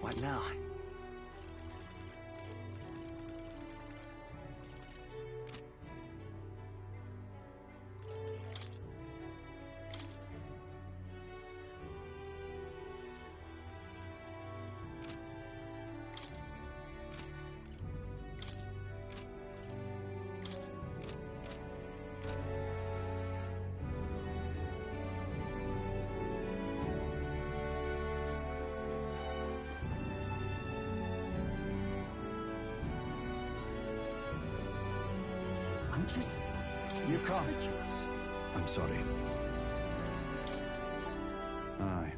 What now? You've come. I'm sorry. Aye.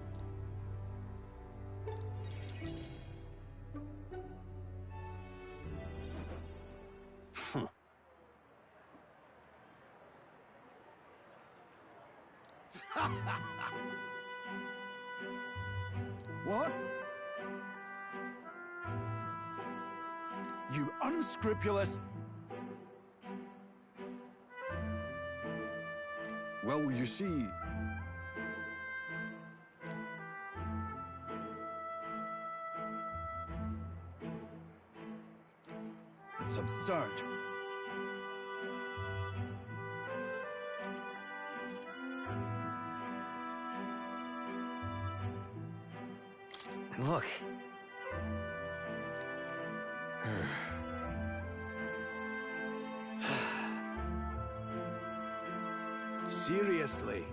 What? You unscrupulous... Well, you see... It's absurd. And look. Seriously?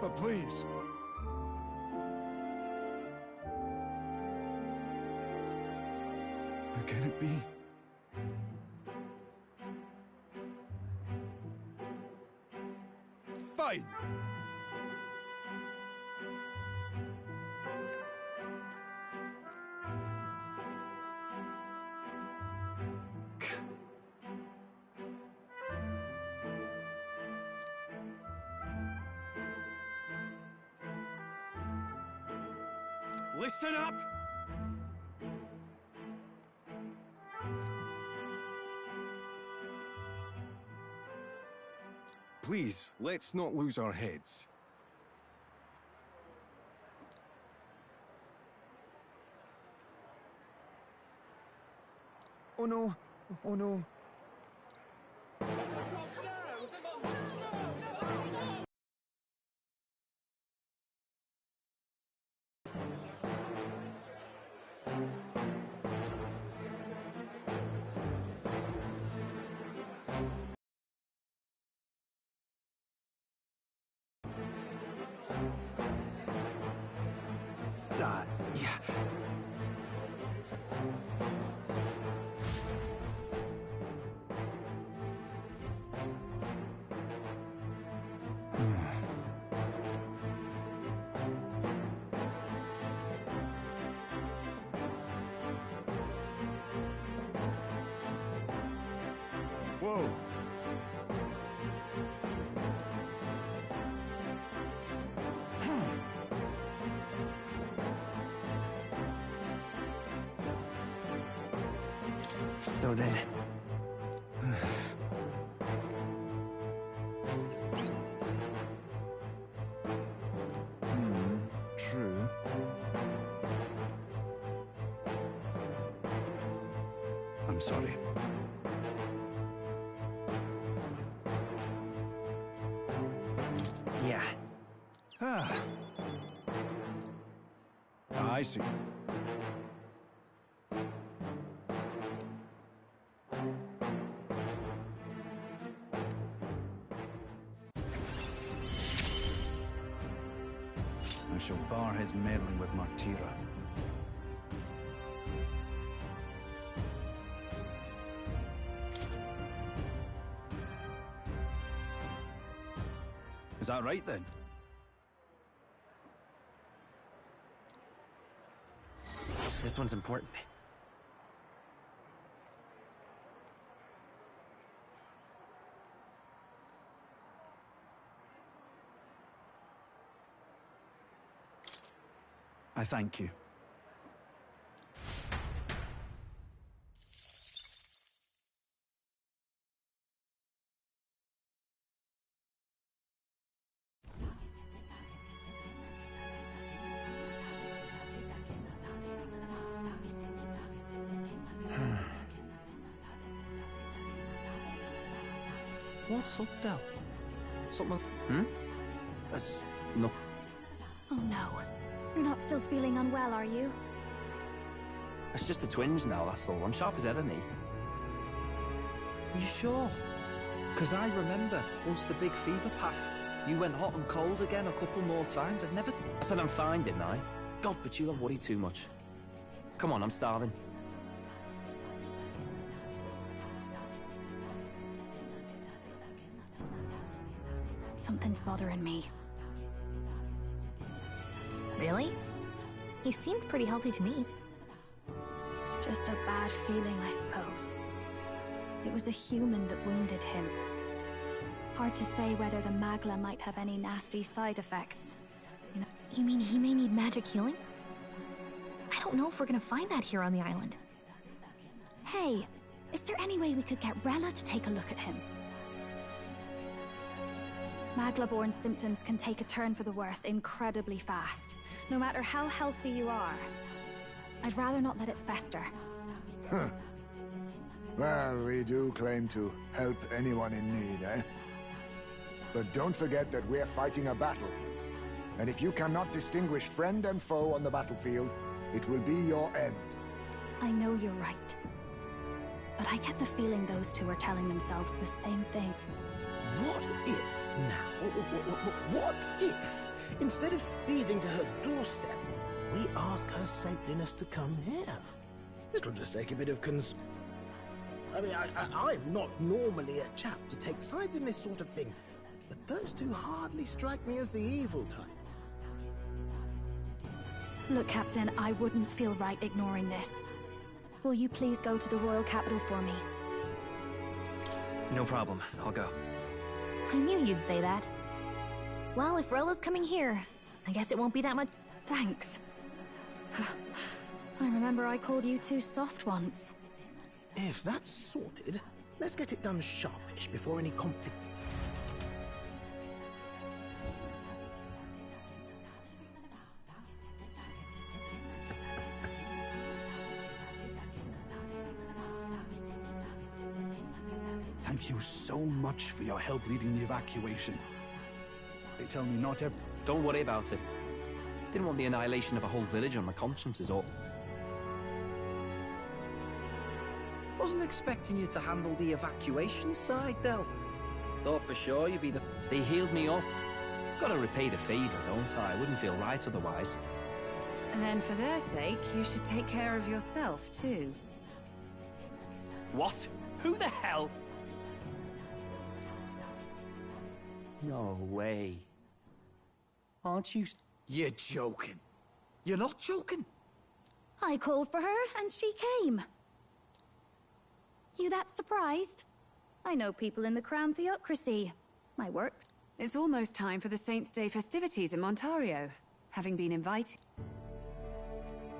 But please. How can it be? Fine. Listen up! Please, let's not lose our heads. Oh no. Oh no. Yeah. Whoa. So then... True. I'm sorry. Yeah. Ah. I see. I shall bar his meddling with Martira. Is that right then? This one's important. I thank you. What's up, Del? Something... That's no. Oh no. You're not still feeling unwell, are you? It's just the twinge now, that's all. I'm sharp as ever, me. Are you sure? Because I remember, once the big fever passed, you went hot and cold again a couple more times. I've never... I said I'm fine, didn't I? God, but you don't worry too much. Come on, I'm starving. Something's bothering me. Really? He seemed pretty healthy to me. Just a bad feeling, I suppose. It was a human that wounded him. Hard to say whether the magla might have any nasty side effects. You know. You mean he may need magic healing? I don't know if we're gonna find that here on the island. Hey, is there any way we could get Rella to take a look at him? Magla-borne symptoms can take a turn for the worse incredibly fast, no matter how healthy you are. I'd rather not let it fester. Huh. Well, we do claim to help anyone in need, eh? But don't forget that we're fighting a battle. And if you cannot distinguish friend and foe on the battlefield, it will be your end. I know you're right. But I get the feeling those two are telling themselves the same thing. What if now? What if, instead of speeding to her doorstep, we ask her saintliness to come here? It'll just take a bit of I mean, I'm not normally a chap to take sides in this sort of thing, but those two hardly strike me as the evil type. Look, Captain, I wouldn't feel right ignoring this. Will you please go to the royal capital for me? No problem. I'll go. I knew you'd say that. Well, if Rella's coming here, I guess it won't be that much. Thanks. I remember I called you too soft once. If that's sorted, let's get it done sharpish before any conflict. Thank you so much for your help leading the evacuation. They tell me not every... Don't worry about it. Didn't want the annihilation of a whole village on my conscience is all. Wasn't expecting you to handle the evacuation side, Del. Thought for sure you'd be the... They healed me up. Gotta repay the favor, don't I? Wouldn't feel right otherwise. And then for their sake, you should take care of yourself, too. What? Who the hell? No way. Aren't you... You're joking. You're not joking. I called for her, and she came. You that surprised? I know people in the Crown Theocracy. My work. It's almost time for the Saints' Day festivities in Montario, having been invited.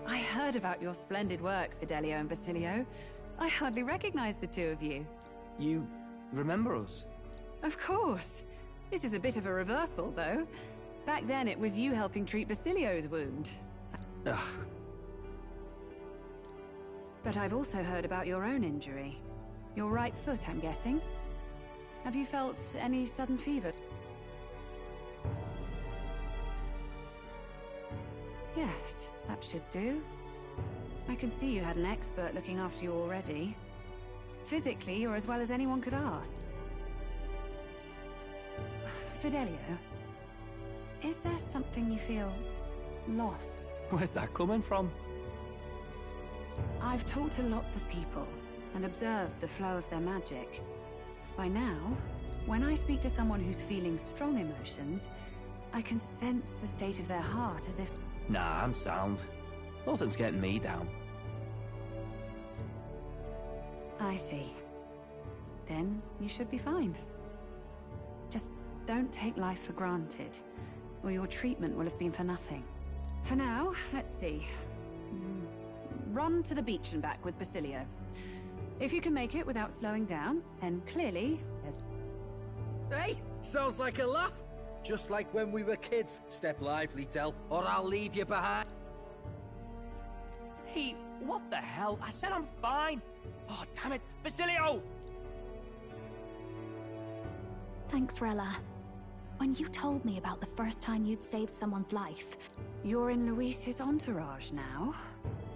I heard about your splendid work, Fidelio and Basilio. I hardly recognize the two of you. You remember us? Of course. This is a bit of a reversal, though. Back then, it was you helping treat Basilio's wound. Ugh. But I've also heard about your own injury. Your right foot, I'm guessing. Have you felt any sudden fever? Yes, that should do. I can see you had an expert looking after you already. Physically, you're as well as anyone could ask. Fidelio, is there something you feel lost? Where's that coming from? I've talked to lots of people and observed the flow of their magic. By now, when I speak to someone who's feeling strong emotions, I can sense the state of their heart as if... Nah, I'm sound. Nothing's getting me down. I see. Then you should be fine. Just don't take life for granted, or your treatment will have been for nothing. For now, let's see. Run to the beach and back with Basilio. If you can make it without slowing down, then clearly there's... Hey, sounds like a laugh. Just like when we were kids. Step lively, Del, or I'll leave you behind. Hey, what the hell? I said I'm fine. Oh, damn it. Basilio! Thanks, Rella. When you told me about the first time you'd saved someone's life... You're in Luis's entourage now.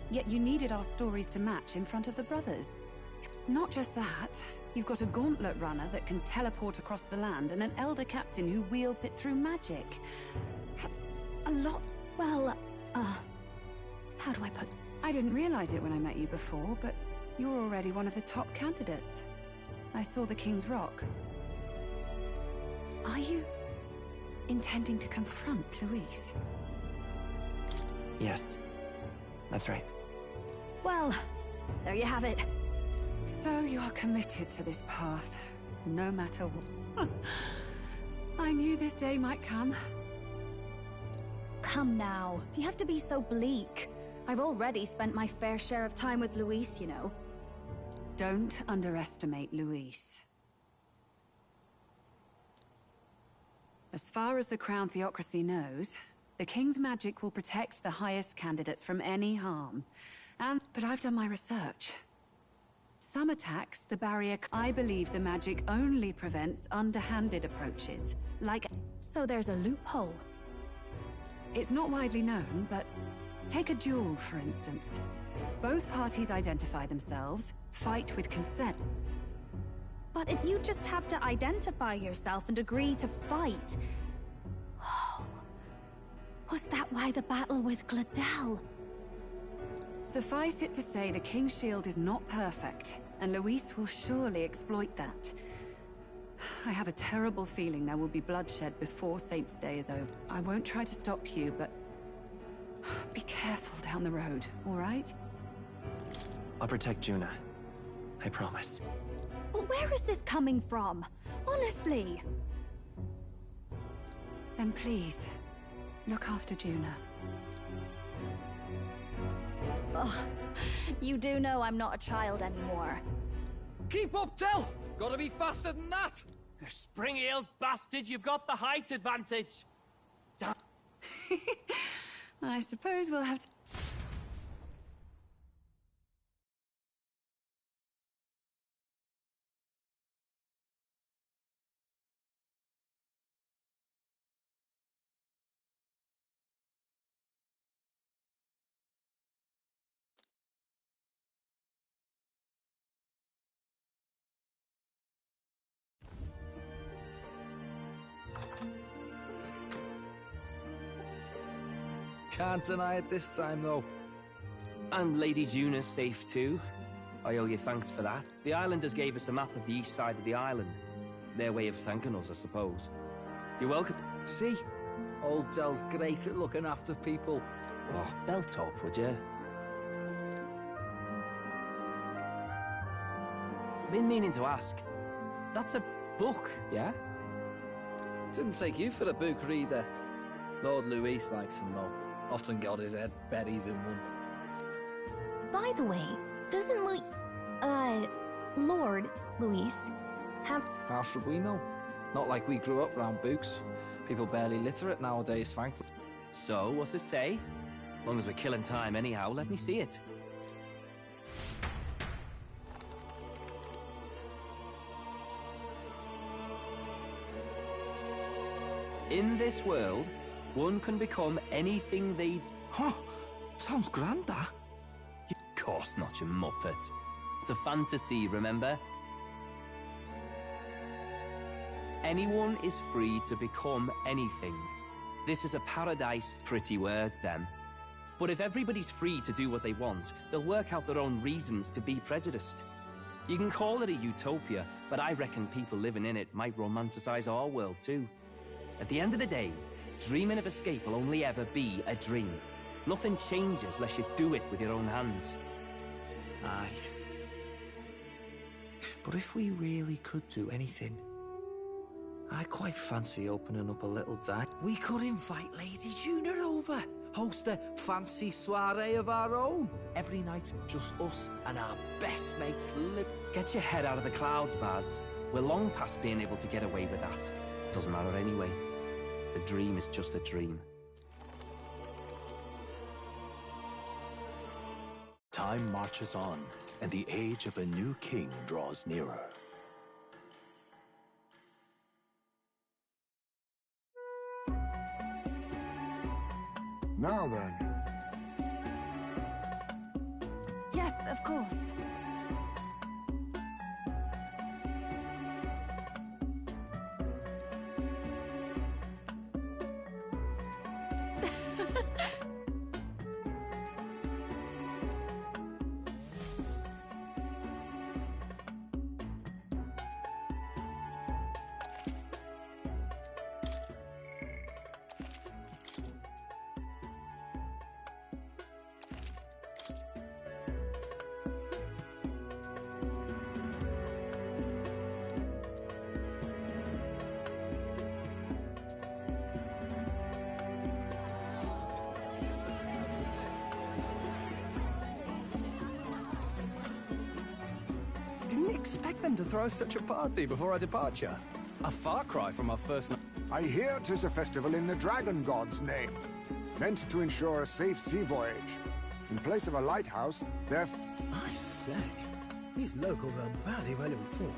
Yet you needed our stories to match in front of the brothers. Not just that, you've got a gauntlet runner that can teleport across the land and an elder captain who wields it through magic. That's a lot. Well, how do I put... I didn't realize it when I met you before, but you're already one of the top candidates. I saw the King's Rock. Are you intending to confront Luis? Yes, that's right. Well, there you have it. So you are committed to this path, no matter what. I knew this day might come. Come now, do you have to be so bleak? I've already spent my fair share of time with Luis, you know. Don't underestimate Luis. As far as the Crown Theocracy knows, the King's magic will protect the highest candidates from any harm. But I've done my research. Some attacks, the barrier... I believe the magic only prevents underhanded approaches, like... So there's a loophole. It's not widely known, but take a duel, for instance. Both parties identify themselves, fight with consent. But if you just have to identify yourself and agree to fight... Oh, was that why the battle with Gladel? Suffice it to say the King's Shield is not perfect, and Luis will surely exploit that. I have a terrible feeling there will be bloodshed before Saint's Day is over. I won't try to stop you, but... be careful down the road, all right? I'll protect Juna. I promise. But where is this coming from? Honestly. Then please, look after Juna. Ugh. You do know I'm not a child anymore. Keep up, Del! Gotta be faster than that! You spring-heeled bastard, you've got the height advantage! Damn. I suppose we'll have to... Can't deny it this time, though. And Lady Juna's safe too. I owe you thanks for that. The islanders gave us a map of the east side of the island. Their way of thanking us, I suppose. You're welcome. See? Old Del's great at looking after people. Oh, belt up, would you? Been meaning to ask. That's a book, yeah? Didn't take you for a book reader. Lord Luis likes them, though. Often got his head berries in one. By the way, doesn't Lord Luis have... How should we know? Not like we grew up round books. People barely literate nowadays, frankly. So, what's it say? As long as we're killing time anyhow, let me see it. In this world, one can become anything they... Huh? Sounds grand, that. Of course not, you muppet. It's a fantasy, remember? Anyone is free to become anything. This is a paradise. Pretty words, them. But if everybody's free to do what they want, they'll work out their own reasons to be prejudiced. You can call it a utopia, but I reckon people living in it might romanticize our world too. At the end of the day, dreaming of escape will only ever be a dream. Nothing changes unless you do it with your own hands. Aye. But if we really could do anything, I quite fancy opening up a little dine. We could invite Lady Juna over. Host a fancy soiree of our own. Every night, just us and our best mates live. Get your head out of the clouds, Baz. We're long past being able to get away with that. Doesn't matter anyway. A dream is just a dream. Time marches on, and the age of a new king draws nearer. Now then. Yes, of course. Didn't expect them to throw such a party before our departure. A far cry from our first night. I hear 'tis a festival in the Dragon God's name, meant to ensure a safe sea voyage. In place of a lighthouse, I say, these locals are barely well informed.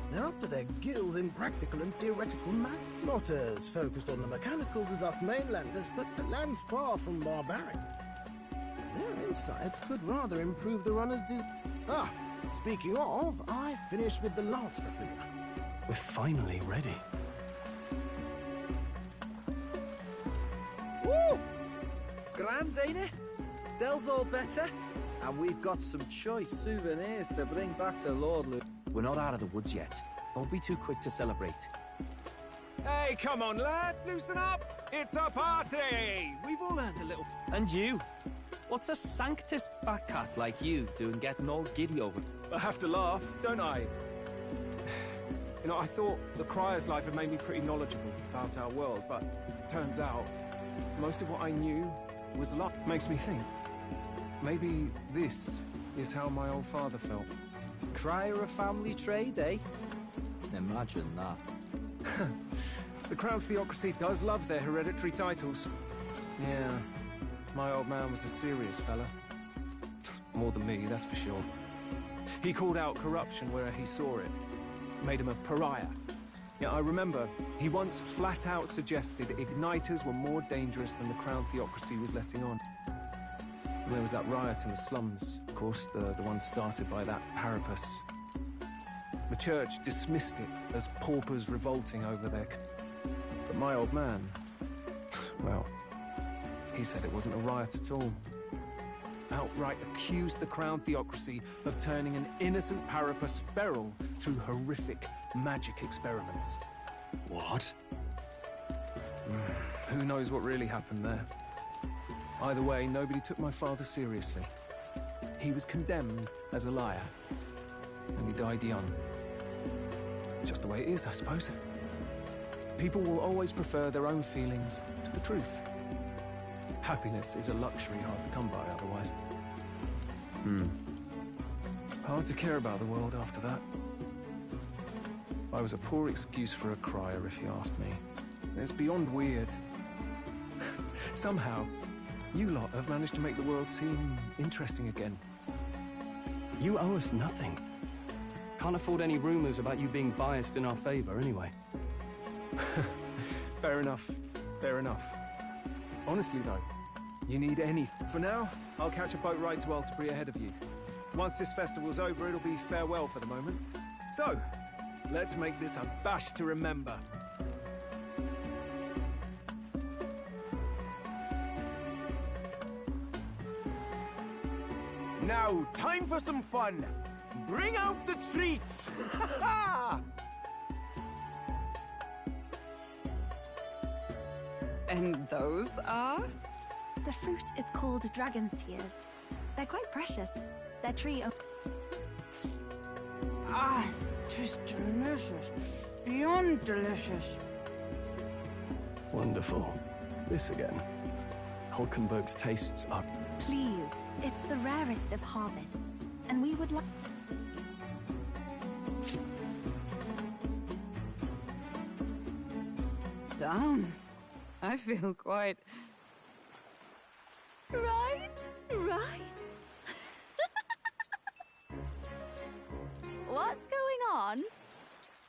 They're up to their gills in practical and theoretical math. Not as focused on the mechanicals as us mainlanders, but the land's far from barbaric. Their insights could rather improve the runner's speaking of, I finished with the last replica. We're finally ready. Woo! Grand, ain't it? Dell's all better, and we've got some choice souvenirs to bring back to Lord Luke. We're not out of the woods yet. Don't be too quick to celebrate. Hey, come on, lads, loosen up! It's a party! We've all earned a little... And you? What's a sanctist fat cat like you doing getting all giddy over? I have to laugh, don't I? You know, I thought the Crier's life had made me pretty knowledgeable about our world, but turns out most of what I knew was luck. Makes me think. Maybe this is how my old father felt. Crier a family trade, eh? Imagine that. The Crown Theocracy does love their hereditary titles. Yeah, my old man was a serious fella. More than me, that's for sure. He called out corruption where he saw it. Made him a pariah. Yeah, I remember he once flat out suggested igniters were more dangerous than the Crown Theocracy was letting on. And there was that riot in the slums, of course, the one started by that Parapus. The church dismissed it as paupers revolting over their... But my old man, well, he said it wasn't a riot at all. Outright accused the Crown Theocracy of turning an innocent Parapus feral through horrific magic experiments. What? Who knows what really happened there? Either way, nobody took my father seriously. He was condemned as a liar, and he died young. Just the way it is, I suppose. People will always prefer their own feelings to the truth. Happiness is a luxury hard to come by otherwise. Hard to care about the world after that. I was a poor excuse for a crier, if you ask me. It's beyond weird. Somehow, you lot have managed to make the world seem interesting again. You owe us nothing. Can't afford any rumors about you being biased in our favor, anyway. Fair enough. Fair enough. Honestly, though, you need anything. For now, I'll catch a boat ride to Altabri ahead of you. Once this festival's over, it'll be farewell for the moment. So, let's make this a bash to remember. Now, time for some fun. Bring out the treats! And those are? The fruit is called dragon's tears. They're quite precious. Their tree... Ah, 'tis delicious. Beyond delicious. Wonderful. This again. Hulkenberg's tastes are... Please, it's the rarest of harvests, and we would like... Sounds. I feel quite... Right? What's going on?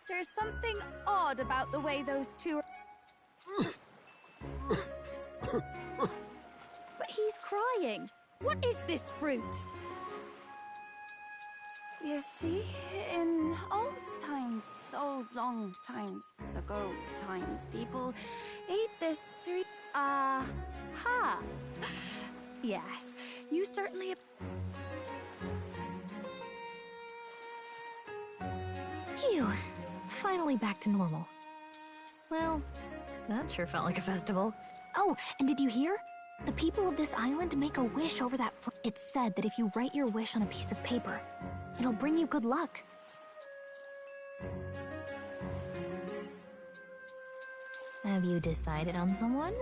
There's something odd about the way those two... saying? What is this fruit? You see, in old times, so long times ago people ate this sweet... Ha! Yes, you certainly... Phew. Finally back to normal. Well, that sure felt like a festival. Oh, and did you hear? The people of this island make a wish over that It's said that if you write your wish on a piece of paper, it'll bring you good luck. Have you decided on someone?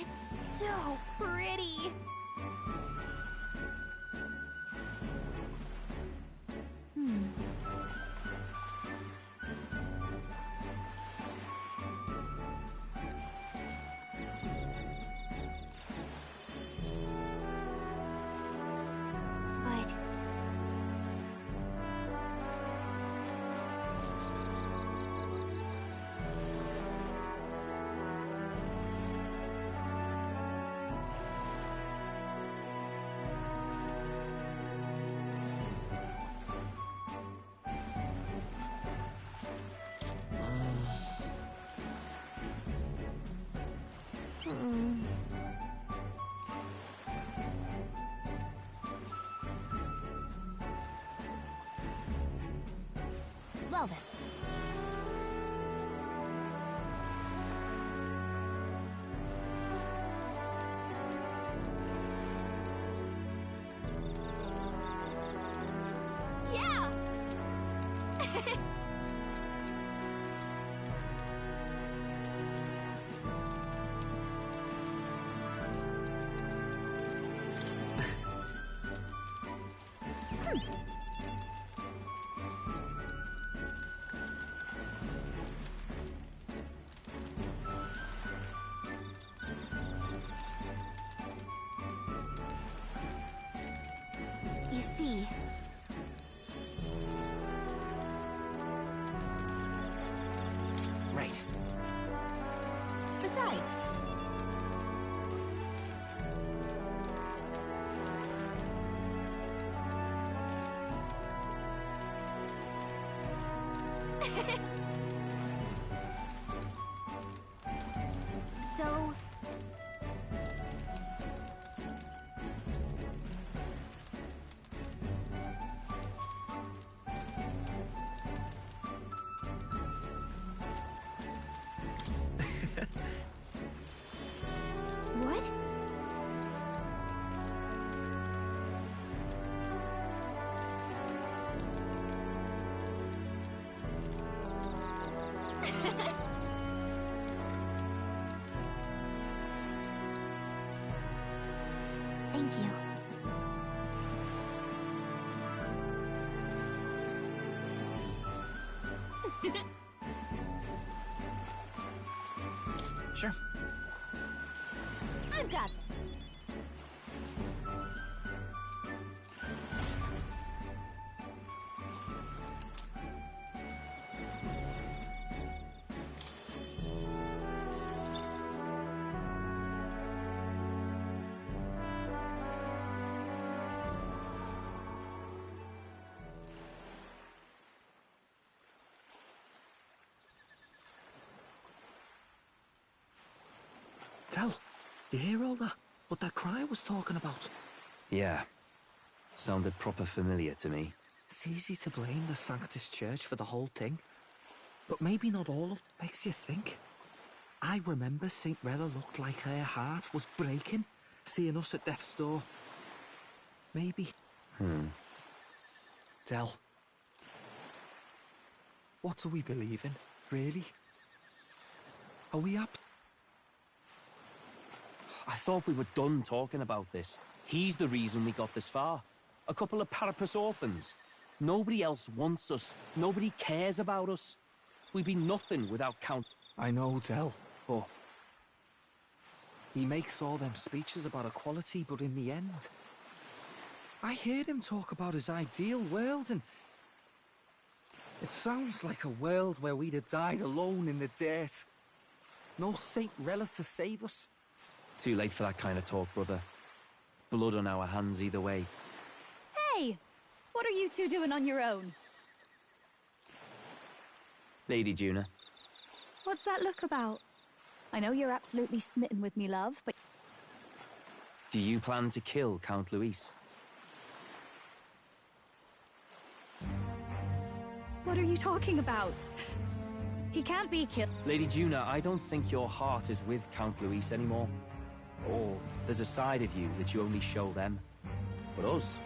It's so pretty! But... Well then. Yeah! You see... Right. Besides... So... What? Thank you. Sure. I've got this. Tell, you hear all that? What that cry was talking about? Yeah. Sounded proper familiar to me. It's easy to blame the Sanctus Church for the whole thing. But maybe not all of it makes you think. I remember St. Rella looked like her heart was breaking, seeing us at death's door. Maybe. Del. What do we believe in, really? Are we up? I thought we were done talking about this. He's the reason we got this far. A couple of Parapus orphans. Nobody else wants us. Nobody cares about us. We'd be nothing without Count... I know, Del, but... He makes all them speeches about equality, but in the end... I heard him talk about his ideal world, and... It sounds like a world where we'd have died alone in the dirt. No Saint Rella to save us. Too late for that kind of talk, brother. Blood on our hands either way. Hey! What are you two doing on your own? Lady Juna. What's that look about? I know you're absolutely smitten with me, love, but... Do you plan to kill Count Luis? What are you talking about? He can't be killed. Lady Juna, I don't think your heart is with Count Luis anymore. Or there's a side of you that you only show them. But us,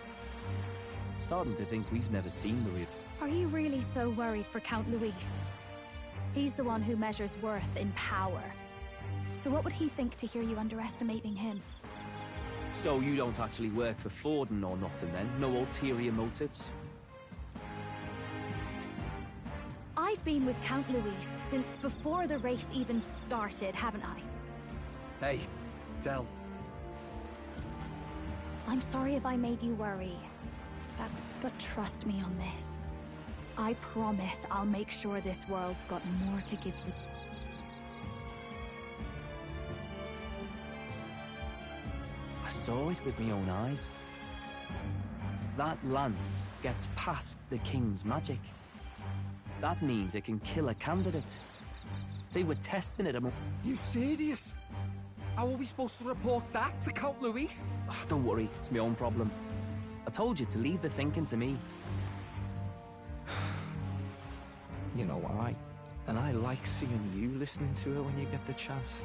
starting to think we've never seen the real... Are you really so worried for Count Luis? He's the one who measures worth in power. So what would he think to hear you underestimating him? So you don't actually work for Forden or nothing then? No ulterior motives? I've been with Count Luis since before the race even started, haven't I? Hey, Del. I'm sorry if I made you worry. But trust me on this. I promise I'll make sure this world's got more to give you. I saw it with my own eyes. That lance gets past the king's magic. That means it can kill a candidate. They were testing it among... You serious? How are we supposed to report that to Count Luis? Oh, don't worry, it's my own problem. I told you to leave the thinking to me. You know I like seeing you listening to her when you get the chance.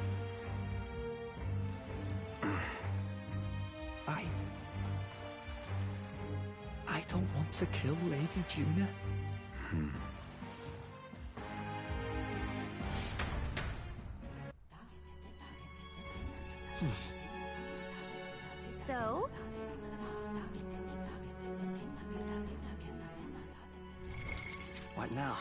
I don't want to kill Lady Juna. So? What now?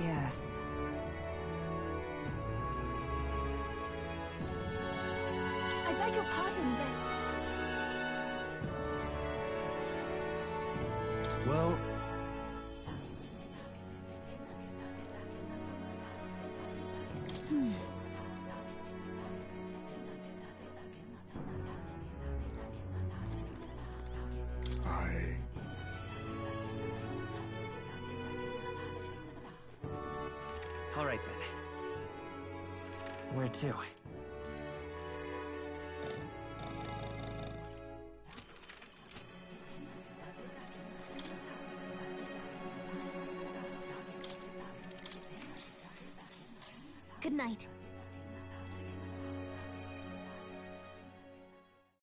Yes. I beg your pardon, but... Well... All right, then. Where to? Good night.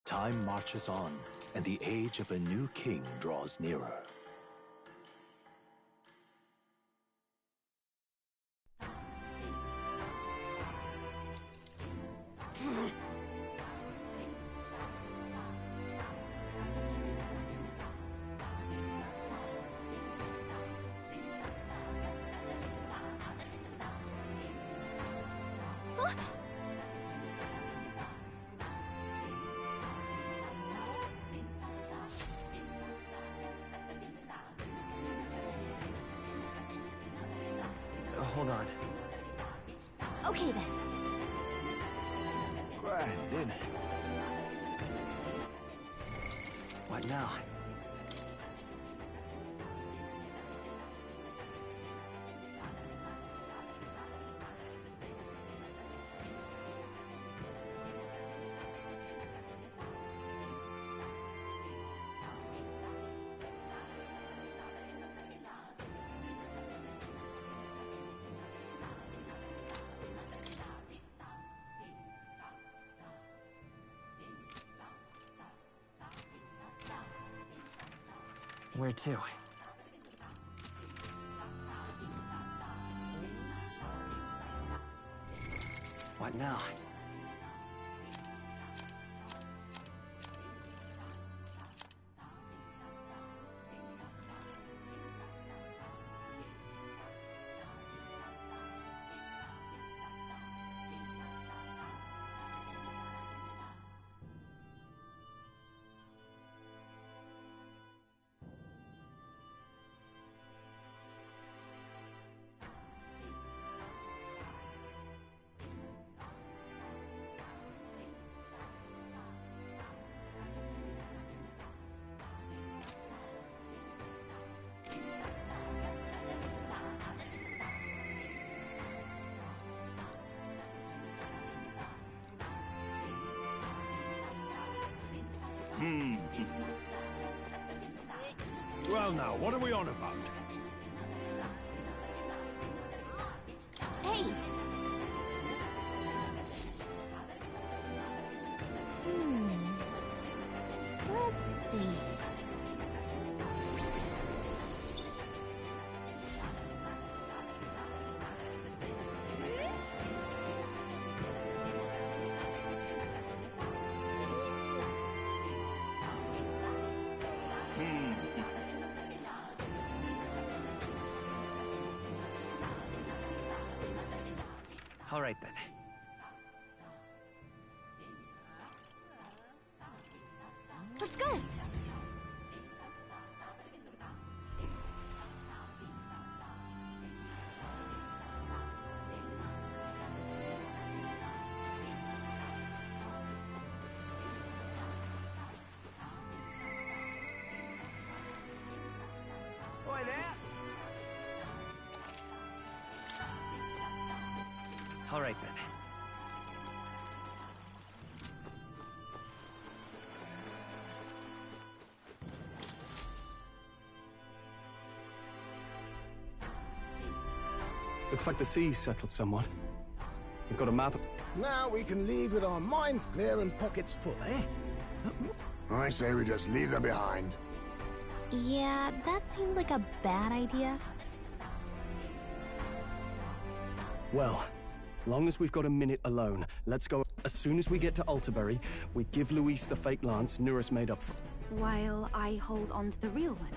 Time marches on, and the age of a new king draws nearer. Hold on. Okay, then. Grand, isn't it? What now? Where to? What now? Well now, what are we on about? Hey! Let's see. All right, then. Let's go! Boy there! All right, then. Looks like the sea's settled somewhat. We've got a map. Now we can leave with our minds clear and pockets full, eh? I say we just leave them behind. Yeah, that seems like a bad idea. Well, long as we've got a minute alone, let's go. As soon as we get to Alterbury, we give Luis the fake lance Nuris made up for. While I hold on to the real one.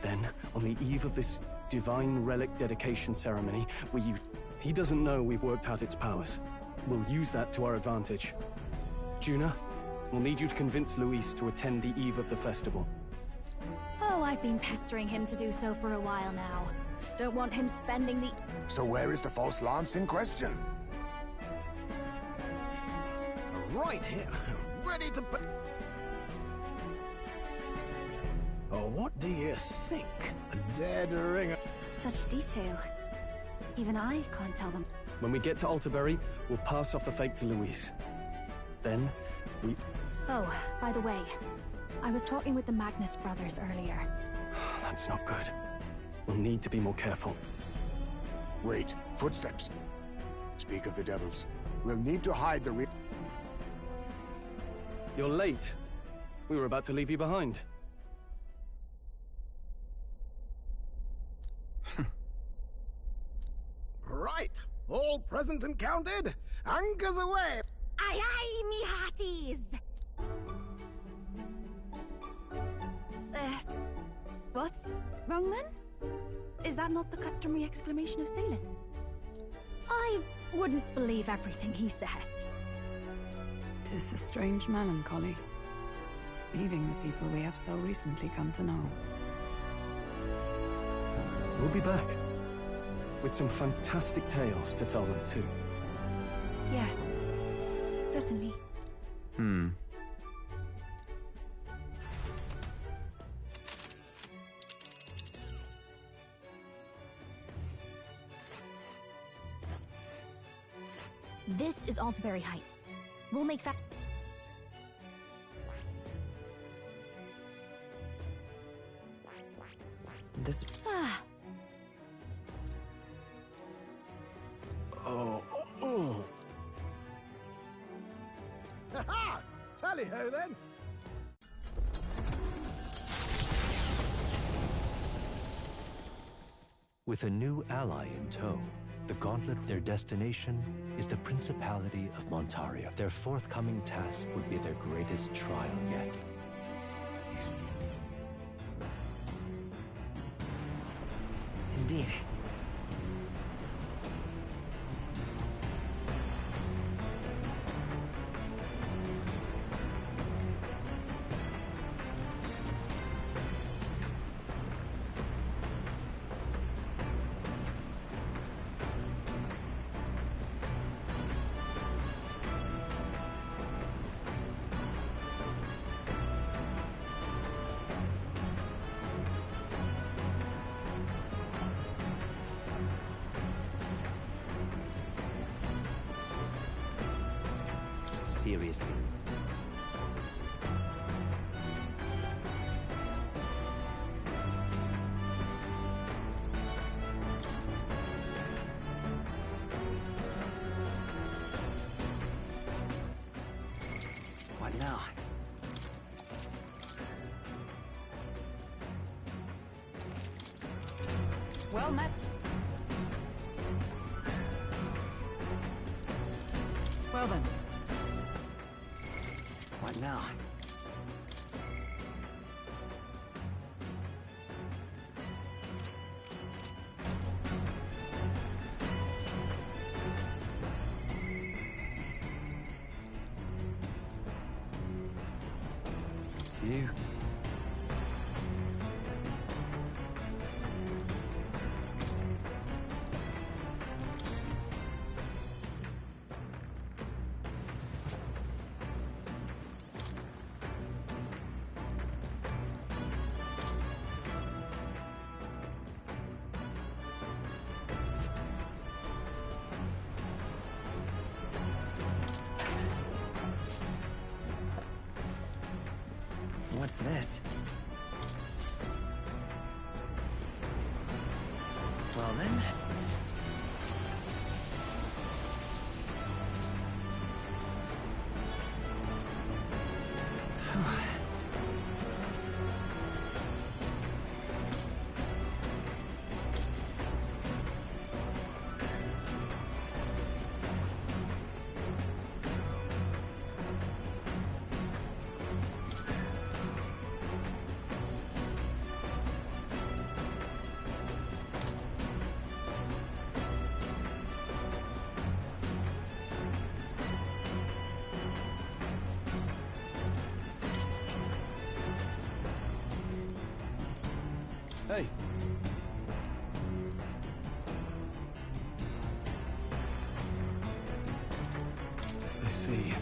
Then, on the eve of this divine relic dedication ceremony, we use... He doesn't know we've worked out its powers. We'll use that to our advantage. Juna, we'll need you to convince Luis to attend the eve of the festival. Oh, I've been pestering him to do so for a while now. Don't want him spending the... So where is the false lance in question? Right here, ready to put... Oh, what do you think? A dead ringer. Such detail. Even I can't tell them. When we get to Alterbury, we'll pass off the fake to Luis. Then, we... Oh, by the way, I was talking with the Magnus brothers earlier. That's not good. We'll need to be more careful. Wait, footsteps. Speak of the devils. We'll need to hide the You're late. We were about to leave you behind. Right, all present and counted. Anchors away. Aye, aye, me hearties! What's wrong then? Is that not the customary exclamation of sailors? I wouldn't believe everything he says. 'Tis a strange melancholy, leaving the people we have so recently come to know. We'll be back. With some fantastic tales to tell them, too. Yes, certainly. This is Alterbury Heights. We'll make This... Oh. Ha-ha! Tally-ho, then! With a new ally in tow, The Gauntlet, their destination is the Principality of Montaria. Their forthcoming task would be their greatest trial yet. Indeed. Seriously. What now? Well met. Well then. What now? You. What's this? Well then. Hey. I see.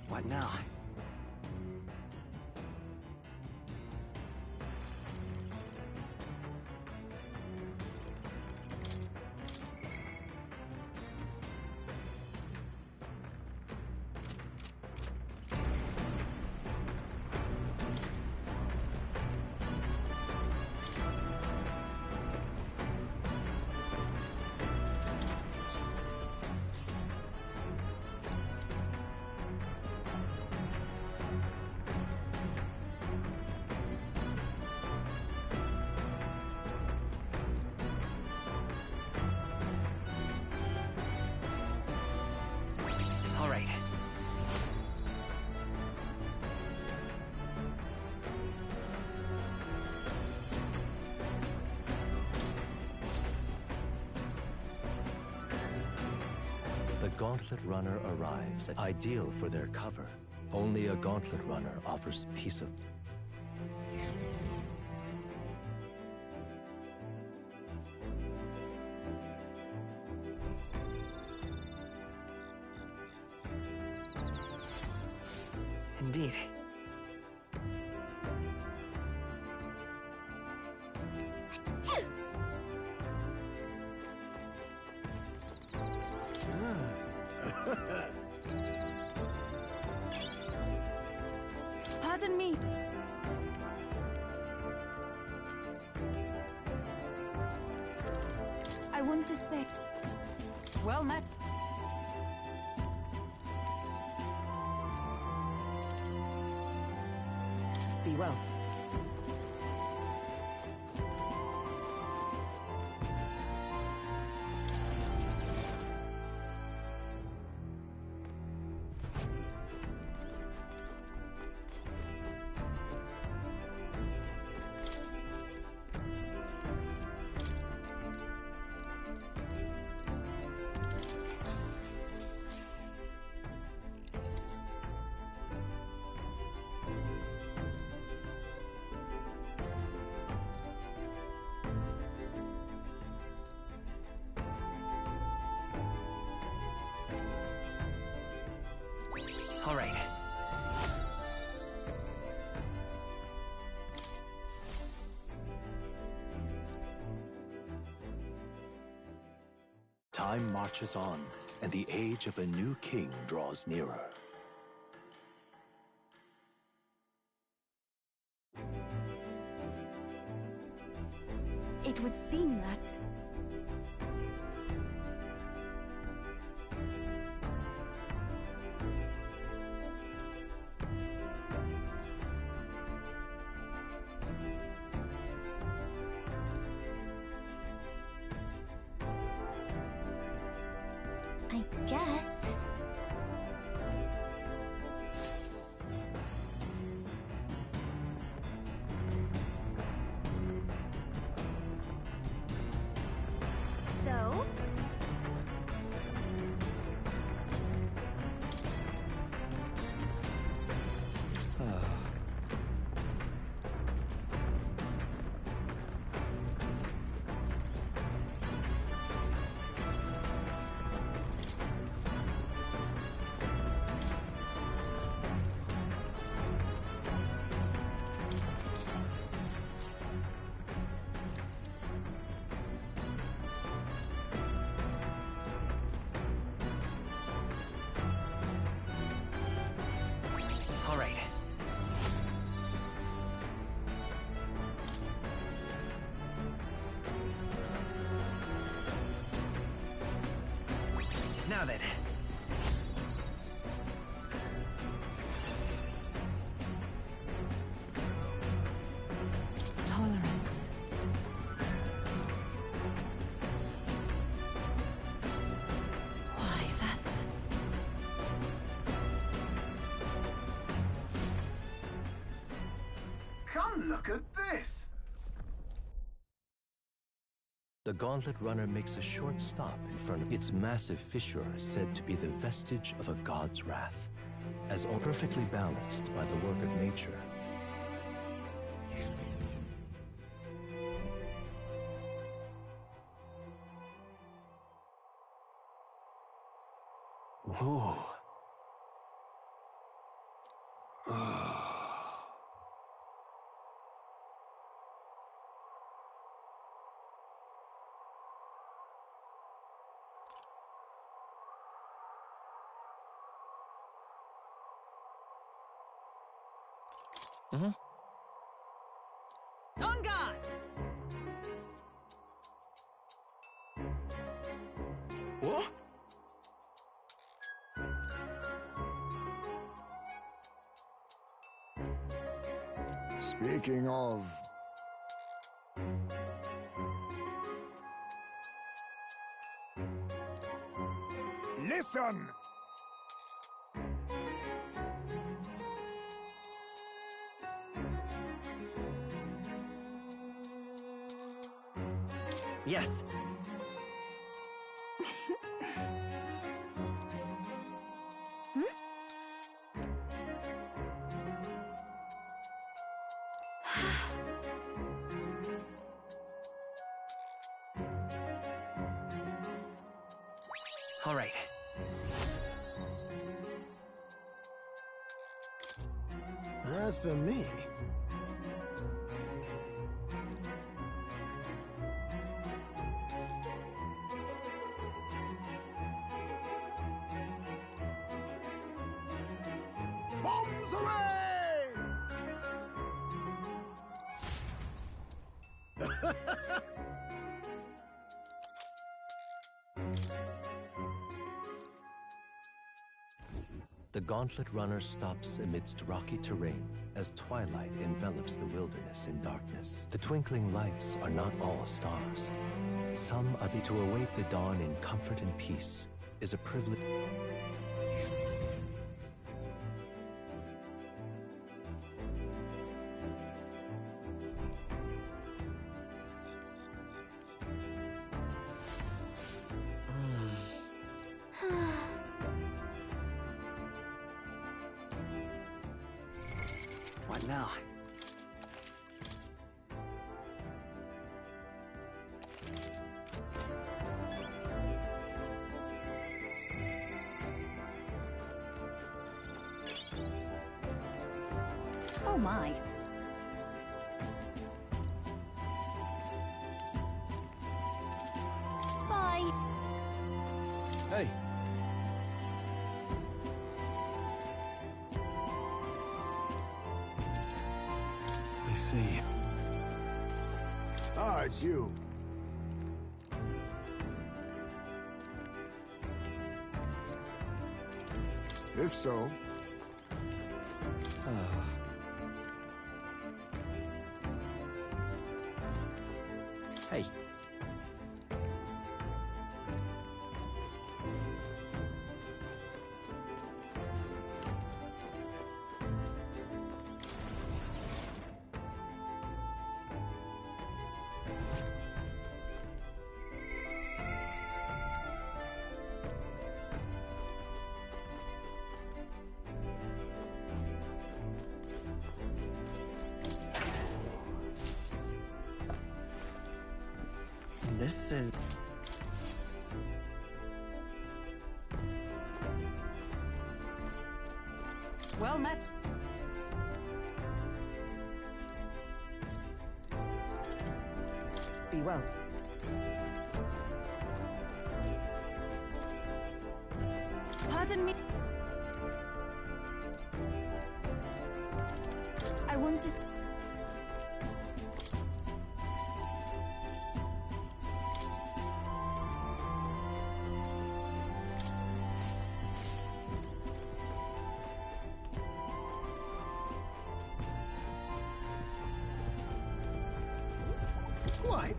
What now? The Gauntlet Runner arrives, ideal for their cover. Only a Gauntlet Runner offers peace of... Indeed. Pardon me. I want to say... Well met. Be well. All right. Time marches on, and the age of a new king draws nearer. It would seem that... I guess. So? All right. Now then. Tolerance. Why, that's... Come look at this! The Gauntlet Runner makes a short stop in front of its massive fissure, said to be the vestige of a god's wrath, as perfectly balanced by the work of nature. Whoa. On guard! What? Speaking of... Listen! Yes. All right. As for me... Bombs away! The Gauntlet Runner stops amidst rocky terrain as twilight envelops the wilderness in darkness. The twinkling lights are not all stars. Some are to await the dawn in comfort and peace is a privilege. What now? Oh my. Bye. Hey. I see. Ah, it's you. If so... Hey. This is... Well met. Be well. Pardon me. I wanted... Quite.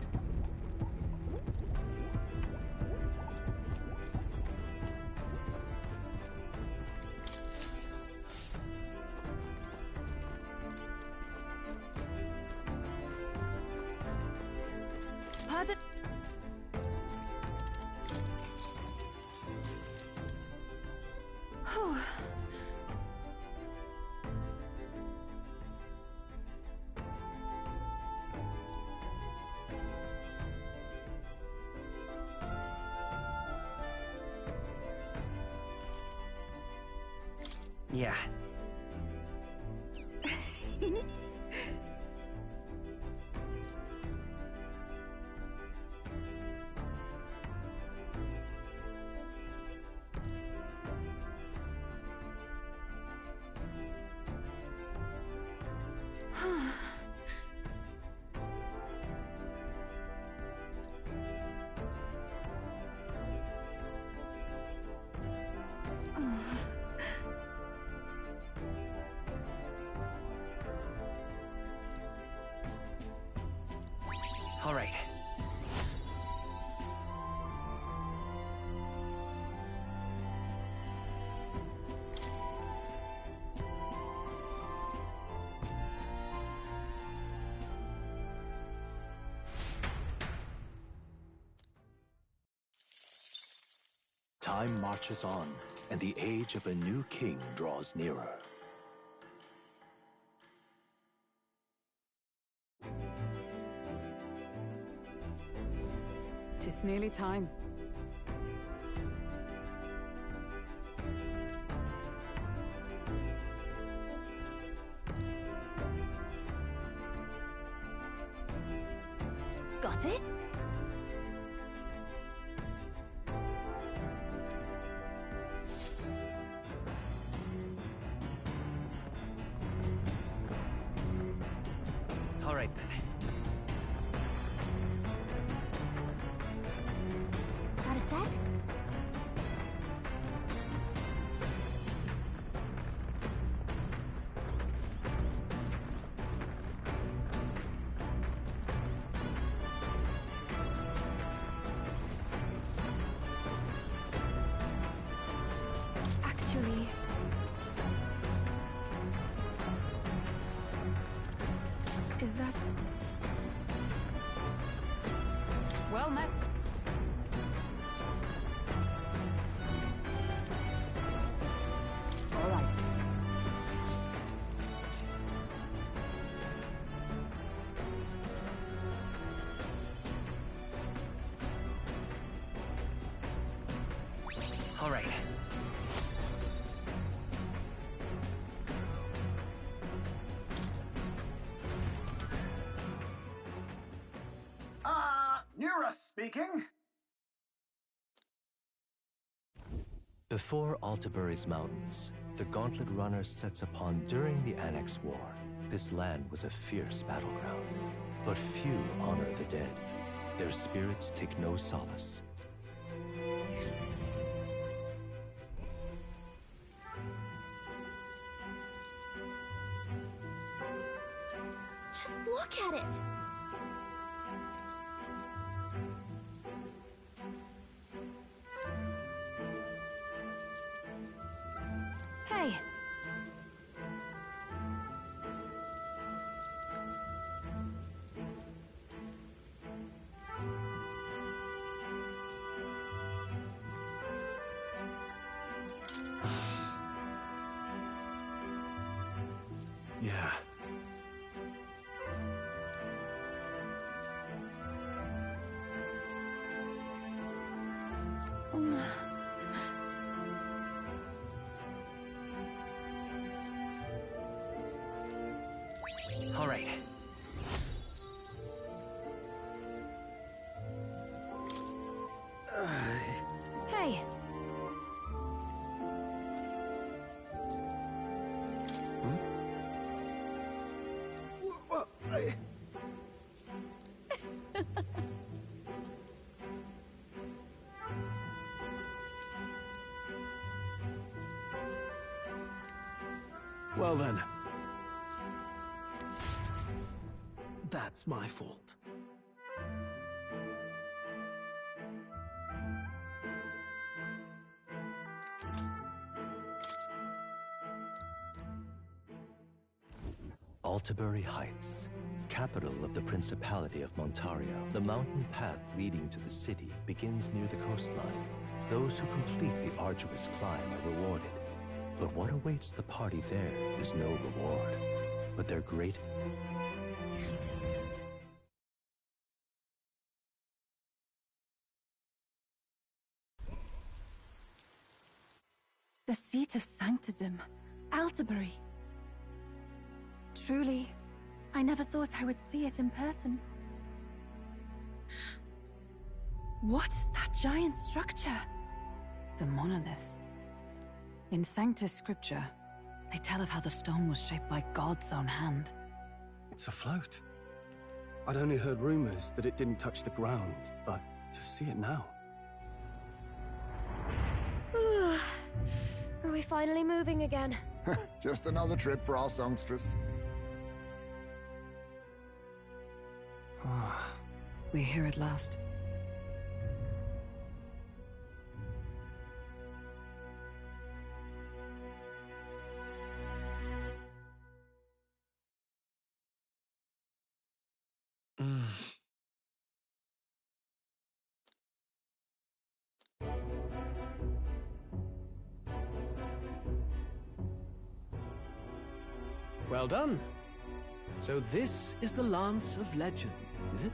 Pardon... Whew. Yeah. All right. Time marches on, and the age of a new king draws nearer. Tis nearly time. got it. All right, then. Got a sec? Actually... Is that... Well met. All right. All right. Nura speaking. Before Altabury's mountains, the Gauntlet Runner sets upon during the Annex War. This land was a fierce battleground, but few honor the dead. Their spirits take no solace. Just look at it. Hey. Yeah. All right. Hey. Well then. That's my fault. Altabury Heights, capital of the Principality of Montario. The mountain path leading to the city begins near the coastline. Those who complete the arduous climb are rewarded. But what awaits the party there is no reward, but their great... The seat of sanctism, Altabury. Truly, I never thought I would see it in person. What is that giant structure? The monolith. In Sanctus Scripture, they tell of how the stone was shaped by God's own hand. It's afloat. I'd only heard rumors that it didn't touch the ground, but to see it now... Are we finally moving again? Just another trip for our songstress. We're here at last. Well done. So this is the Lance of Legend, is it?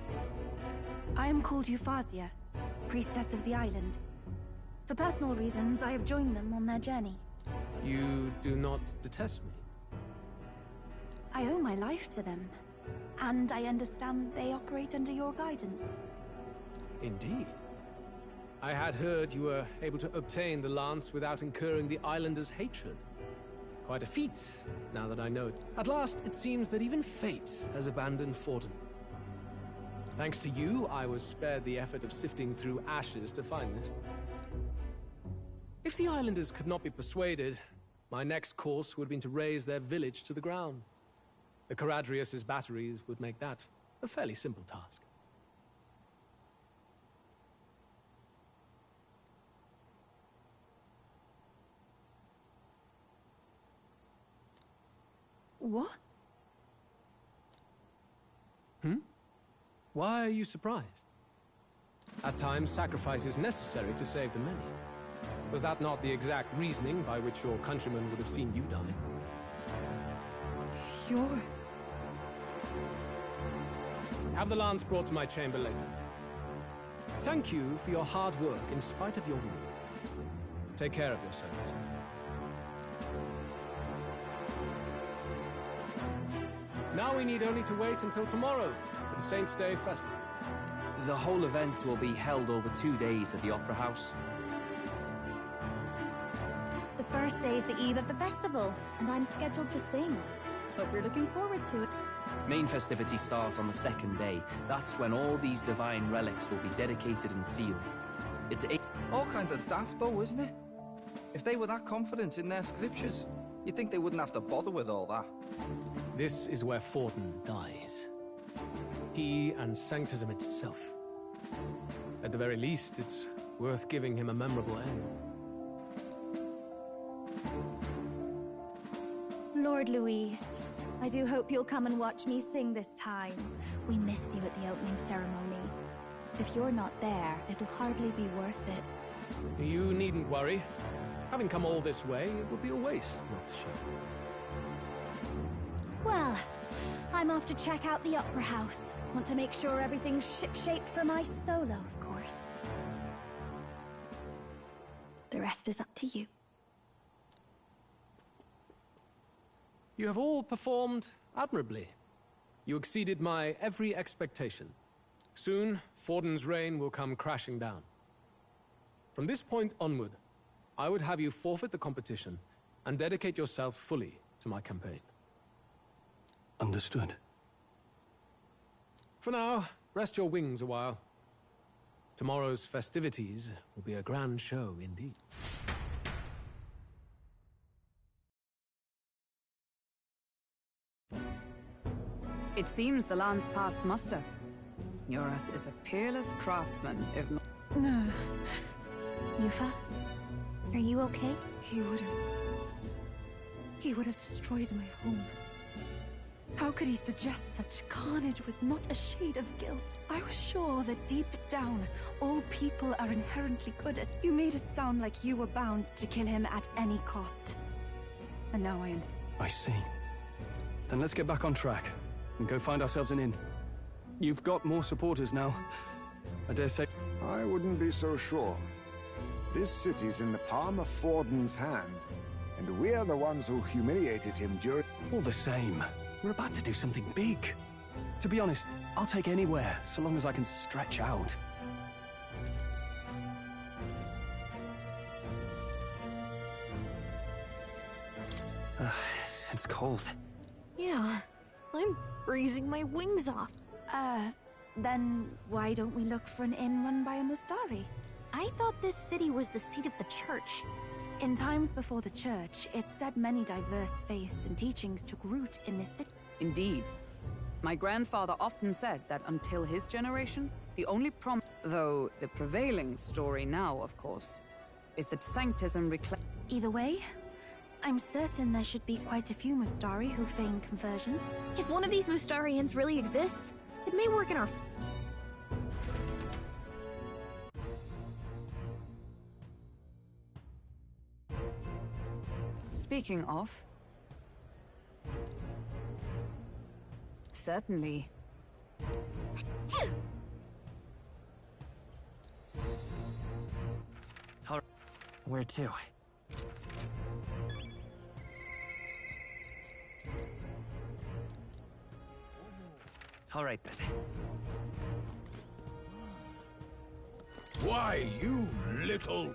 I am called Euphazia, priestess of the island. For personal reasons, I have joined them on their journey. You do not detest me? I owe my life to them. And I understand they operate under your guidance. Indeed. I had heard you were able to obtain the lance without incurring the islanders' hatred. Quite a feat, now that I know it. At last, it seems that even fate has abandoned Forden. Thanks to you, I was spared the effort of sifting through ashes to find this. If the islanders could not be persuaded, my next course would have been to raze their village to the ground. The Caradrius' batteries would make that a fairly simple task. What? Why are you surprised? At times, sacrifice is necessary to save the many. Was that not the exact reasoning by which your countrymen would have seen you die? You're... Have the lance brought to my chamber later. Thank you for your hard work in spite of your wound. Take care of yourselves. Now we need only to wait until tomorrow for the Saints' Day Festival. The whole event will be held over 2 days at the Opera House. The first day is the eve of the festival, and I'm scheduled to sing. Hope you're looking forward to it. Main festivities start on the second day. That's when all these divine relics will be dedicated and sealed. It's all kind of daft though, isn't it? If they were that confident in their scriptures, you'd think they wouldn't have to bother with all that. This is where Forden dies. He and Sanctism itself. At the very least, it's worth giving him a memorable end. Lord Louise, I do hope you'll come and watch me sing this time. We missed you at the opening ceremony. If you're not there, it'll hardly be worth it. You needn't worry. Having come all this way, it would be a waste not to show. Well, I'm off to check out the Opera House. Want to make sure everything's ship-shape for my solo, of course. The rest is up to you. You have all performed admirably. You exceeded my every expectation. Soon, Forden's reign will come crashing down. From this point onward, I would have you forfeit the competition and dedicate yourself fully to my campaign. Understood. For now, rest your wings a while. Tomorrow's festivities will be a grand show indeed. It seems the lance passed muster. Eurus is a peerless craftsman, if not... No. Yufa, are you okay? He would have destroyed my home. How could he suggest such carnage with not a shade of guilt? I was sure that deep down, all people are inherently good at... You made it sound like you were bound to kill him at any cost. And now I see. Then let's get back on track and go find ourselves an inn. You've got more supporters now. I dare say... I wouldn't be so sure. This city's in the palm of Forden's hand, and we're the ones who humiliated him during... All the same, we're about to do something big. To be honest, I'll take anywhere, so long as I can stretch out. It's cold. Yeah, I'm freezing my wings off. Then why don't we look for an inn run by a Mustari? I thought this city was the seat of the church. In times before the church, it said many diverse faiths and teachings took root in this city. Indeed. My grandfather often said that until his generation, the only though the prevailing story now, of course, is that Sanctism reclaimed... Either way, I'm certain there should be quite a few Mustari who feign conversion. If one of these Mustarians really exists, it may work in our... Speaking of... Certainly. Where to? All right, then. Why, you little...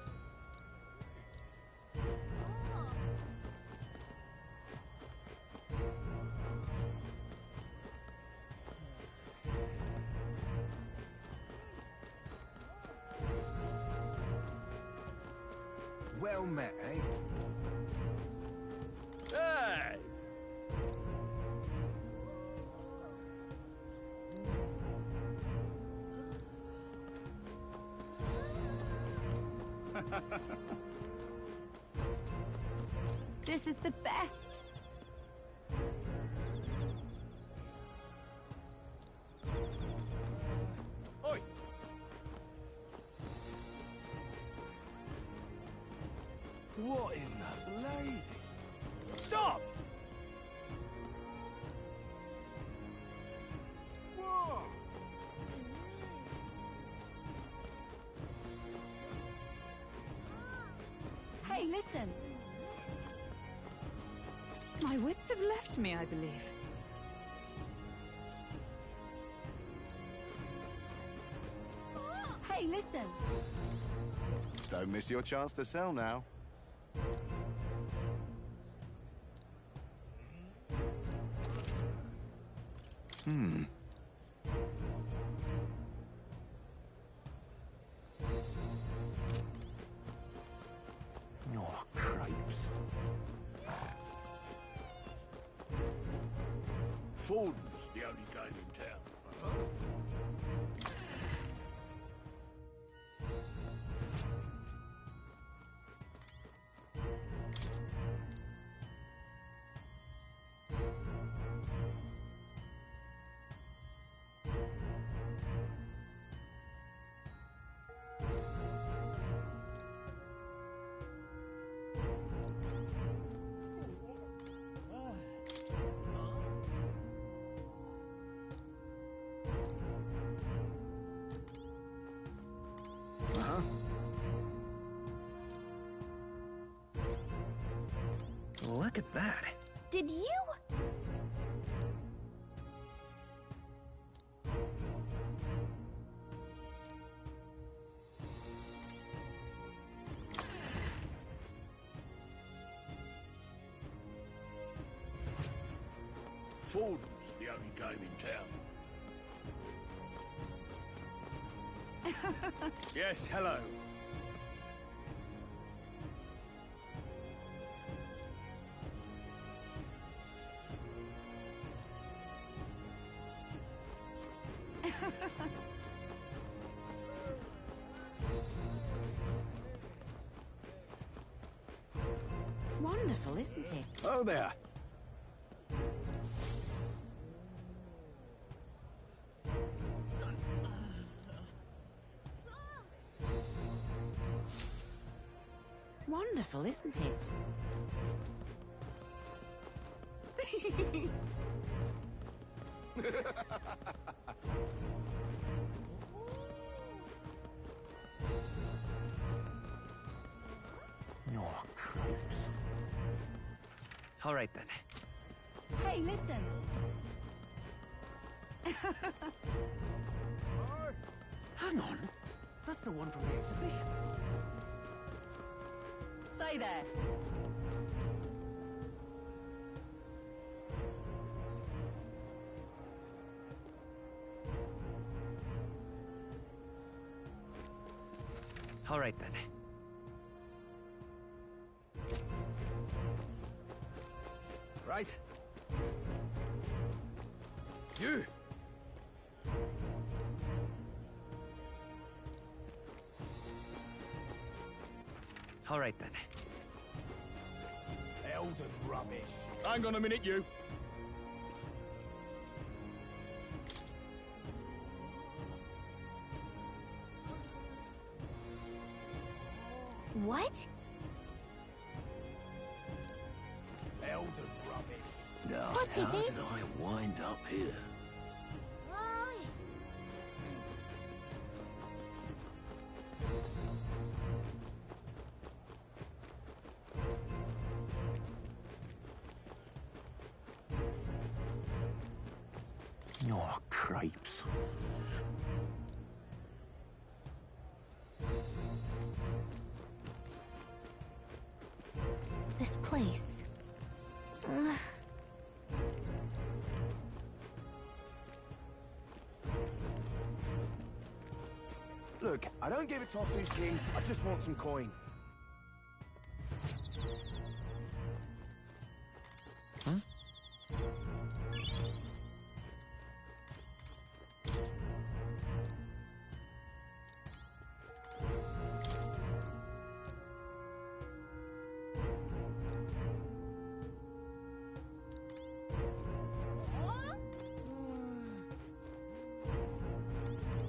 Well met, eh? Hey! This is the best. Oi! What in the blazes? Stop! Whoa! Hey, listen. My wits have left me, I believe. Hey, listen. Don't miss your chance to sell now. Oh, crepes. Ford's the only game in town. Look at that. Did you? Ford's the only game in town. Yes, hello. Wonderful, isn't it? Oh, there. Wonderful, isn't it? Oh, crepes. All right, then. Hey, listen. Hang on. That's the one from the exhibition. Say there. All right, then. Right? You! All right, then. Elden rubbish. Hang on a minute, you. What? Elden rubbish. Now, What is how it? did I wind up here? Oh, cripes. This place. Look, I don't give a toss who's king, I just want some coin.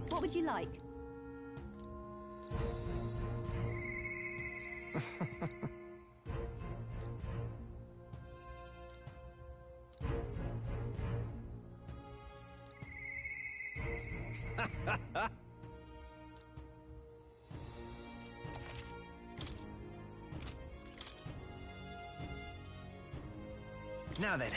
What would you like? Now then.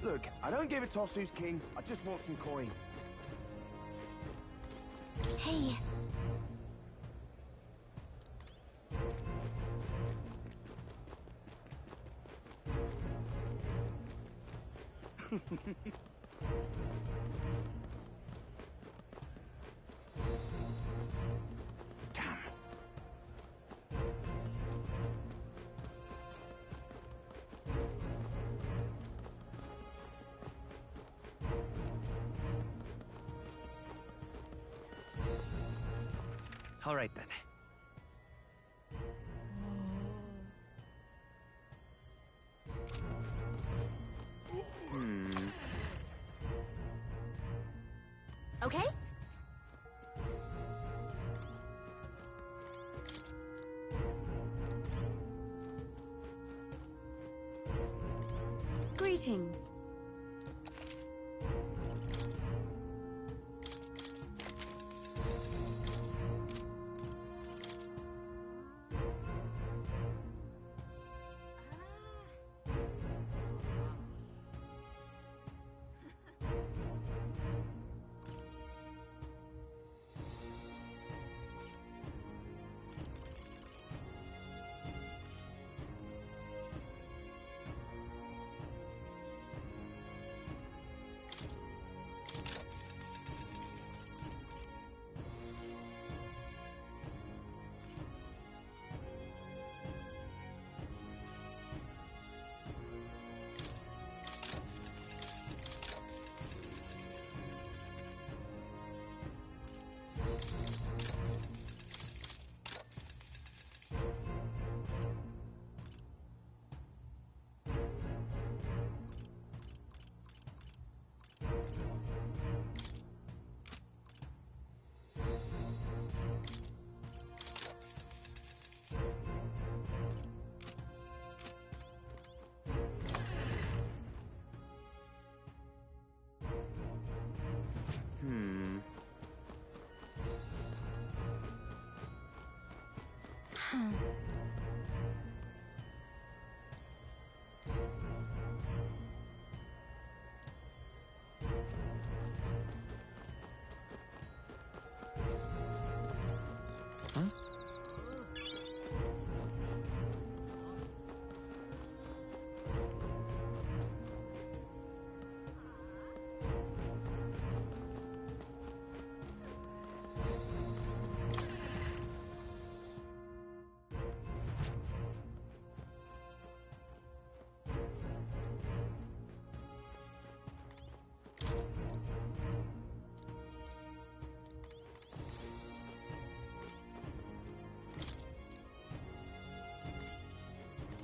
Look, I don't give a toss who's king, I just want some coin. Hey. All right, then. Okay? Greetings.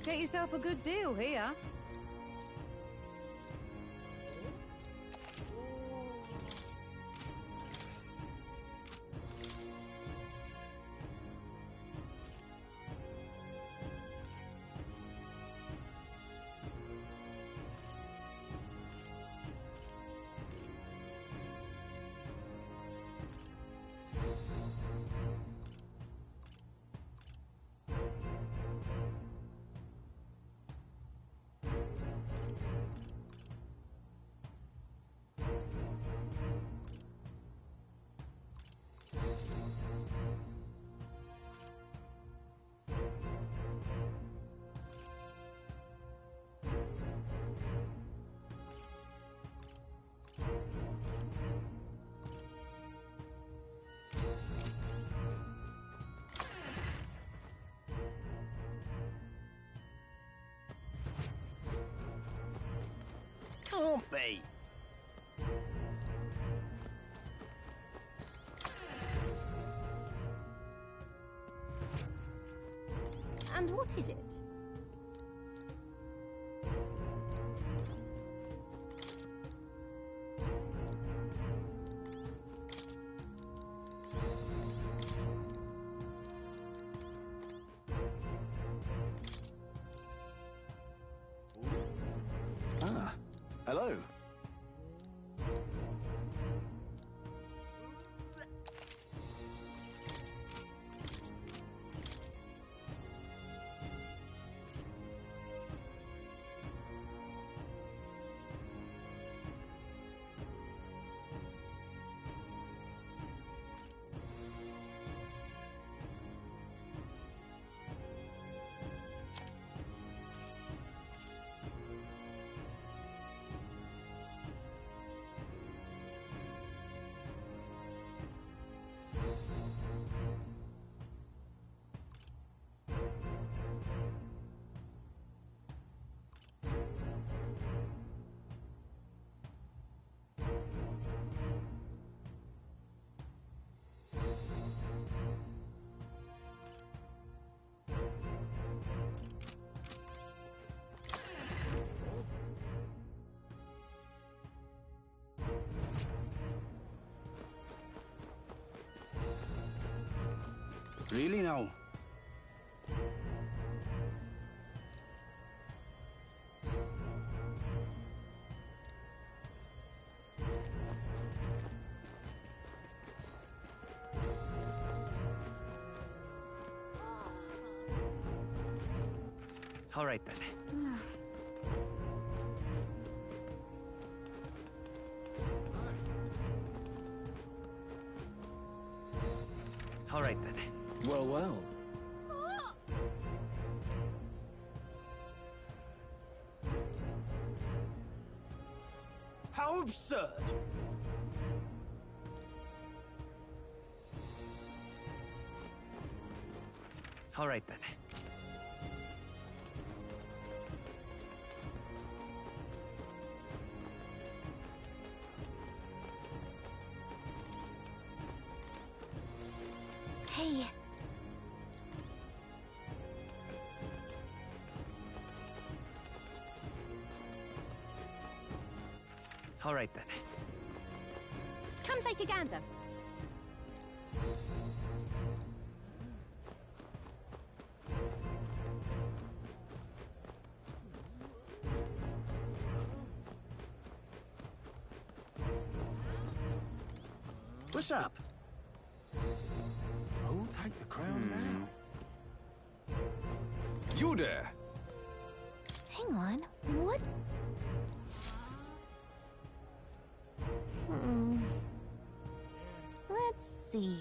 Get yourself a good deal here. Can't be. And what is it? Ah, hello. Really now? All right then. All right then. Well, well. How absurd! All right then. Hey. All right then. Come take a gander. What's up? Who'll take the crown now? You there! Hang on. What? Let's see.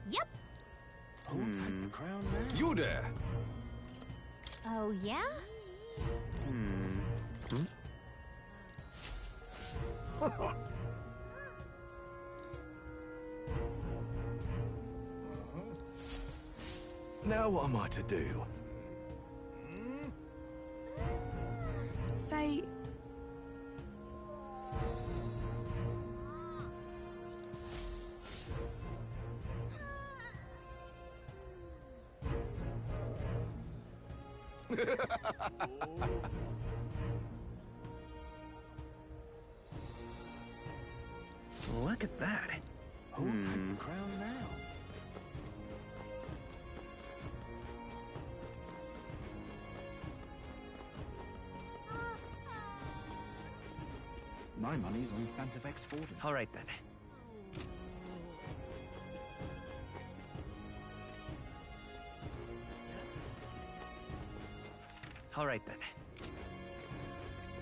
Yep. Who'll take the crown now? You there! Oh, yeah? Now what am I to do? Say... Look at that. Who'll take the crown now? My money's on Santa Vex Forden. All right, then. All right, then.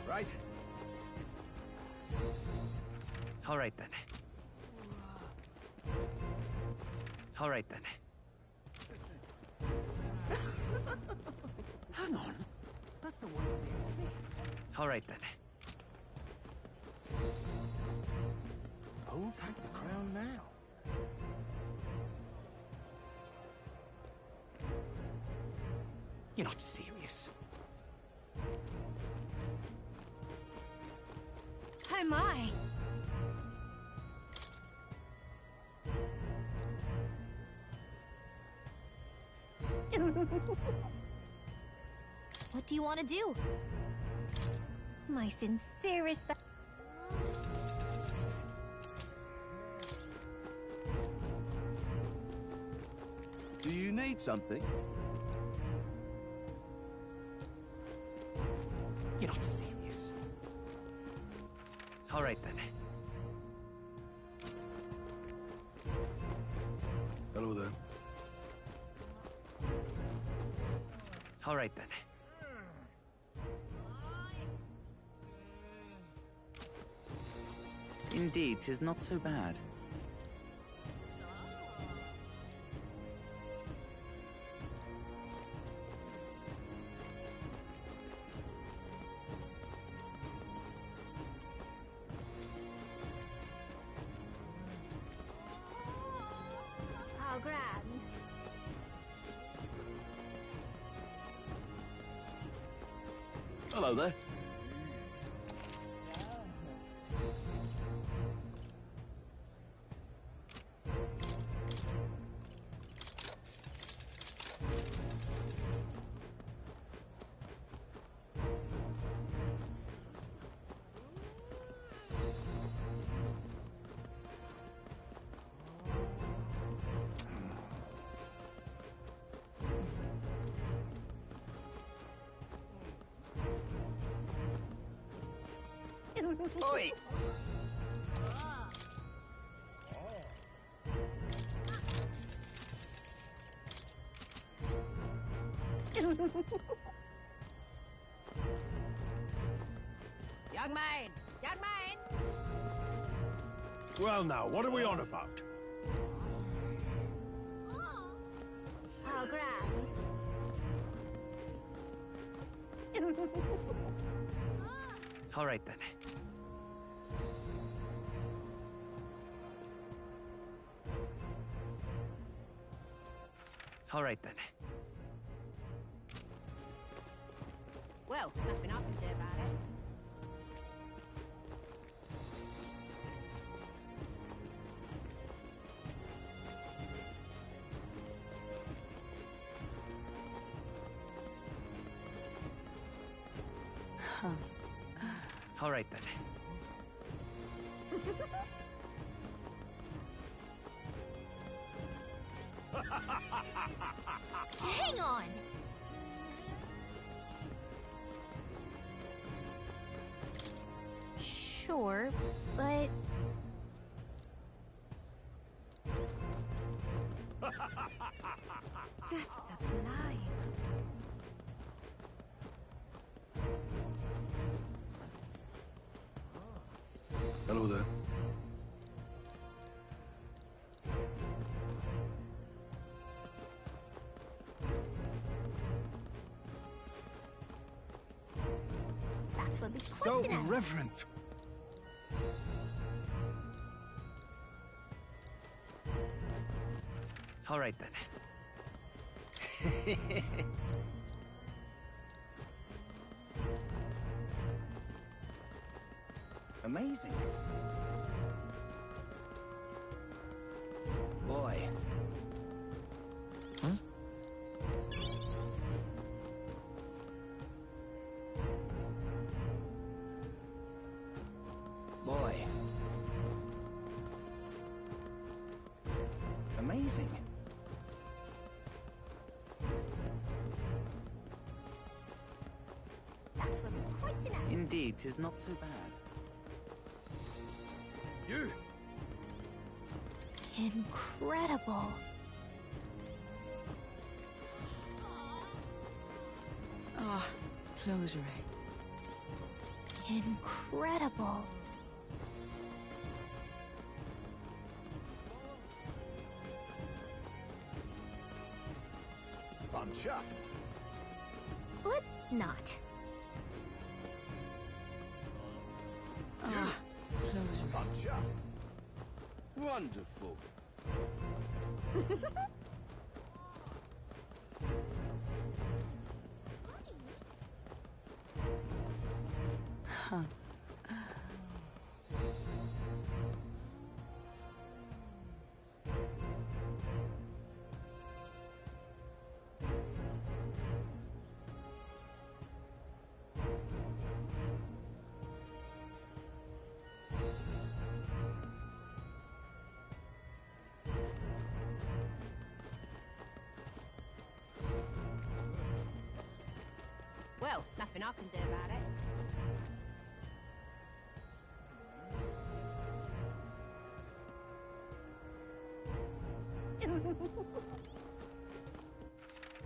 Right. All right, then. All right, then. Hang on. That's the one. All right, then. Who'll take the crown now? You're not serious. Oh my! What do you want to do? My sincerest Do you need something? You're not serious. All right, then. Hello there. All right, then. Indeed, 'tis not so bad. How grand. Hello there. Oi! Young man! Young man! Well now, what are we on about? How grand. All right, then. All right, then. Well, nothing I can do about it. All right, then. Hang on! Sure, but... Just sublime. Hello there. That will be So quite enough. irreverent. All right, then. Amazing. Boy. Huh? Amazing. That will be quite enough. Indeed, 'tis not so bad. You! Incredible. Ah, closure. Incredible. I'm chuffed. Let's not. Ah, closure. I'm chuffed. Wonderful. Huh. Well, nothing I can do about it.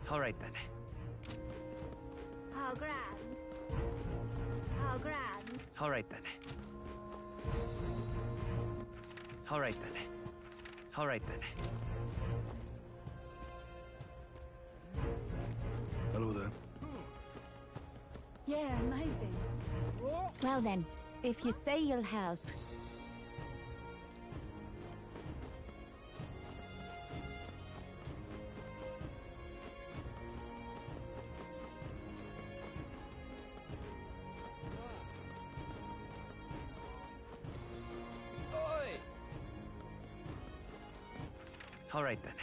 All right then. How grand. How grand. All right then. All right then. All right then. Hello there. Yeah, amazing. Well then, if you say you'll help. All right then.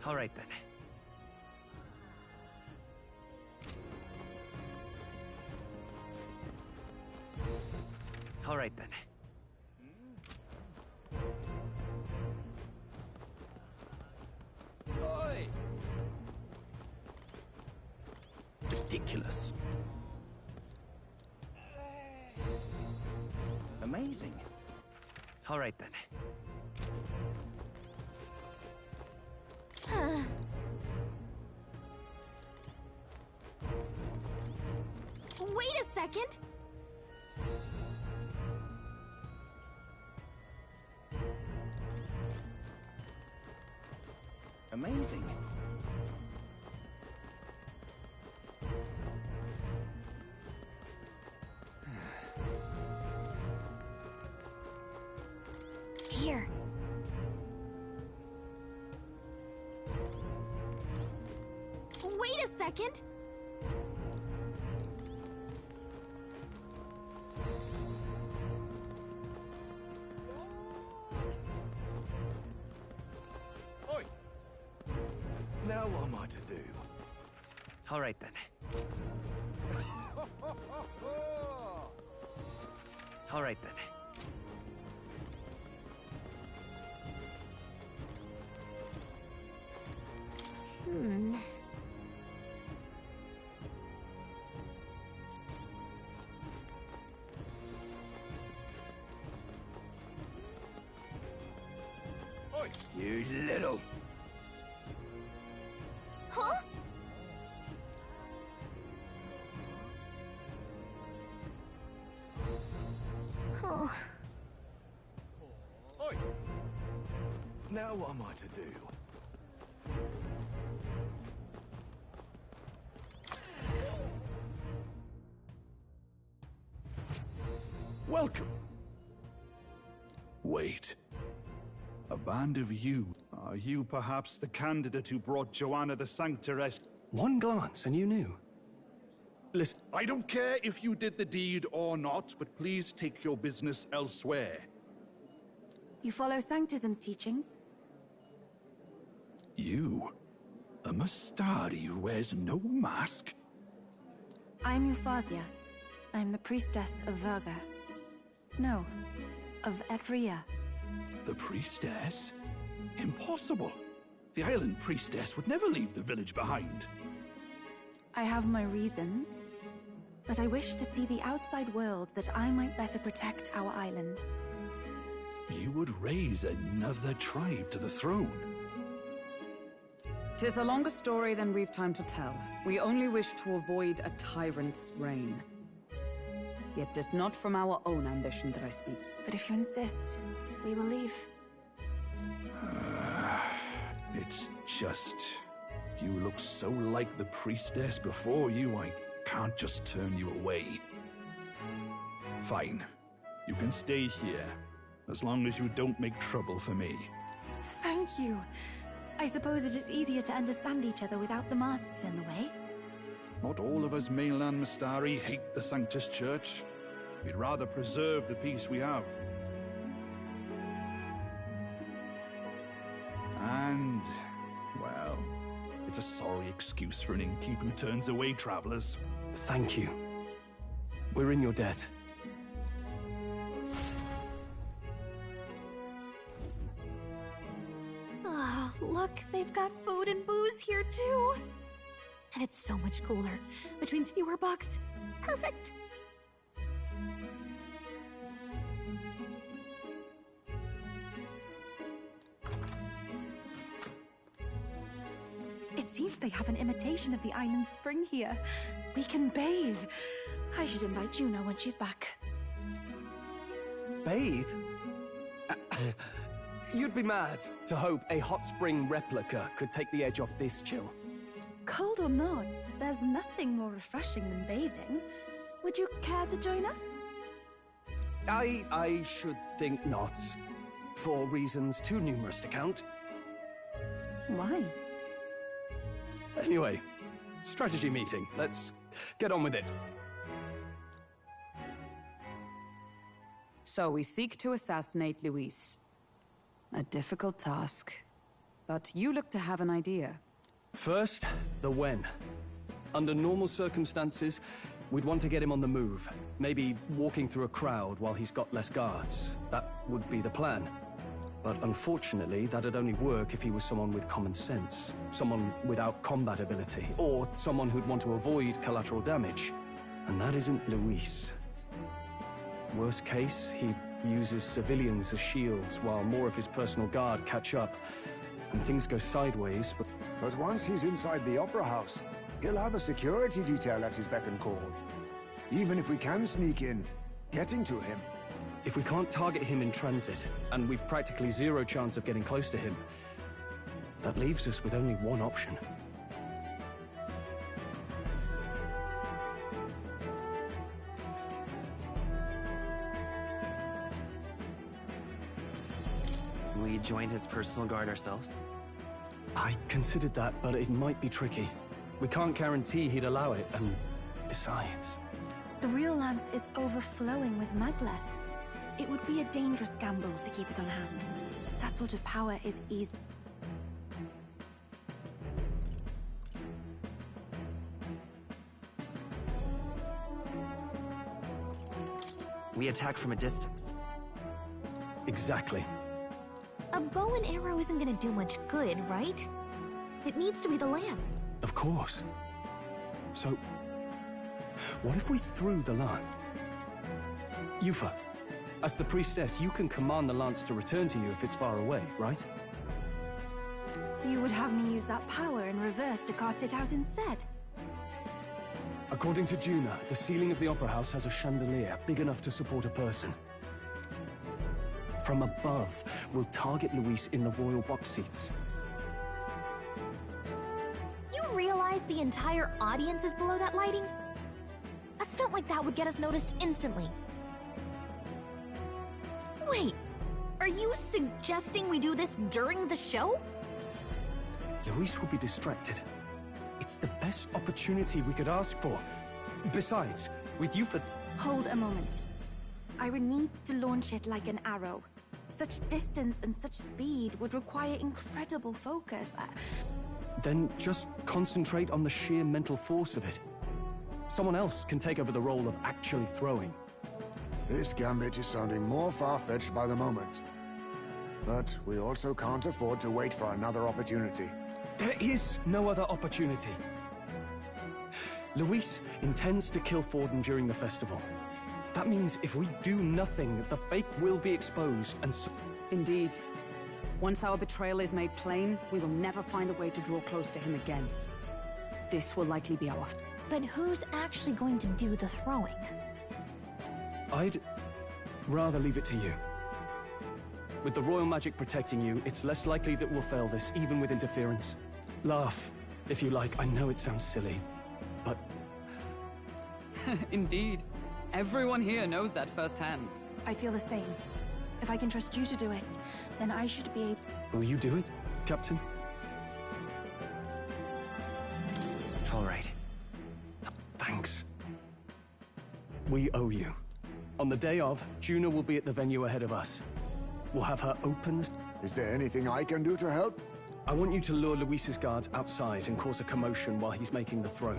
All right then. All right then. Oi! Ridiculous. Amazing. All right then. Wait a second! Amazing. Here. Wait a second! Oi! Now what am I to do? All right then. All right then. Hmm. Oi! You little... Huh? Oh. Oi! Now what am I to do? Welcome. Wait. A band of you. Are you perhaps the candidate who brought Joanna the Sanctoress? One glance and you knew. Listen, I don't care if you did the deed or not, but please take your business elsewhere. You follow Sanctism's teachings? You? A Mustari who wears no mask? I'm Euphausia. I'm the priestess of Verga. No, of Edria. The priestess? Impossible. The island priestess would never leave the village behind. I have my reasons, but I wish to see the outside world that I might better protect our island. You would raise another tribe to the throne. 'Tis a longer story than we've time to tell. We only wish to avoid a tyrant's reign. Yet 'tis not from our own ambition that I speak. But if you insist, we will leave. It's just... You look so like the priestess before you, I can't just turn you away. Fine. You can stay here, as long as you don't make trouble for me. Thank you. I suppose it is easier to understand each other without the masks in the way. Not all of us mainland Mystari hate the Sanctus Church. We'd rather preserve the peace we have. And, well, it's a sorry excuse for an innkeep who turns away travelers. Thank you. We're in your debt. Ah, look, they've got food and booze here too. And it's so much cooler, which means fewer bugs. Perfect. It seems they have an imitation of the island spring here. We can bathe. I should invite Juno when she's back. Bathe? You'd be mad to hope a hot spring replica could take the edge off this chill. Cold or not, there's nothing more refreshing than bathing. Would you care to join us? I should think not. For reasons too numerous to count. Why? Anyway, strategy meeting. Let's get on with it. So we seek to assassinate Luis. A difficult task. But you look to have an idea. First, the when. Under normal circumstances, we'd want to get him on the move. Maybe walking through a crowd while he's got less guards. That would be the plan. But unfortunately, that'd only work if he was someone with common sense. Someone without combat ability. Or someone who'd want to avoid collateral damage. And that isn't Luis. Worst case, he uses civilians as shields while more of his personal guard catch up. And things go sideways, but... But once he's inside the Opera House, he'll have a security detail at his beck and call. Even if we can sneak in, getting to him. If we can't target him in transit, and we've practically zero chance of getting close to him, that leaves us with only one option. We join his personal guard ourselves? I considered that, but it might be tricky. We can't guarantee he'd allow it, and besides... The real lance is overflowing with Magla. It would be a dangerous gamble to keep it on hand. That sort of power is easy. We attack from a distance. Exactly. A bow and arrow isn't gonna do much good, right? It needs to be the lance. Of course. So, what if we threw the lance? Yufa, as the priestess, you can command the lance to return to you if it's far away, right? You would have me use that power in reverse to cast it out instead. According to Juna, the ceiling of the Opera House has a chandelier big enough to support a person. From above, we'll target Luis in the royal box seats. You realize the entire audience is below that lighting? A stunt like that would get us noticed instantly. Wait, are you suggesting we do this during the show? Luis will be distracted. It's the best opportunity we could ask for. Besides, with you for... Hold a moment. I would need to launch it like an arrow. Such distance and such speed would require incredible focus. Then just concentrate on the sheer mental force of it. Someone else can take over the role of actually throwing. This gambit is sounding more far-fetched by the moment. But we also can't afford to wait for another opportunity. There is no other opportunity. Luis intends to kill Forden during the festival. That means if we do nothing, the fake will be exposed and so... Indeed. Once our betrayal is made plain, we will never find a way to draw close to him again. This will likely be our... But who's actually going to do the throwing? I'd rather leave it to you. With the royal magic protecting you, it's less likely that we'll fail this, even with interference. Laugh, if you like. I know it sounds silly, but... Indeed. Everyone here knows that firsthand. I feel the same. If I can trust you to do it, then I should be able... Will you do it, Captain? All right. Thanks. We owe you. On the day of, Juna will be at the venue ahead of us. We'll have her open the... Is there anything I can do to help? I want you to lure Luis's guards outside and cause a commotion while he's making the throw.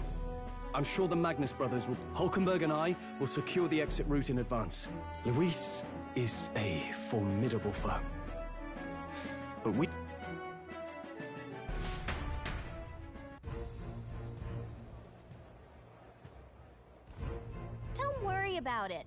I'm sure the Magnus brothers will... Hulkenberg and I will secure the exit route in advance. Luis is a formidable foe. But we... Don't worry about it.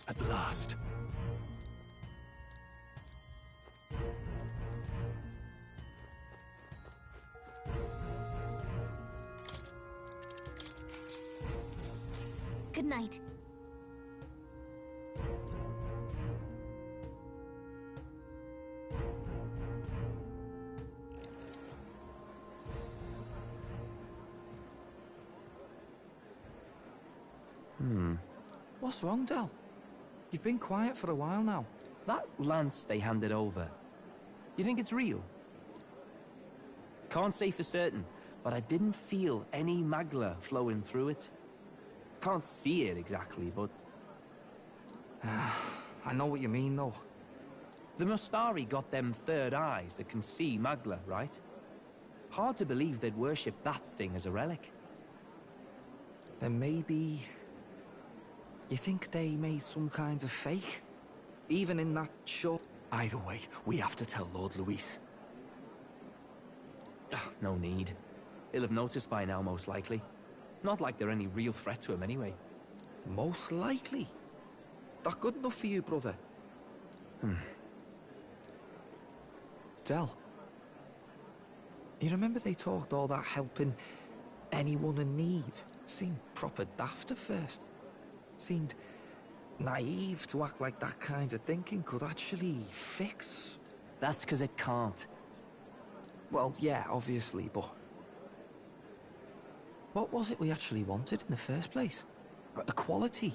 At last. Good night. What's wrong, Del? You've been quiet for a while now. That lance they handed over, you think it's real? Can't say for certain, but I didn't feel any magla flowing through it. Can't see it exactly, but... I know what you mean, though. The Mustari got them third eyes that can see magla, right? Hard to believe they'd worship that thing as a relic. Then maybe... You think they made some kind of fake? Even in that shop? Either way, we have to tell Lord Luis. No need. He'll have noticed by now, most likely. Not like they're any real threat to him anyway. Most likely? That good enough for you, brother? Del, you remember they talked all that helping anyone in need? Seemed proper daft at first. Seemed naive to act like that kind of thinking could actually fix. That's because it can't. Well, yeah, obviously, but... What was it we actually wanted in the first place? Equality.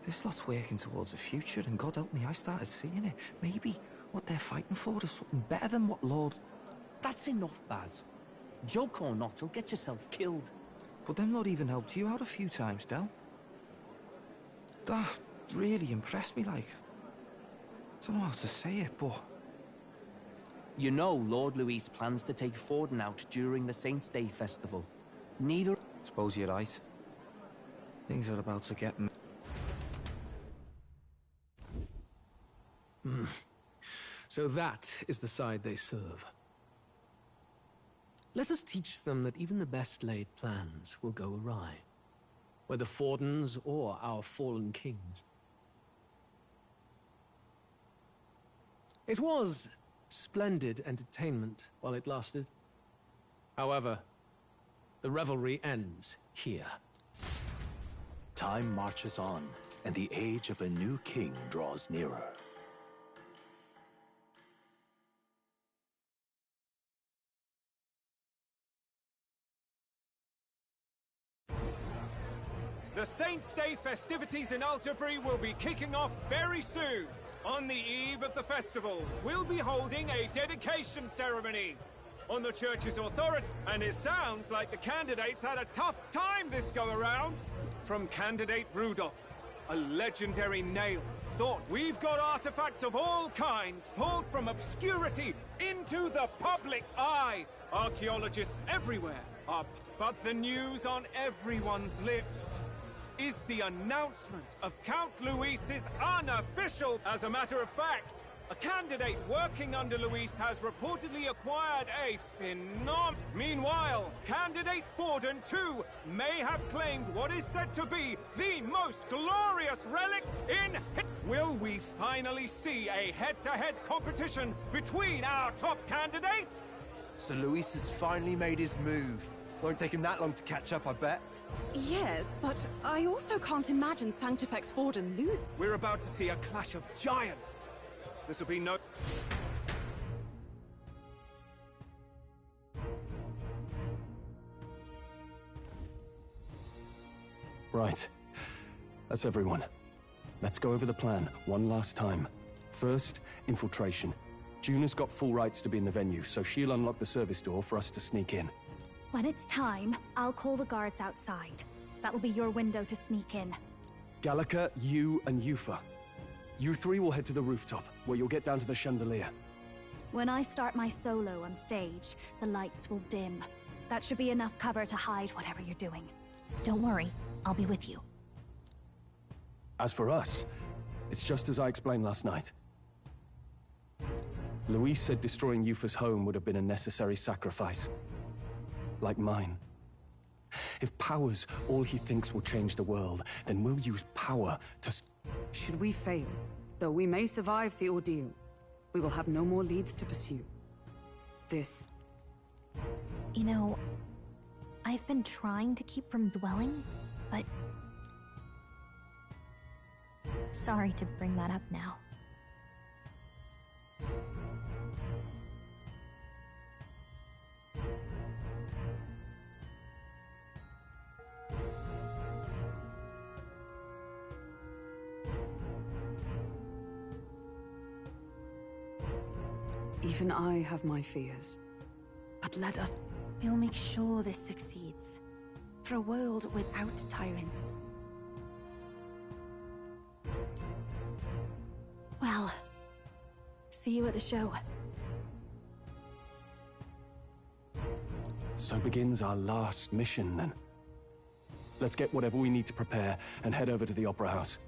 This lot's working towards a future, and God help me, I started seeing it. Maybe what they're fighting for is something better than what Lord... That's enough, Baz. Joke or not, you'll get yourself killed. But them not even helped you out a few times, Del. That really impressed me, like... I don't know how to say it, but... You know Lord Luis plans to take Forden out during the Saints' Day festival. Neither... Suppose you're right. Things are about to get... So that is the side they serve. Let us teach them that even the best laid plans will go awry, whether Fordens or our fallen kings. It was splendid entertainment while it lasted. However, the revelry ends here. Time marches on, and the age of a new king draws nearer. The Saints' Day festivities in Alterbury will be kicking off very soon. On the eve of the festival, we'll be holding a dedication ceremony on the church's authority, and it sounds like the candidates had a tough time this go-around. From candidate Rudolph, a legendary nail, thought we've got artifacts of all kinds pulled from obscurity into the public eye. Archaeologists everywhere are, but the news on everyone's lips is the announcement of Count Luis's unofficial. As a matter of fact, a candidate working under Luis has reportedly acquired a phenom. Meanwhile, candidate Forden, too, may have claimed what is said to be the most glorious relic in... Will we finally see a head-to-head competition between our top candidates? So Luis has finally made his move. Won't take him that long to catch up, I bet. Yes, but I also can't imagine Sanctifex Forden lose. We're about to see a clash of giants. This'll be no... Right. That's everyone. Let's go over the plan one last time. First, infiltration. Juna's got full rights to be in the venue, so she'll unlock the service door for us to sneak in. When it's time, I'll call the guards outside. That'll be your window to sneak in. Gallica, you, and Yufa. You three will head to the rooftop, where you'll get down to the chandelier. When I start my solo on stage, the lights will dim. That should be enough cover to hide whatever you're doing. Don't worry, I'll be with you. As for us, it's just as I explained last night. Luis said destroying Yufa's home would have been a necessary sacrifice. Like mine. If power's all he thinks will change the world, then we'll use power to... Should we fail, though we may survive the ordeal, we will have no more leads to pursue. This... You know, I've been trying to keep from dwelling, but... Sorry to bring that up now. Even I have my fears. But let us... We'll make sure this succeeds. For a world without tyrants. Well, see you at the show. So begins our last mission, then. Let's get whatever we need to prepare and head over to the Opera House.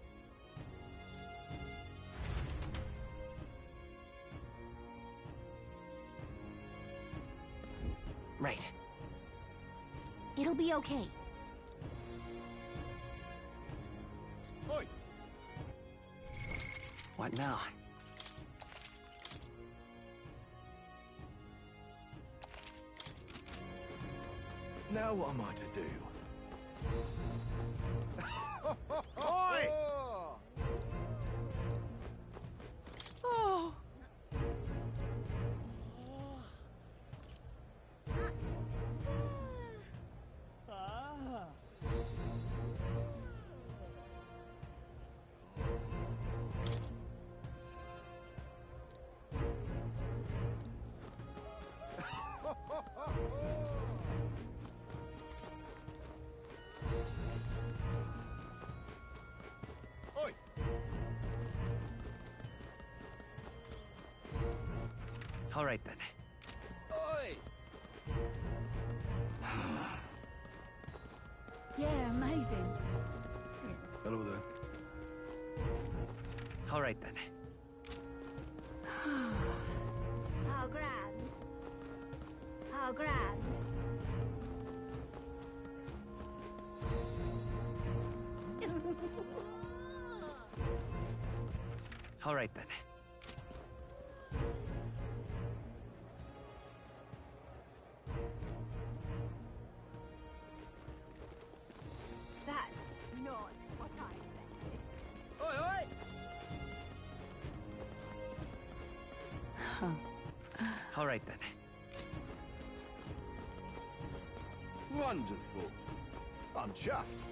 Right. It'll be okay. Oi! What now? Now what am I to do? Oi! Oh! Oi! All right, then. Oi! Yeah, amazing. Hello there. All right, then. How grand. How grand. All right, then. That's not what I expected. Oi, oi! All right, then. Wonderful. I'm chuffed.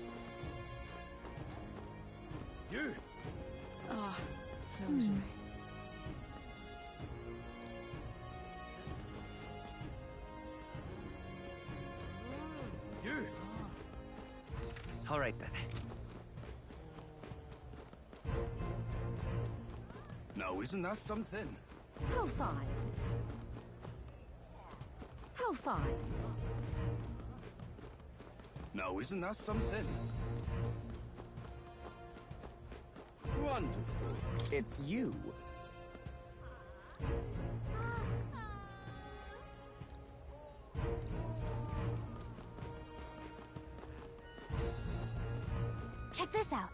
You? Ah, closure. All right then. Now, isn't that something? How fine. How fine. Now, isn't that something? Wonderful. It's you. Check this out.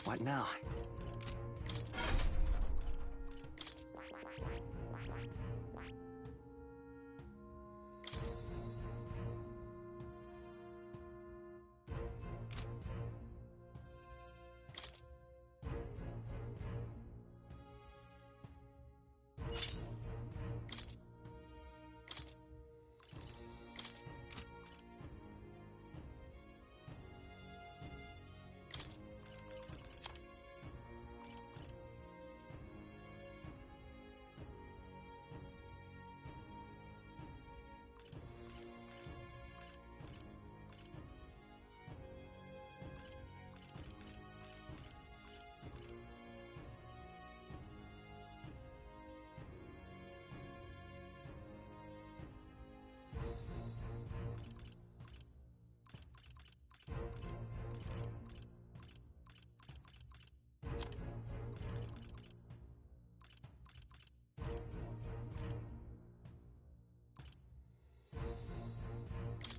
What now?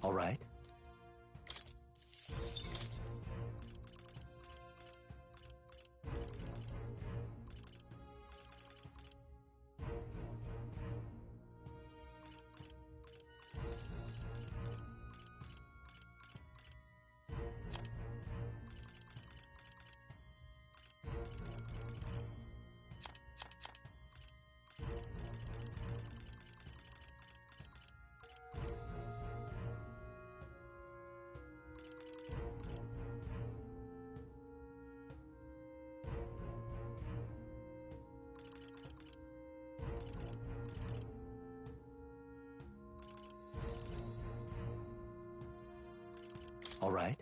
All right. All right.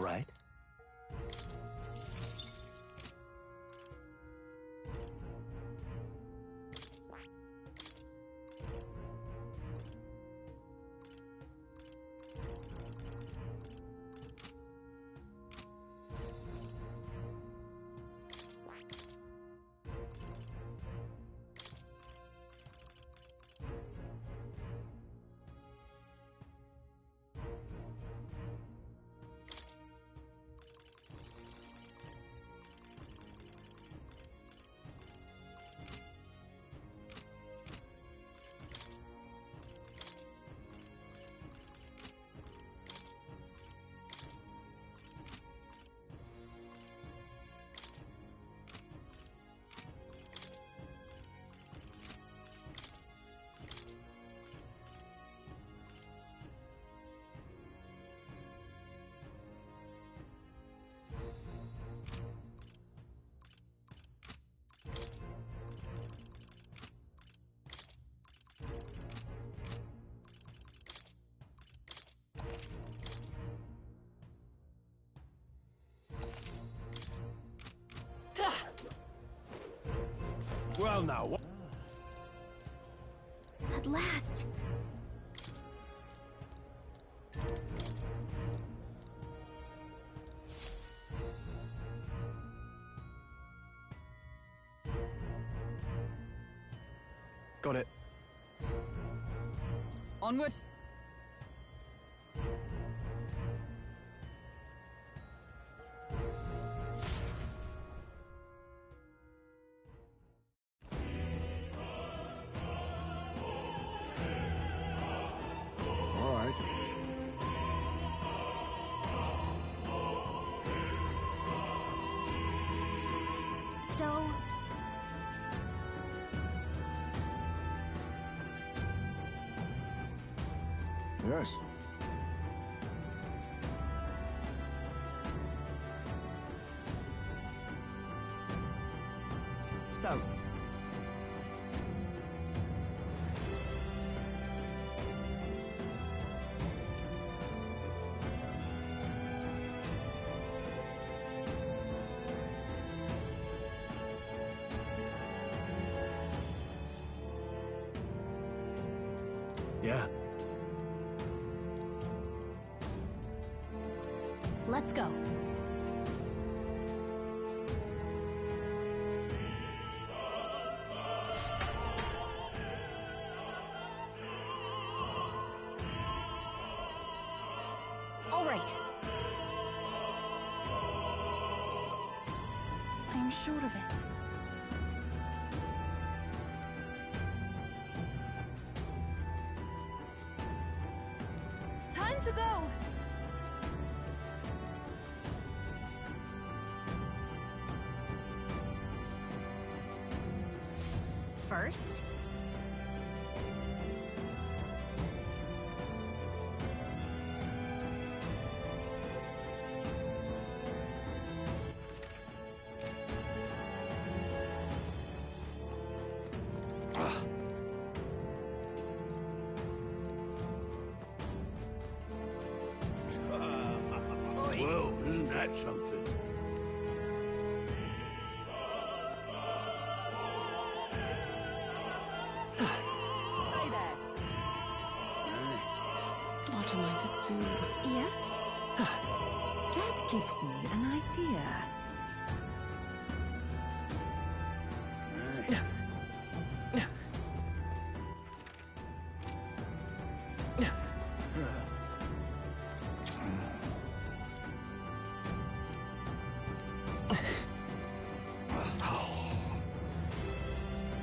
right? Well now, what? At last! Got it. Onward! All right. So... Yes. So... Yeah. Let's go. All right. I'm sure of it. Time to go! First... Well, isn't that something? Stay there! What am I to do? Yes? That gives me an idea.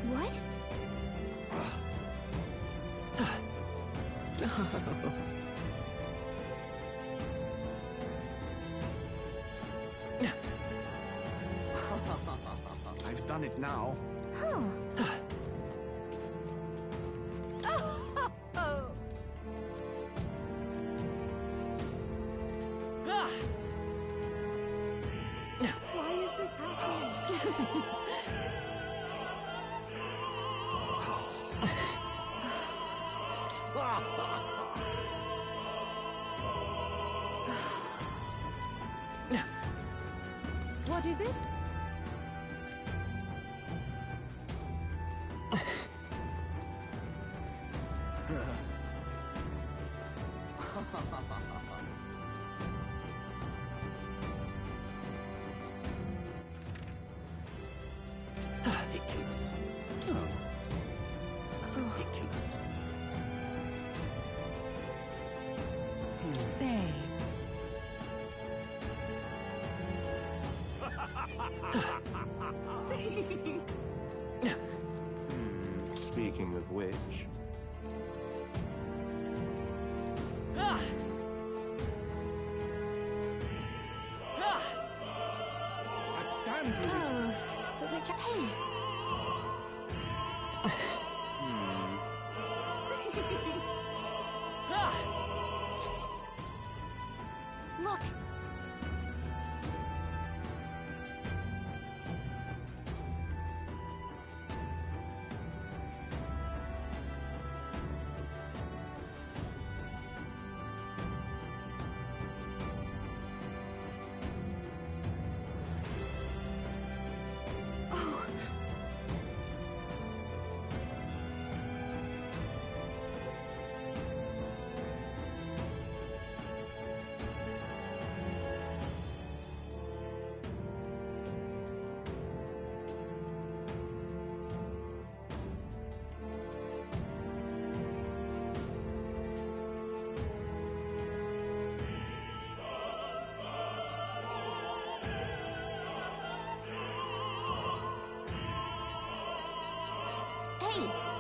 What? I've done it now. Huh. Why is this happening? What is it? Ridiculous. Ridiculous. Say. Speaking of which... Hey! Look! Hey!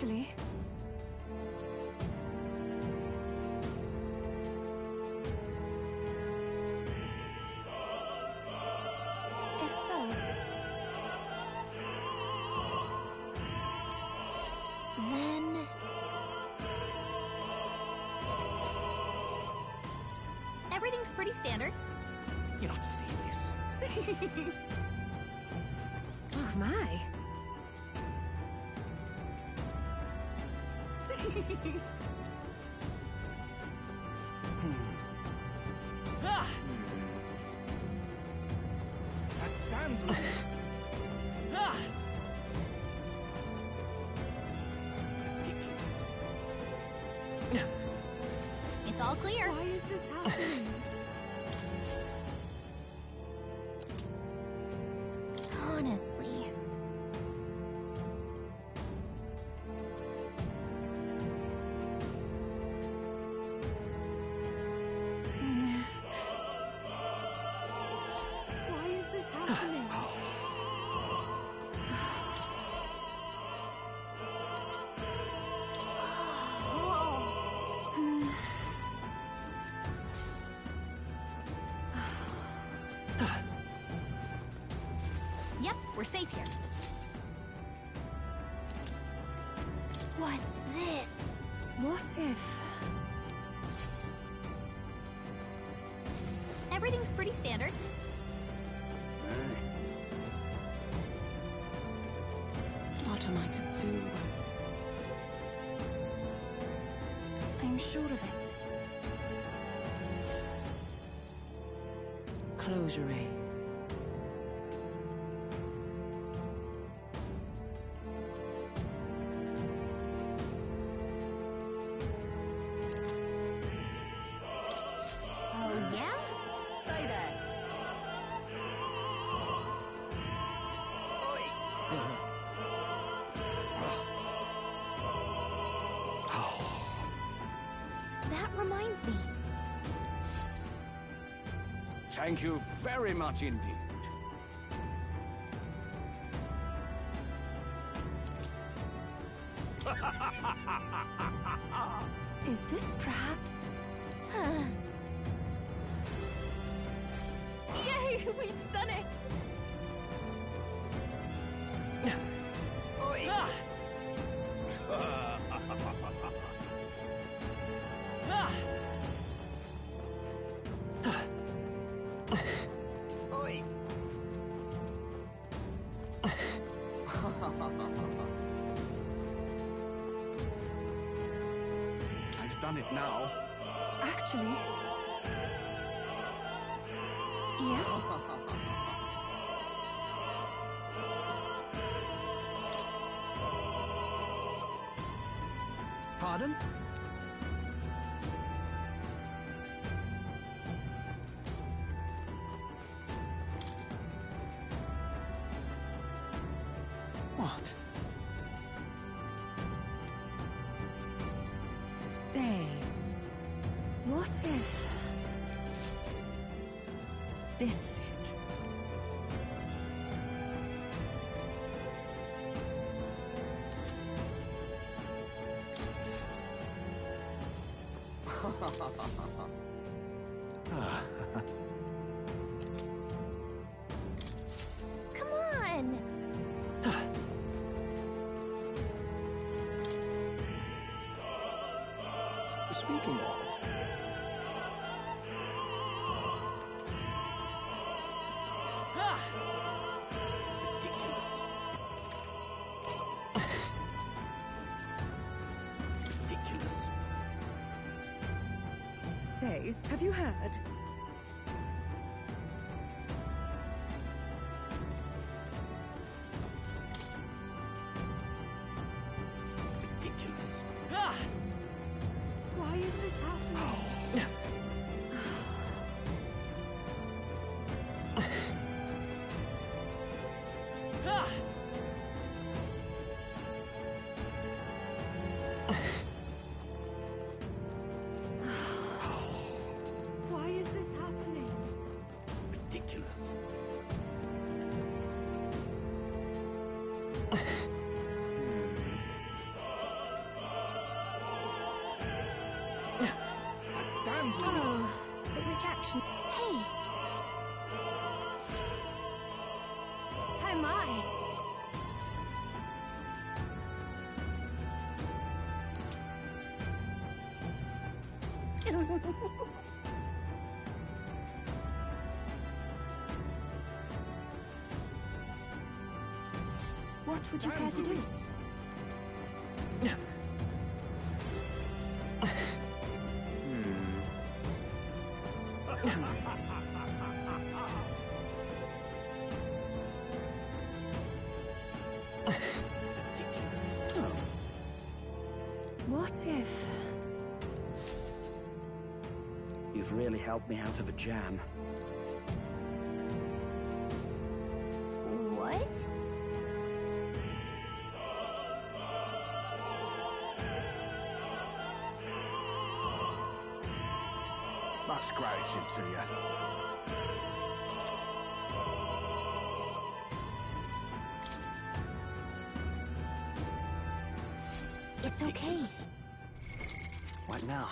Actually... If so... Then... Everything's pretty standard. You're not serious. Oh my. Ah! That damn Louis. Ah! It's all clear. Why is this happening? Honestly. Why is this happening? Yep, we're safe here. What's this? What if... Everything's pretty standard. What am I to do? I'm sure of it. Closure. Oh, yeah? Say that. That reminds me. Thank you very much indeed. Is this perhaps... Yay, we've done it! Oi. Ah. Oi. I've done it now. Actually... Yes? Pardon? What? Say, what if... This is it? Come on! Speaking of... Ridiculous. Ridiculous. Say, have you heard? Ridiculous. Ah! Why is this happening? Ah! Why is this happening? Ridiculous. My, my. What would you care to do? What if... You've really helped me out of a jam. What? Much gratitude to you. It's okay. What now?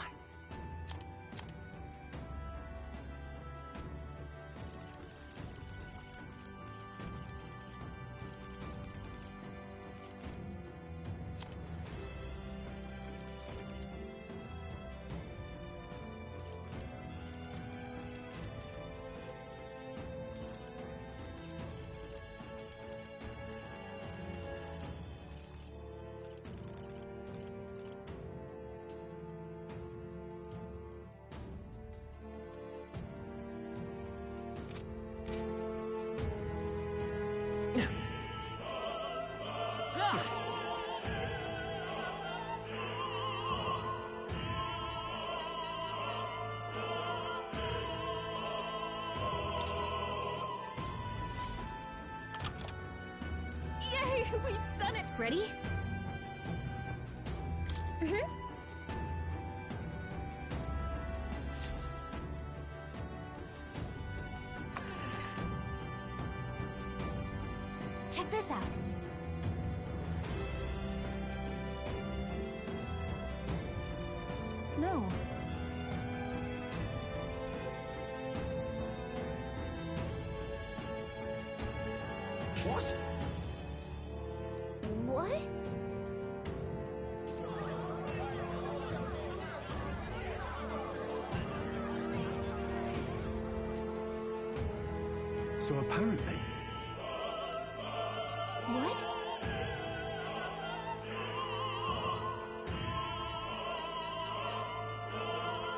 Yay, we've done it! Ready? Mm-hmm. Check this out. No. What? What? So apparently, What?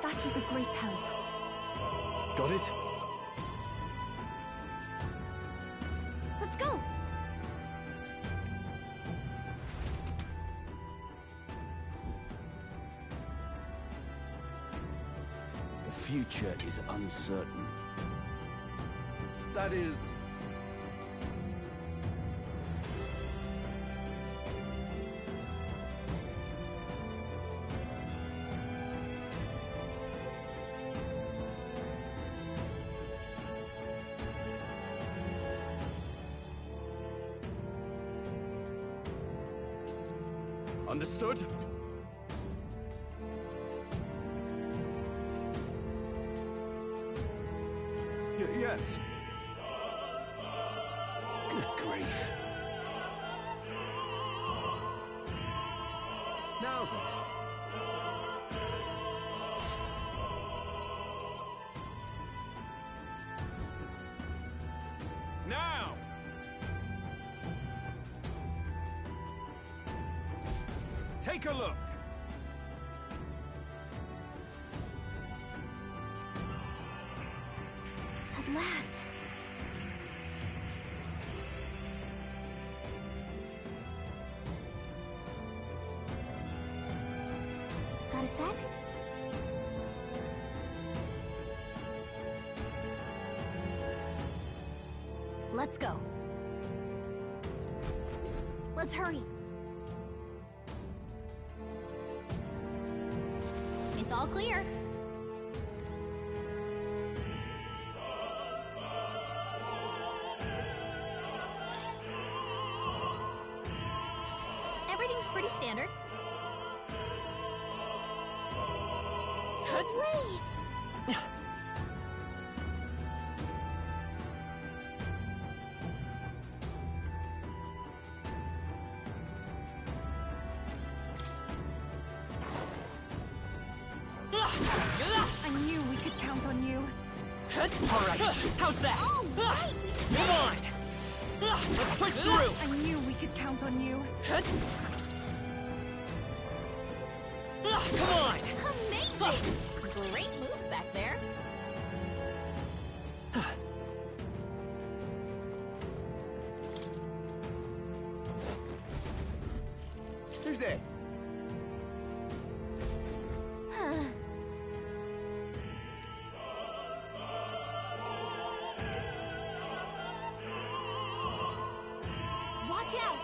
That was a great help. got it? Let's go! The future is uncertain. That is... Understood? yes. Good grief. Now then. Now! Take a look. At last. Got a sec? Let's go. Let's hurry. It's all clear. Everything's pretty standard. Hooray! on you. All right, how's that? All right, Come on! Let's push through! I knew we could count on you. Come on! Amazing! Great moves back there. Who's there? Watch out!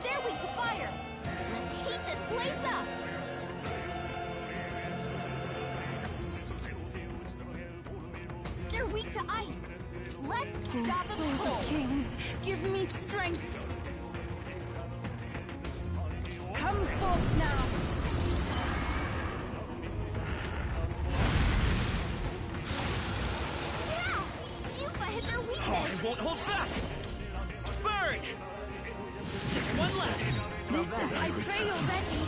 They're weak to fire. Let's heat this place up. They're weak to ice. Let's stop them Souls cold. of kings, give me strength. Come forth now. Yeah! Yupa hit their weakness. I won't hold back! Burn! Just one left! This is I pray already.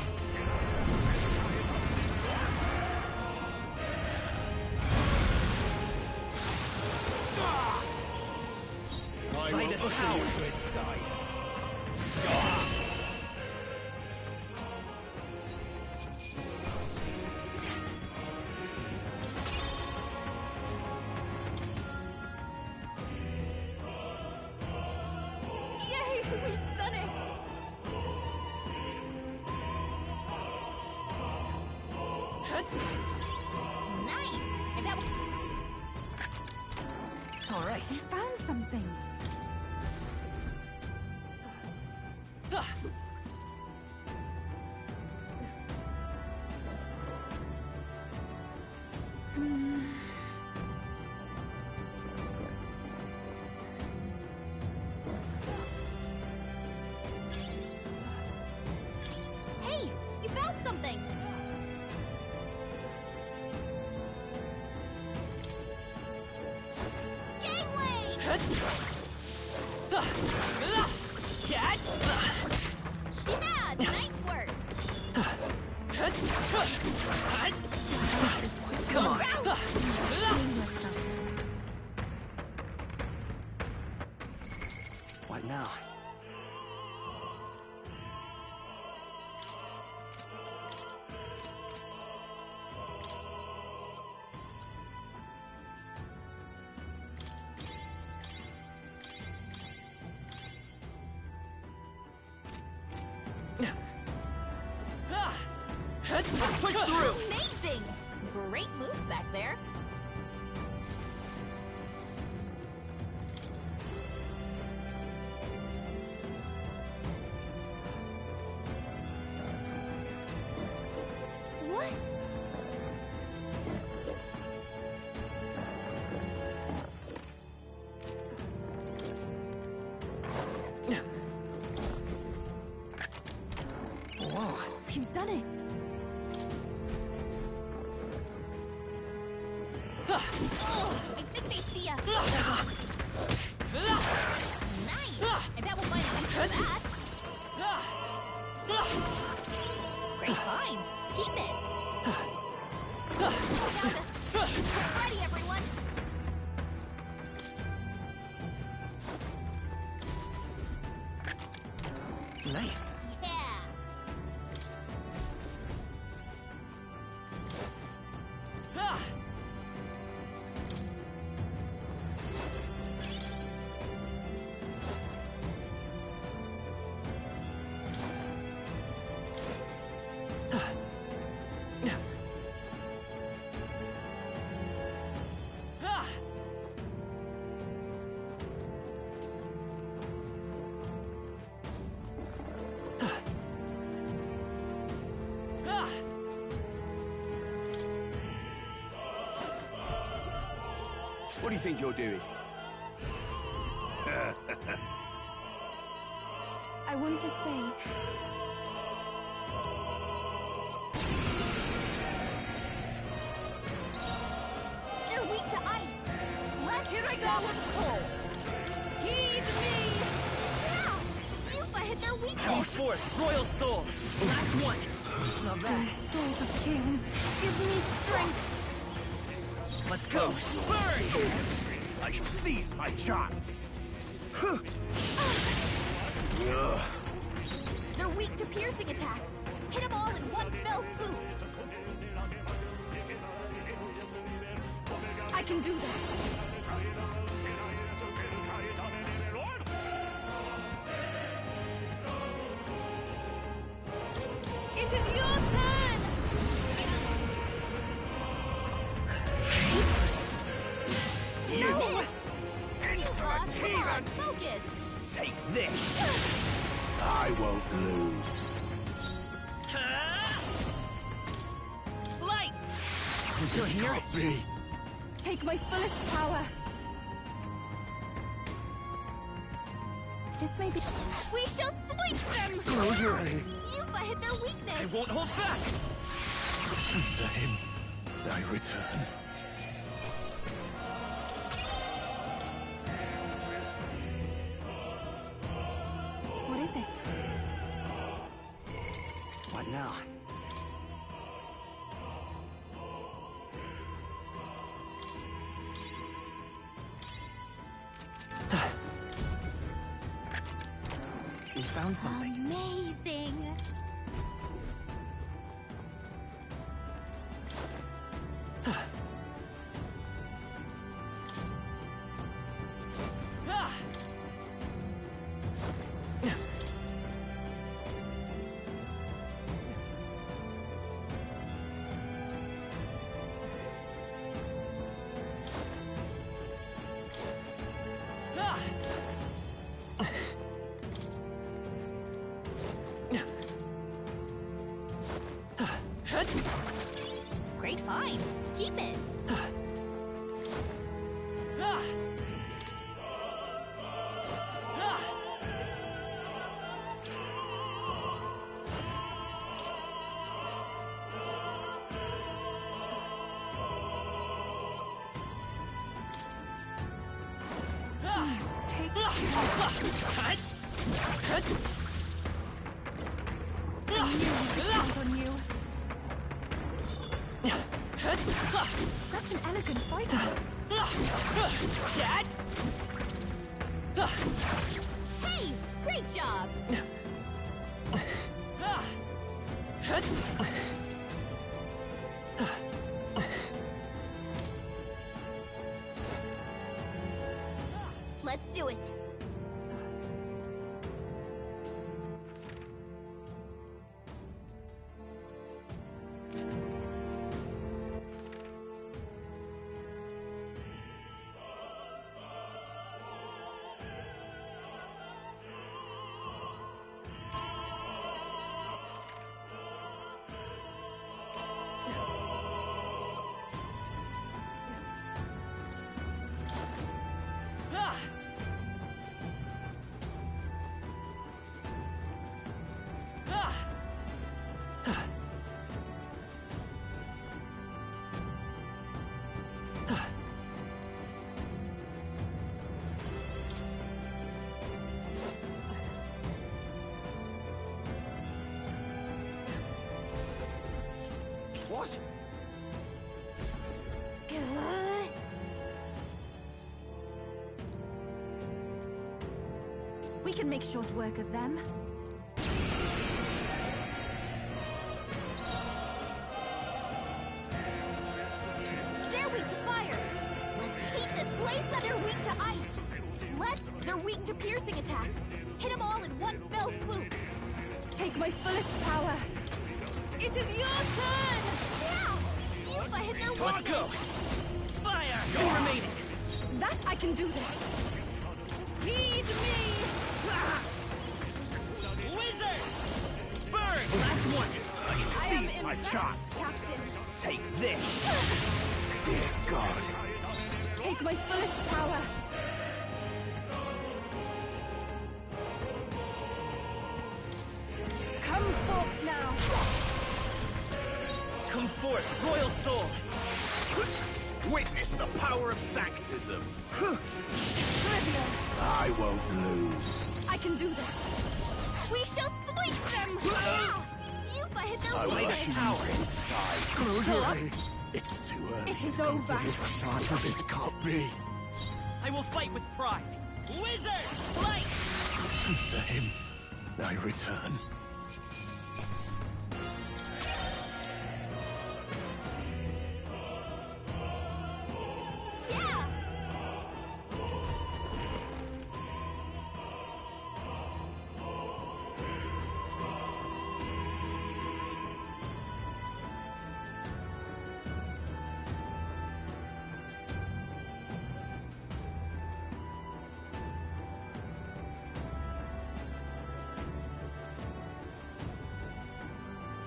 By the power to his side! Yay, we've done it. Nice! And that All right. We found something. Hey! You found something! Gangway! Yeah! Nice work! Come on! What now? Push through! Amazing! Great moves back there. What? Whoa, we've done it. Oh, I think they see us. Nice! I bet we'll find a use for that. Great find. Keep it. Found us. Ready, everyone. Nice. Yeah. What do you think you're doing? I want to say, They're weak to ice. Let's stop them cold. Heed me. Yeah! Yupa hit hit their Come weakness. forth, royal soul. Last one. Now Oh, that. souls of kings, give me strength. Let's go. Burn! I shall seize my chance. They're weak to piercing attacks. Hit them all in one fell swoop. I can do this. It is your turn! Useless! Lost. Come on, focus. Take this! I won't lose. Light! You still hear it? Be. Take my fullest power. This may be... We shall sweep them! Close your eye. Yuba hit their weakness. I won't hold back! To him, I return. What is it? What now? We found something. Amazing. Great find. Keep it. Please, take... I knew we could count on you. Such an elegant fighter. Hey, great job. Let's do it. What? We can make short work of them. They're weak to fire. Let's heat this place up. They're weak to ice. They're weak to piercing attacks. Hit them all in one fell swoop. Take my fullest power. It is your turn! Yeah! Yuba hit their weakness. Let's go! Fire! Two remaining! That I can do this. Heed me! Wizard! Burn! Last one! I shall seize my chance. Captain. Take this! Dear God. Take my fullest power. Come forth now. Come forth, royal soul! Witness the power of sanctism. Trivial. I won't lose. I can do this. We shall sweep them! Yupa hit their I will weakness! let you inside. Grogery! It's too early. It is to go over. to his side, but this can't be. I will fight with pride. Wizard, fight! To him, I return. Yeah!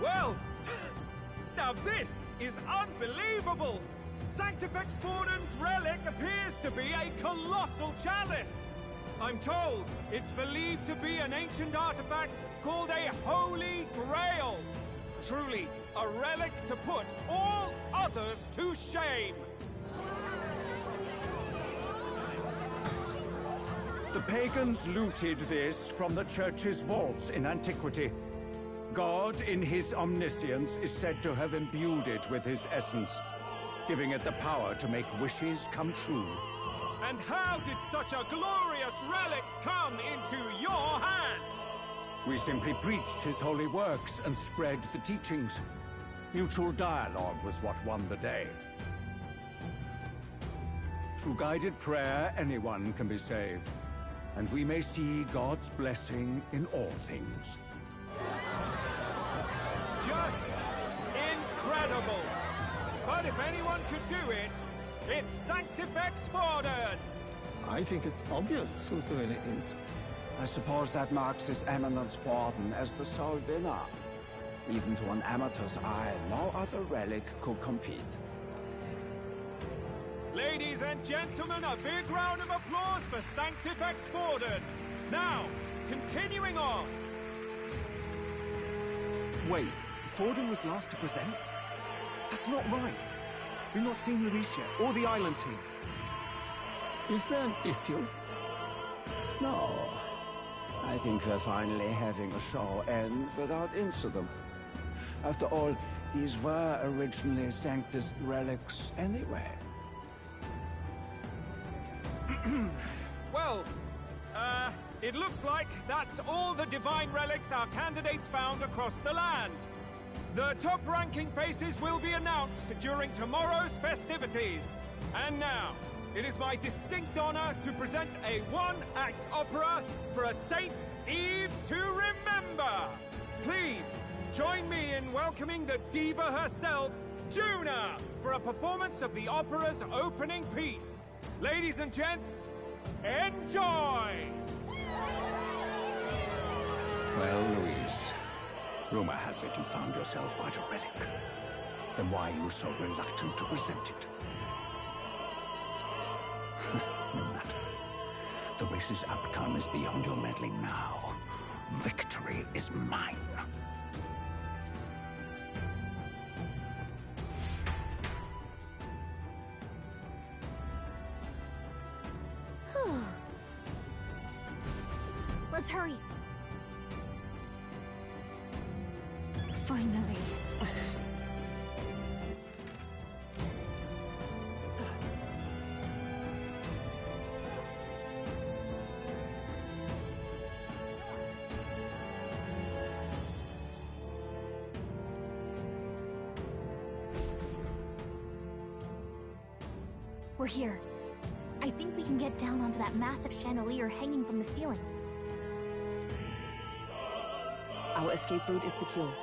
Well, now this is unbelievable! Sanctifex Borden's relic appears to be a colossal chalice! I'm told it's believed to be an ancient artifact called a Holy Grail! Truly, a relic to put all others to shame! The pagans looted this from the church's vaults in antiquity. God, in his omniscience, is said to have imbued it with his essence, giving it the power to make wishes come true. And how did such a glorious relic come into your hands? We simply preached his holy works and spread the teachings. Mutual dialogue was what won the day. Through guided prayer, anyone can be saved, and we may see God's blessing in all things. Just incredible! But if anyone could do it, it's Sanctifex Borden! I think it's obvious whose doing it is. I suppose that marks His Eminence Forden as the sole winner. Even to an amateur's eye, no other relic could compete. Ladies and gentlemen, a big round of applause for Sanctifex Borden! Now, continuing on! Wait, Forden was last to present? That's not right. We've not seen Luis yet, or the island team. Is there an issue? No. I think we're finally having a show end without incident. After all, these were originally Sanctus relics anyway. Well, it looks like that's all the divine relics our candidates found across the land. The top-ranking faces will be announced during tomorrow's festivities. And now, it is my distinct honor to present a one-act opera for a Saints' Eve to remember. Please, join me in welcoming the diva herself, Juna, for a performance of the opera's opening piece. Ladies and gents, enjoy! Well, Louise, rumor has it you found yourself quite a relic. Then why are you so reluctant to present it? No matter. The race's outcome is beyond your meddling now. Victory is mine. Let's hurry. Finally. We're here. I think we can get down onto that massive chandelier hanging from the ceiling. Our escape route is secure.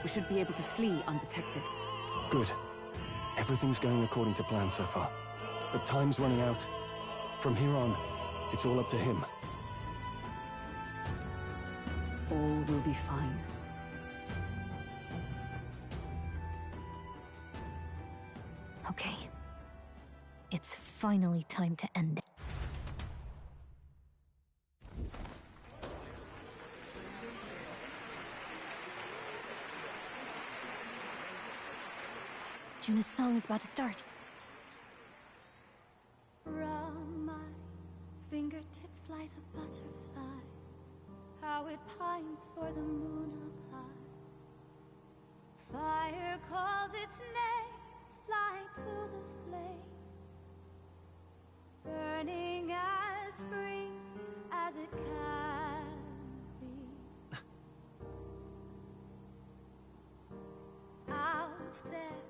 We should be able to flee undetected. Good. Everything's going according to plan so far. But time's running out. From here on, it's all up to him. All will be fine. Okay. It's finally time to end it. Juna's song is about to start. From my fingertip flies a butterfly. How how it pines for the moon up high. Fire calls its name, fly to the flame, burning as free as it can be. Out there,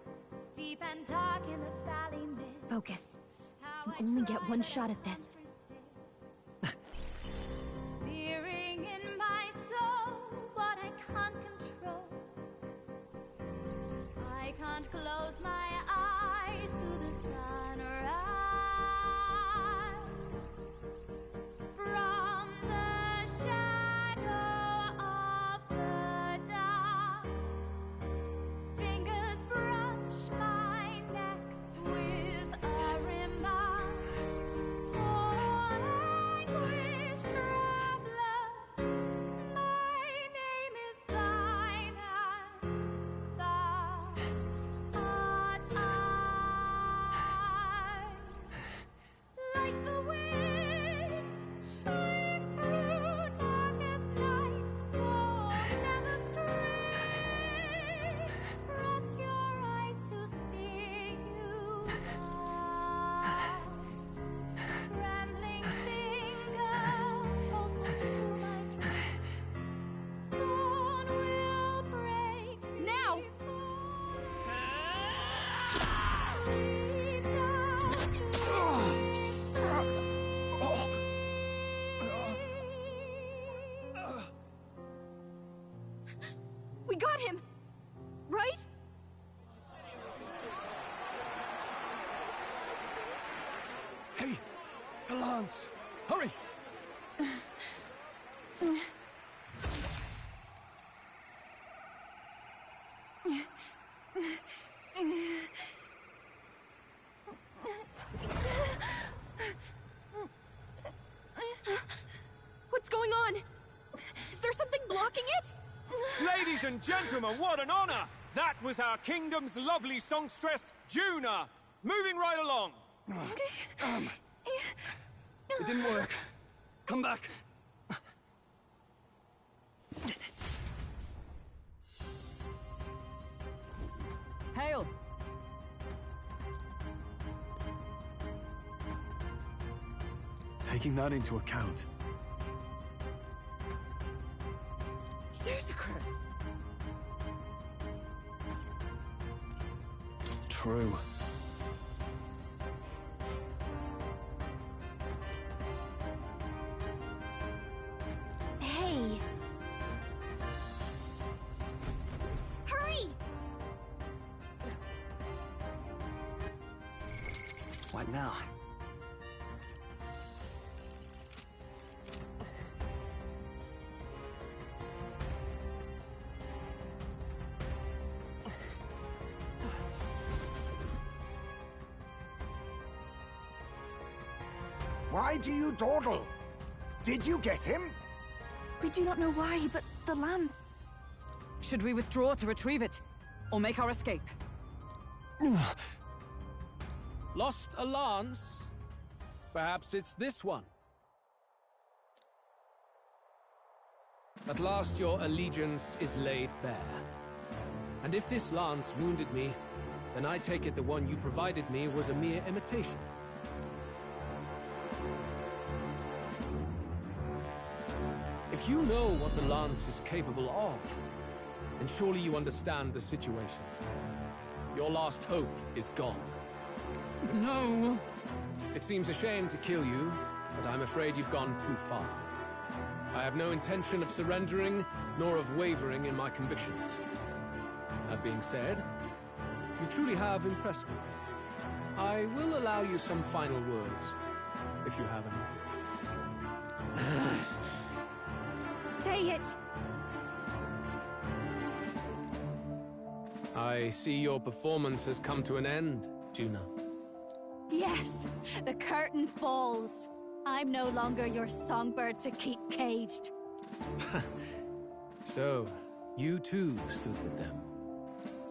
deep and dark in the valley mist. Focus. You can only get one shot at this. Fearing in my soul what I can't control. I can't close my eyes to the sunrise. From the shadow of the dark, fingers brush my neck with a remark. Oh, anguish traveler, my name is thine, and thou art I. Like the wind, shine through darkest night. Oh, never stray. Trust your eyes to steer you by. Trembling finger, holdfast to my dream. Dawn will break. Now! Reach out We got him! Right? Hey! The lance! Hurry! What's going on? Is there something blocking it? Ladies and gentlemen, what an honor! That was our kingdom's lovely songstress, Juna! Moving right along! It didn't work. Come back. Hail! Taking that into account, Ludicrous! true. Hey! Hurry! What now? Why do you dawdle? Did you get him? We do not know why, but the lance. Should we withdraw to retrieve it? Or make our escape? Lost a lance? Perhaps it's this one. At last your allegiance is laid bare. And if this lance wounded me, then I take it the one you provided me was a mere imitation. If you know what the lance is capable of, then surely you understand the situation. Your last hope is gone. No! It seems a shame to kill you, but I'm afraid you've gone too far. I have no intention of surrendering, nor of wavering in my convictions. That being said, you truly have impressed me. I will allow you some final words, if you have any. Say it! I see your performance has come to an end, Juna. Yes, the curtain falls. I'm no longer your songbird to keep caged. So, you too stood with them.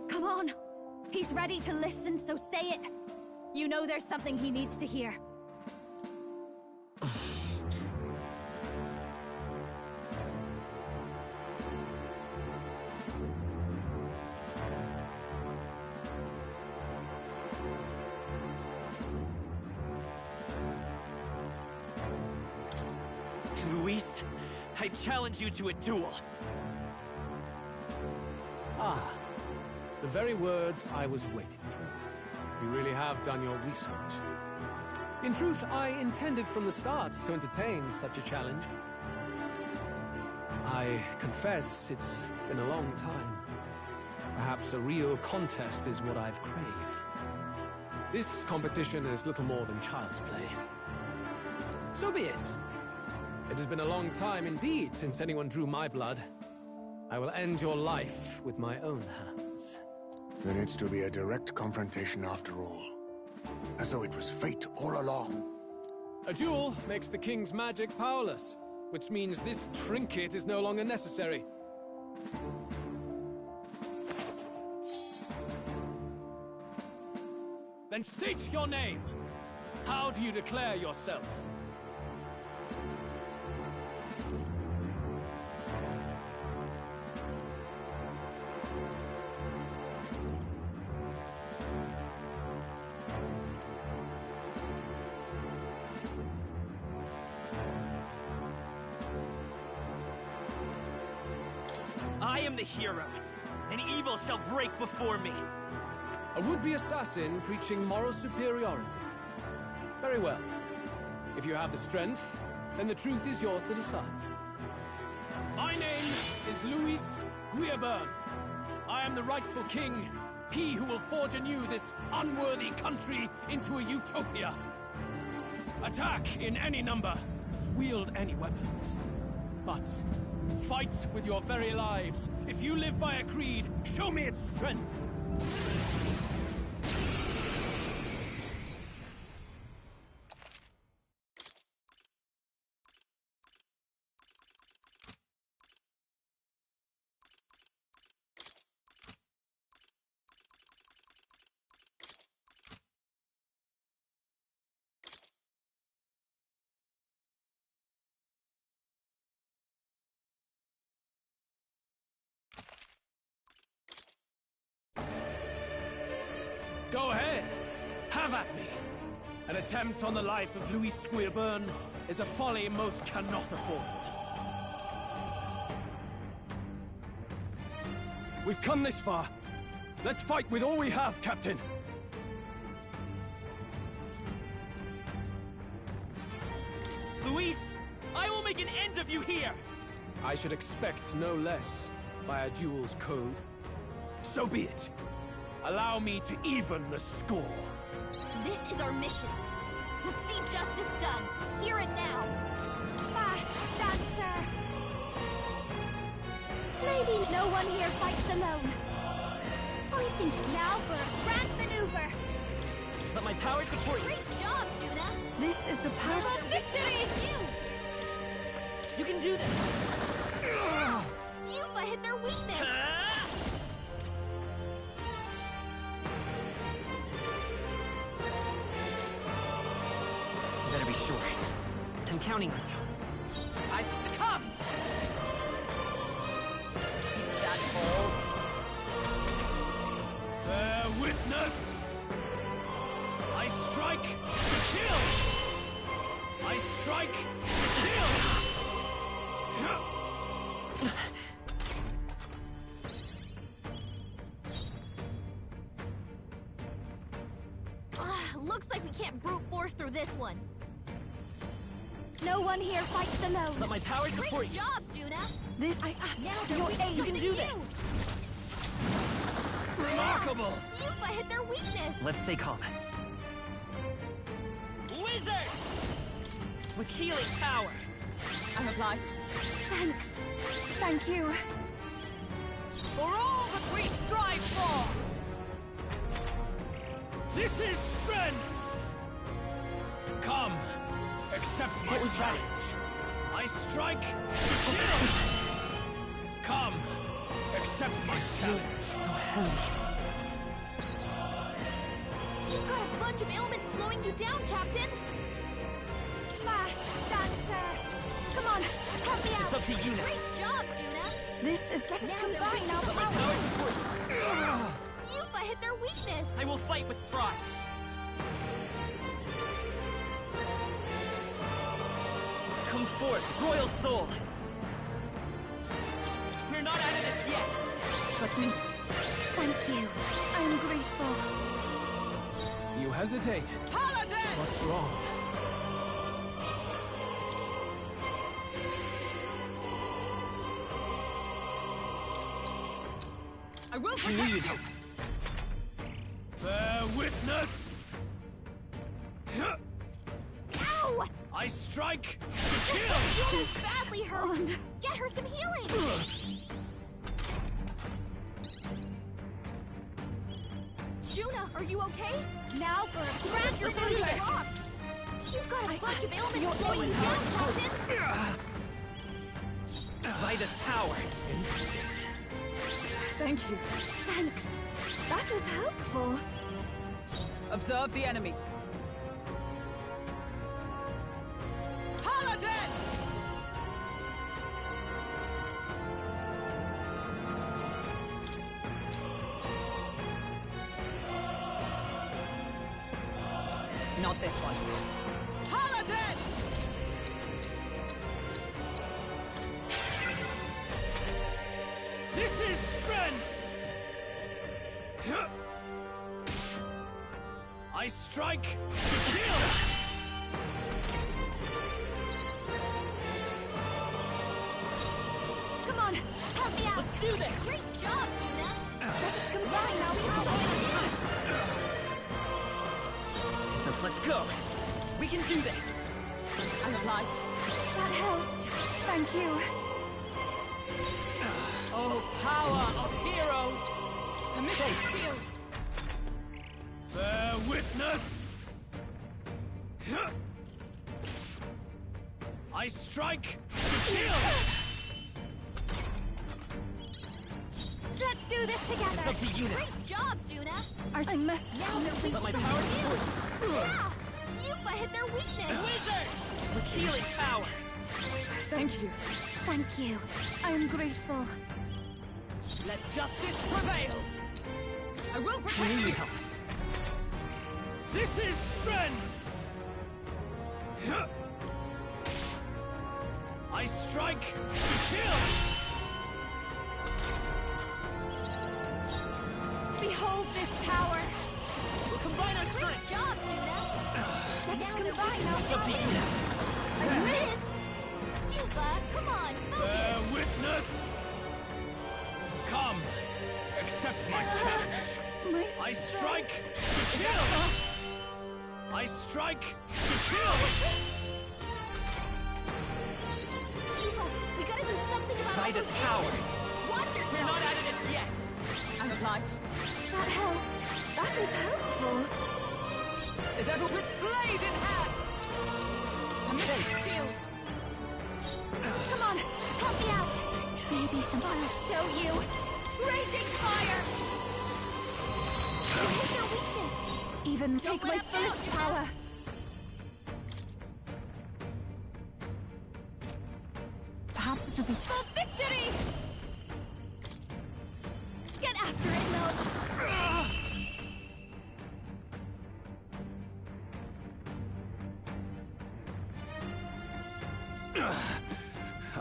Come on! He's ready to listen, so say it! You know there's something he needs to hear. Luis, I challenge you to a duel. Ah, the very words I was waiting for. You really have done your research. In truth, I intended from the start to entertain such a challenge. I confess it's been a long time. Perhaps a real contest is what I've craved. This competition is little more than child's play. So be it. It has been a long time indeed since anyone drew my blood. I will end your life with my own hands. Then it's to be a direct confrontation after all. As though it was fate all along. A duel makes the king's magic powerless, which means this trinket is no longer necessary. Then state your name. How do you declare yourself? I am the hero, and evil shall break before me. A would-be assassin preaching moral superiority. Very well. If you have the strength, then the truth is yours to decide. My name is Luis Guillaburn. I am the rightful king, he who will forge anew this unworthy country into a utopia. Attack in any number, wield any weapons. But fight with your very lives. If you live by a creed, show me its strength. Go ahead. Have at me. An attempt on the life of Luis Guillaburn is a folly most cannot afford. We've come this far. Let's fight with all we have, Captain. Luis, I will make an end of you here! I should expect no less by a duel's code. So be it. Allow me to even the score. This is our mission. We'll see justice done, here and now. Fast dancer! Lady, no one here fights alone. I think now for a grand maneuver. Let my power support you. Great job, Juna! This is the power. The victory is you! You can do this! Yuba hit their weakness! You better be sure. I'm counting on you. I succumb! Is that all? Bear witness! I strike, kill! I strike, kill! Looks like we can't brute force through this one. No one here fights alone. Let my power support Great you. job, Juna! This I asked Now for they're your weak aid. You can do this! Remarkable! Yuba hit their weakness! Let's stay calm. Wizard! With healing power! I'm obliged. Thanks. Thank you. For all that we strive for! This is strength! Come, accept my challenge. I strike, kill! Come, accept my challenge. So heavy. You've got a bunch of ailments slowing you down, Captain! Fast dancer! Come on, help me out! It's up to you now. Great job, Juna! This is the Now combine they're our weak. power. Yuba hit their weakness! I will fight with pride. Come forth, royal soul! We're not out of this yet! Trust me. Thank you. I'm grateful. You hesitate. Paladin! What's wrong? I will protect you! Bear witness! Ow! I strike! Juna's badly hurt! Get her some healing! Juna, are you okay? Now for a grab your booty rock! You've got a bunch of ailments slowing you down, Captain! Vida's power! Thank you. Thanks. That was helpful. Observe the enemy. Paladin! Not this one. Paladin! This is strength! I strike! Kill! Come on, help me out! Let's do this! Great job, Juna! Let us combine now. We have So let's go! We can do this! I'm obliged. That helped. Thank you. Oh, power of heroes! Take shield! Bear witness! I strike! Kill! Let's do this together! It's up to you now. Great job, Juna! I must Now they're weak Let my from power you! Yeah! Yupa hit their weakness! Wizard! With healing power! Thank you. Thank you. I am grateful. Let justice prevail! I will protect you! This is strength! I strike! Kill! Behold this power! We'll combine our strength! Good job, Juna! Let us combine It's up to you now. now. I missed! Yupa, come on, Bear focus! witness! Come! Accept my challenge! I strike! Kill! I strike! Kill! Yupa, we gotta do something about all Vida's those power. ailments. Watch yourself! We're not out of this yet! I'm obliged. That helped. That was helpful. Is everyone with blade in hand? Take shield! Come on, help me out! Maybe some. I'll show you! Raging fire! You hit your weakness! Even Don't take let my up now, fullest Juna. power. Perhaps this will be. For victory! Get after it, love!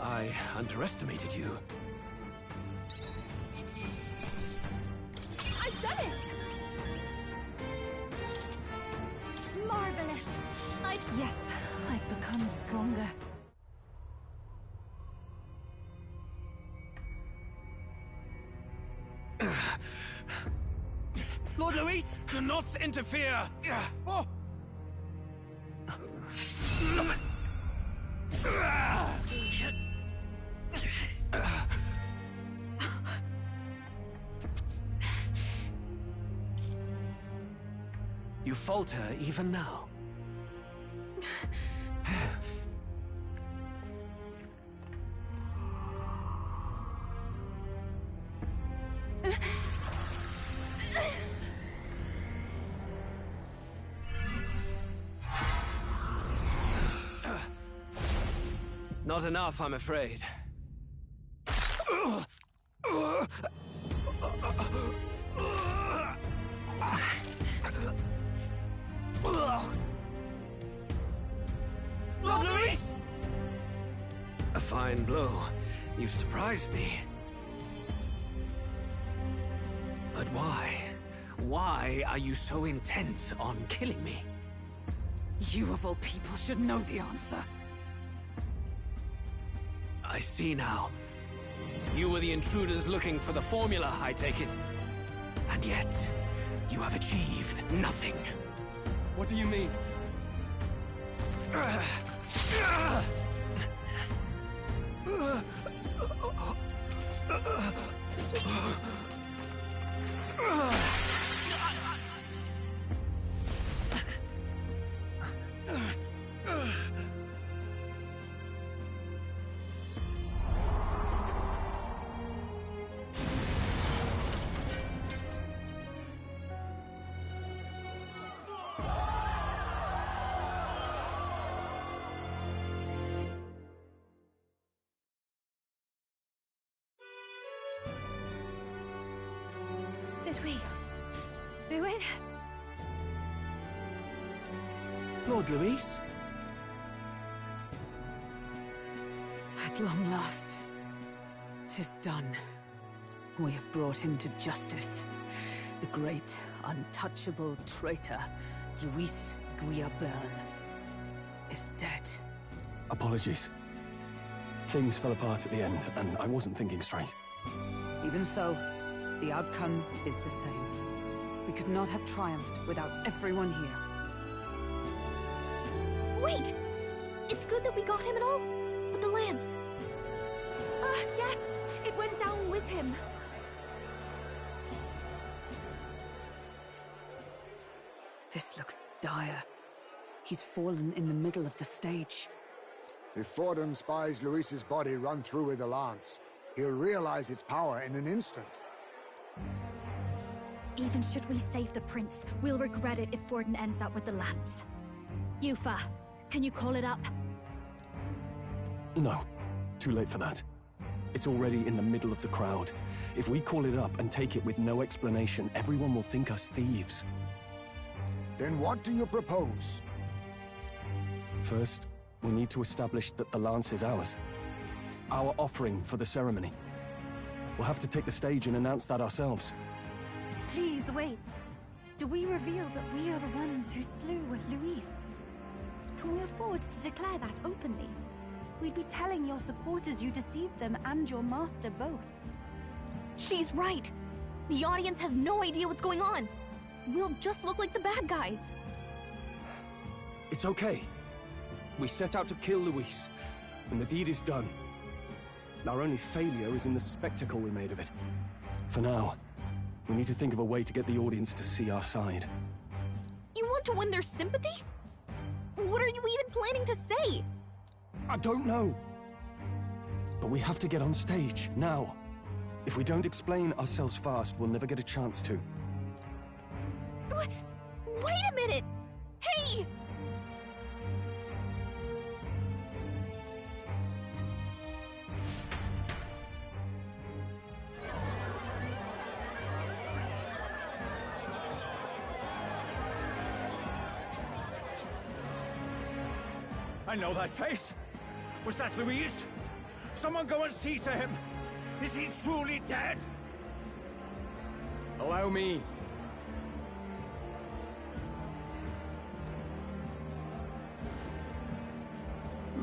I underestimated you. I've done it! Marvelous! Yes, I've become stronger. Lord Luis, do not interfere! Oh. You falter even now. Not enough, I'm afraid. Lord Luis! fine blow. You've surprised me. But why? Why are you so intent on killing me? You of all people should know the answer. I see now. You were the intruders looking for the formula, I take it. And yet, you have achieved nothing. What do you mean? Did we do it? Lord Louis? At long last, 'tis done. We have brought him to justice. The great, untouchable traitor, Louis Guillaume, is dead. Apologies. Things fell apart at the end, and I wasn't thinking straight. Even so, the outcome is the same. We could not have triumphed without everyone here. Wait! It's good that we got him and all, but the lance... Yes! It went down with him! This looks dire. He's fallen in the middle of the stage. If Forden spies Luis's body run through with the lance, he'll realize its power in an instant. Even should we save the prince, we'll regret it if Forden ends up with the lance. Yufa, can you call it up? No. Too late for that. It's already in the middle of the crowd. If we call it up and take it with no explanation, everyone will think us thieves. Then what do you propose? First, we need to establish that the lance is ours. Our offering for the ceremony. We'll have to take the stage and announce that ourselves. Please wait. Do we reveal that we are the ones who slew Luis? Can we afford to declare that openly? We'd be telling your supporters you deceived them and your master both. She's right! The audience has no idea what's going on! We'll just look like the bad guys! It's okay. We set out to kill Luis, and the deed is done. Our only failure is in the spectacle we made of it. For now, we need to think of a way to get the audience to see our side. You want to win their sympathy? What are you even planning to say? I don't know. But we have to get on stage, now. If we don't explain ourselves fast, we'll never get a chance to. Wait a minute! Hey! I know that face. Was that Louise? Someone go and see to him. Is he truly dead? Allow me.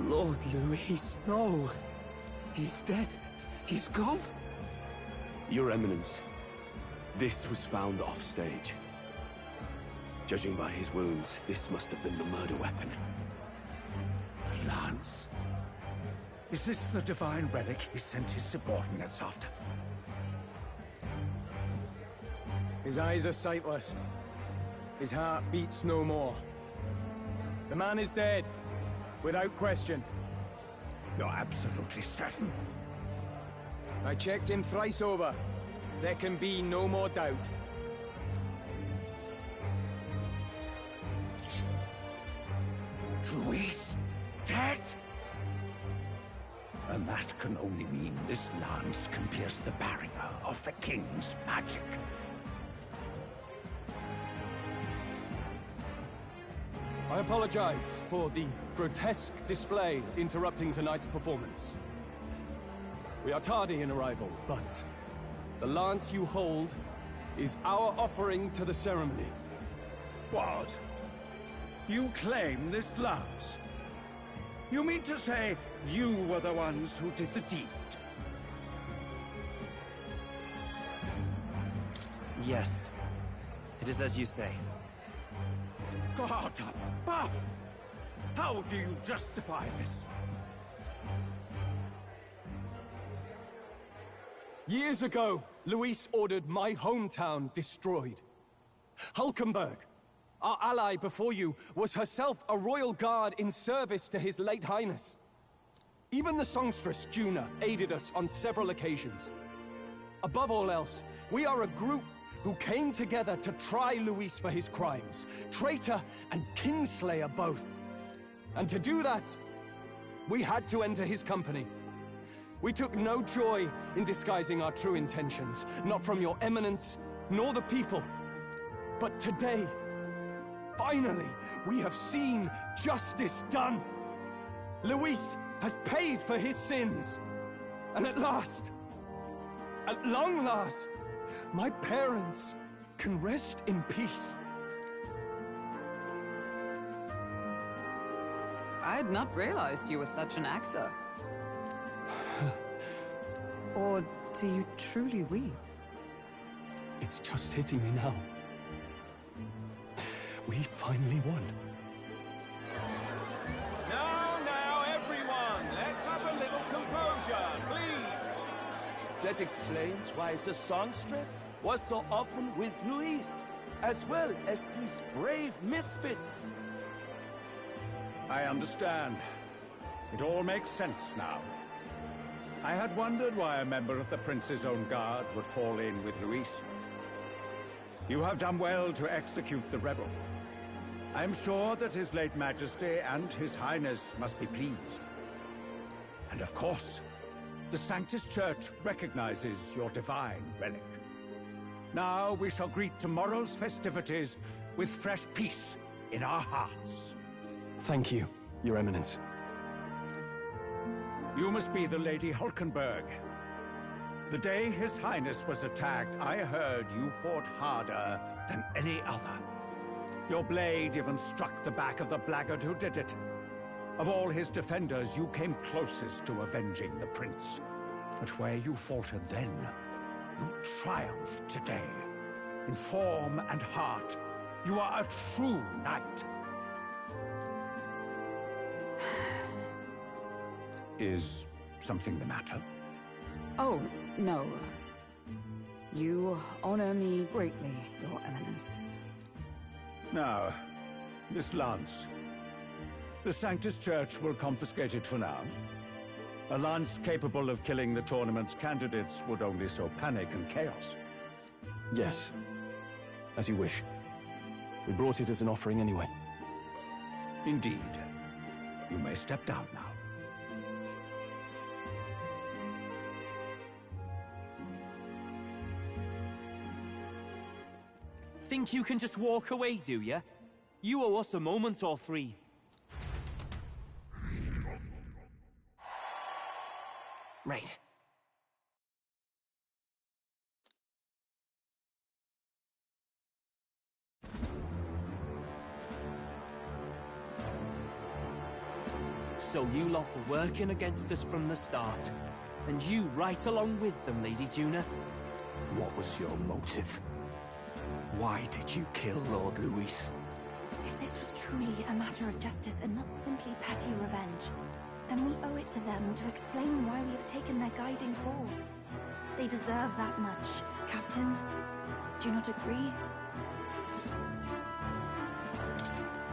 Lord Louis, no. He's dead. He's gone. Your Eminence, this was found off stage. Judging by his wounds, this must have been the murder weapon. The lance. Is this the divine relic he sent his subordinates after? His eyes are sightless. His heart beats no more. The man is dead, without question. You're absolutely certain? I checked him thrice over. There can be no more doubt. Louis, dead? And that can only mean this lance can pierce the barrier of the king's magic. I apologize for the grotesque display interrupting tonight's performance. We are tardy in arrival, but the lance you hold is our offering to the ceremony. What? You claim this lance? You mean to say you were the ones who did the deed? Yes. It is as you say. God above! How do you justify this? Years ago, Luis ordered my hometown destroyed. Hulkenberg, our ally before you, was herself a royal guard in service to his late highness. Even the songstress, Juna, aided us on several occasions. Above all else, we are a group who came together to try Luis for his crimes, traitor and kingslayer both. And to do that, we had to enter his company. We took no joy in disguising our true intentions, not from your eminence, nor the people. But today, finally, we have seen justice done. Luis has paid for his sins. And at last, at long last, my parents can rest in peace. I had not realized you were such an actor. Or do you truly weep? It's just hitting me now. We finally won. Now, everyone, let's have a little composure, please. That explains why the songstress was so often with Luis, as well as these brave misfits. I understand. It all makes sense now. I had wondered why a member of the Prince's own guard would fall in with Luis. You have done well to execute the rebel. I am sure that His late Majesty and His Highness must be pleased. And of course, the Sanctus Church recognizes your divine relic. Now we shall greet tomorrow's festivities with fresh peace in our hearts. Thank you, Your Eminence. You must be the Lady Hulkenberg. The day His Highness was attacked, I heard you fought harder than any other. Your blade even struck the back of the blackguard who did it. Of all his defenders, you came closest to avenging the prince. But where you faltered then, you triumphed today. In form and heart, you are a true knight. Is something the matter? Oh, no. You honor me greatly, Your Eminence. Now, this lance. The Sanctus Church will confiscate it for now. A lance capable of killing the tournament's candidates would only sow panic and chaos. Yes. As you wish. We brought it as an offering anyway. Indeed. You may step down now. Think you can just walk away, do ya? You owe us a moment or three. Right. So you lot were working against us from the start. And you right along with them, Lady Juna. What was your motive? Why did you kill Lord Luis? If this was truly a matter of justice and not simply petty revenge, then we owe it to them to explain why we have taken their guiding force. They deserve that much. Captain, do you not agree?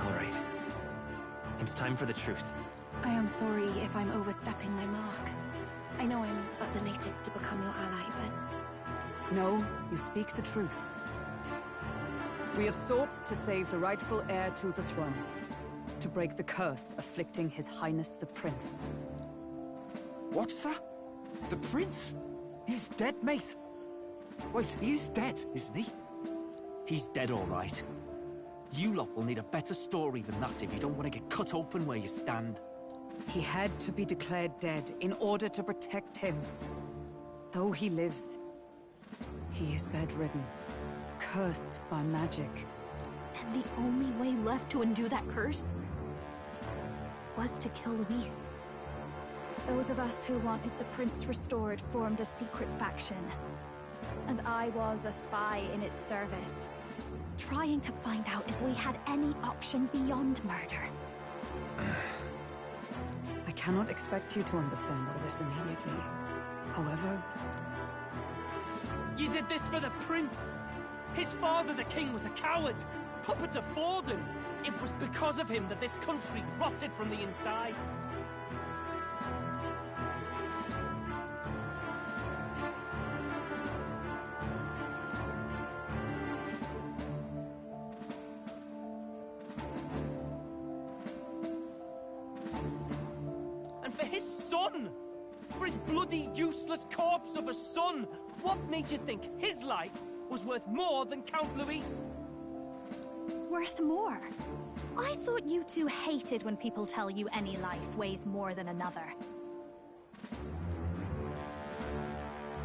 All right. It's time for the truth. I am sorry if I'm overstepping my mark. I know I'm but the latest to become your ally, but... No, you speak the truth. We have sought to save the rightful heir to the throne, to break the curse afflicting His Highness the Prince. What's that? The Prince? He's dead, mate. Wait, he is dead, isn't he? He's dead, all right. You lot will need a better story than that if you don't want to get cut open where you stand. He had to be declared dead in order to protect him. Though he lives, he is bedridden, cursed by magic. And the only way left to undo that curse was to kill Luis. Those of us who wanted the prince restored formed a secret faction. And I was a spy in its service, trying to find out if we had any option beyond murder. I cannot expect you to understand all this immediately. However... You did this for the prince! His father, the king, was a coward! Puppet of Forden! It was because of him that this country rotted from the inside! And for his son! For his bloody, useless corpse of a son! What made you think his life was worth more than Count Luis? Worth more? I thought you two hated when people tell you any life weighs more than another.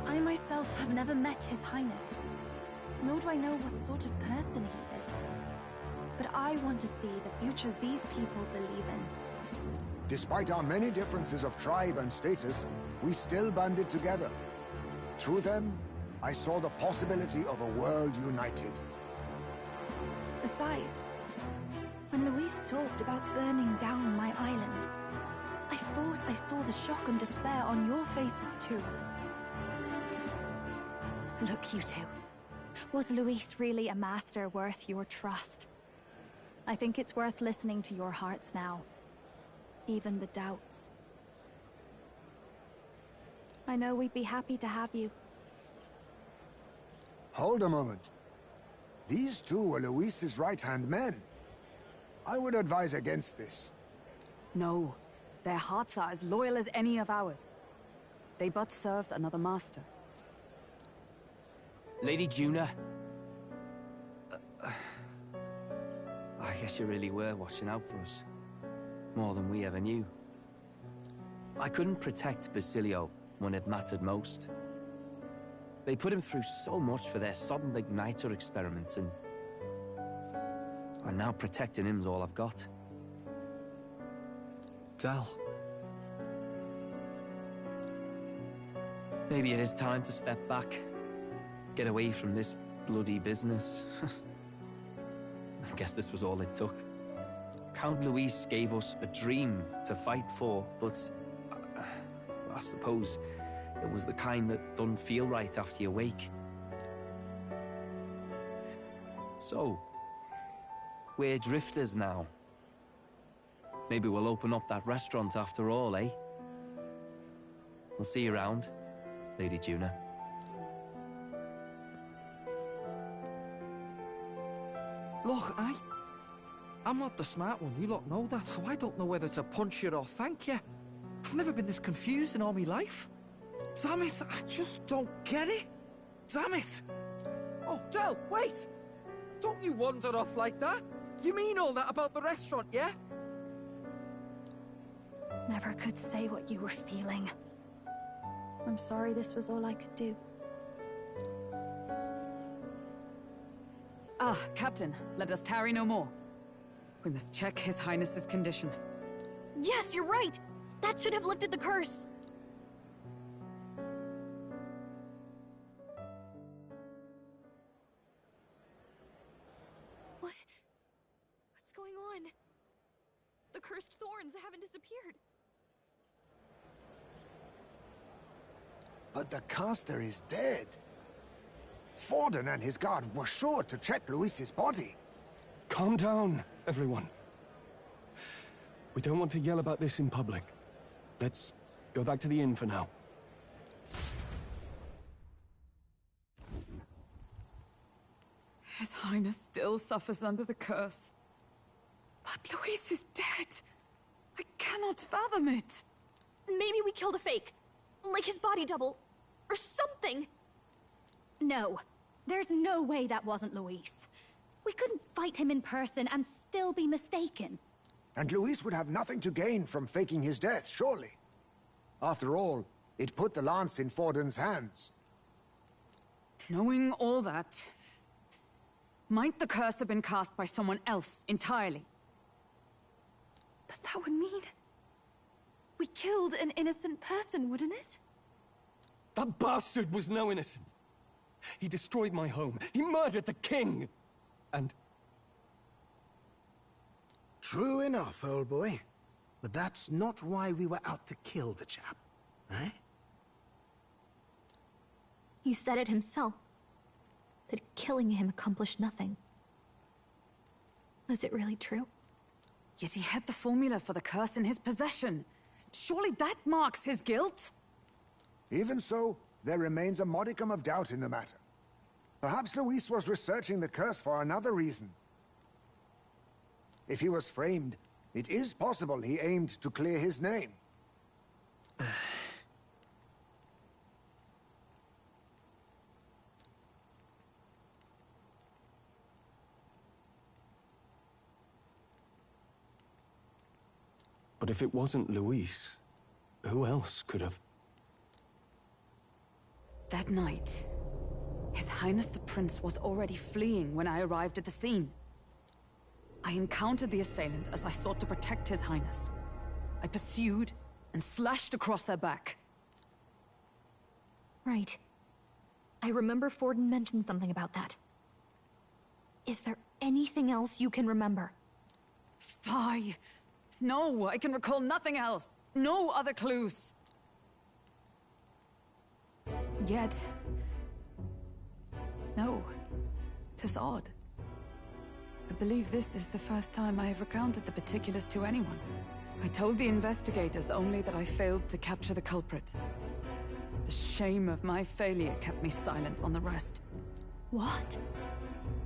I myself have never met His Highness, nor do I know what sort of person he is. But I want to see the future these people believe in. Despite our many differences of tribe and status, we still banded together. Through them, I saw the possibility of a world united. Besides, when Luis talked about burning down my island, I thought I saw the shock and despair on your faces too. Look, you two. Was Luis really a master worth your trust? I think it's worth listening to your hearts now. Even the doubts. I know we'd be happy to have you. Hold a moment. These two were Luis's right-hand men. I would advise against this. No, their hearts are as loyal as any of ours. They but served another master. Lady Juna. I guess you really were watching out for us. More than we ever knew. I couldn't protect Basilio when it mattered most. They put him through so much for their sodden igniter experiments, and now protecting him's all I've got. Del. Maybe it is time to step back. Get away from this bloody business. I guess this was all it took. Count Luis gave us a dream to fight for, but I suppose it was the kind that doesn't feel right after you wake. So, we're drifters now. Maybe we'll open up that restaurant after all, eh? We'll see you around, Lady Juna. Look, I'm not the smart one, you lot know that, so I don't know whether to punch you or thank you. I've never been this confused in all my life. Damn it, I just don't get it. Damn it. Oh, Del, wait! Don't you wander off like that. You mean all that about the restaurant, yeah? Never could say what you were feeling. I'm sorry this was all I could do. Ah, Captain, let us tarry no more. We must check His Highness's condition. Yes, you're right! That should have lifted the curse! What's going on? The cursed thorns haven't disappeared. But the caster is dead. Forden and his guard were sure to check Luis's body. Calm down, everyone. We don't want to yell about this in public. Let's go back to the inn for now. His Highness still suffers under the curse. But Luis is dead. I cannot fathom it. Maybe we killed a fake. Like his body double. Or something. No. There's no way that wasn't Luis. We couldn't fight him in person and still be mistaken. And Luis would have nothing to gain from faking his death, surely. After all, It put the lance in Forden's hands. Knowing all that, might the curse have been cast by someone else entirely? But that would mean... we killed an innocent person, wouldn't it? That bastard was no innocent. He destroyed my home. He murdered the king. And... True enough, old boy. But that's not why we were out to kill the chap, eh? He said it himself. That killing him accomplished nothing. Was it really true? Yet he had the formula for the curse in his possession. Surely that marks his guilt? Even so, there remains a modicum of doubt in the matter. Perhaps Luis was researching the curse for another reason. If he was framed, it is possible he aimed to clear his name. But if it wasn't Luis, who else could have... That night, His Highness the Prince was already fleeing when I arrived at the scene. I encountered the assailant as I sought to protect His Highness. I pursued and slashed across their back. Right. I remember Forden mentioned something about that. Is there anything else you can remember? Fie! No, I can recall nothing else. No other clues. Yet... no. 'Tis odd. I believe this is the first time I have recounted the particulars to anyone. I told the investigators only that I failed to capture the culprit. The shame of my failure kept me silent on the rest. What?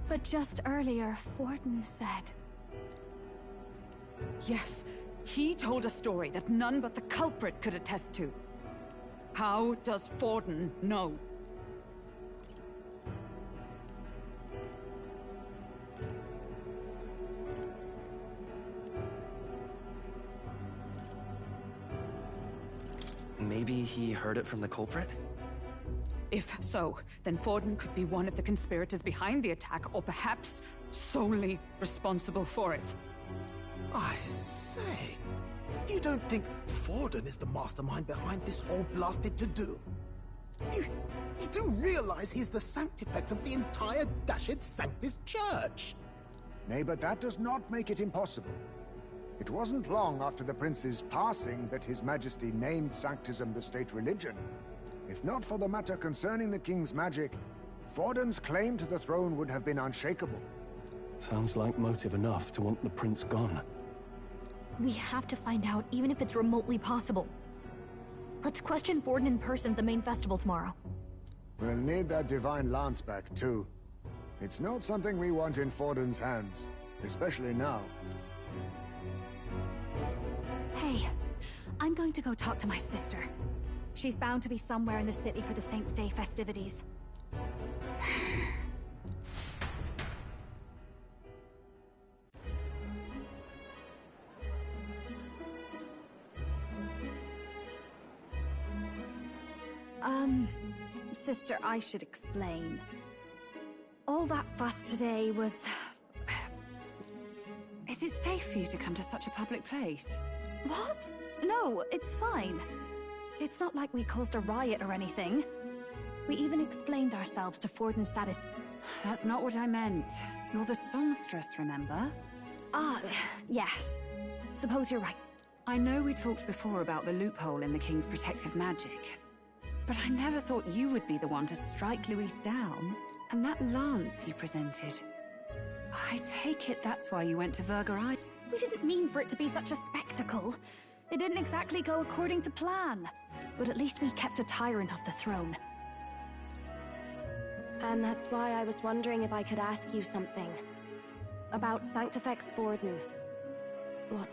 But just earlier, Forden said... Yes, he told a story that none but the culprit could attest to. How does Forden know? Maybe he heard it from the culprit? If so, then Forden could be one of the conspirators behind the attack, or perhaps solely responsible for it. I say, you don't think Forden is the mastermind behind this whole blasted to-do? You do realize he's the sanctifex of the entire dashed Sanctus Church? Nay, but that does not make it impossible. It wasn't long after the prince's passing that His Majesty named Sanctism the state religion. If not for the matter concerning the king's magic, Forden's claim to the throne would have been unshakable. Sounds like motive enough to want the prince gone. We have to find out, even if it's remotely possible. Let's question Forden in person at the main festival tomorrow. We'll need that divine lance back, too. It's not something we want in Forden's hands, especially now. Hey, I'm going to go talk to my sister. She's bound to be somewhere in the city for the Saints' Day festivities. Sister, I should explain. All that fuss today was... Is it safe for you to come to such a public place? What? No, it's fine. It's not like we caused a riot or anything. We even explained ourselves to Forden's That's not what I meant. You're the songstress, remember? Yes. Suppose you're right. I know we talked before about the loophole in the king's protective magic. But I never thought you would be the one to strike Luis down. And that lance you presented... I take it that's why you went to Vergerai? We didn't mean for it to be such a spectacle. It didn't exactly go according to plan. But at least we kept a tyrant off the throne. And that's why I was wondering if I could ask you something. About Sanctifex Forden. What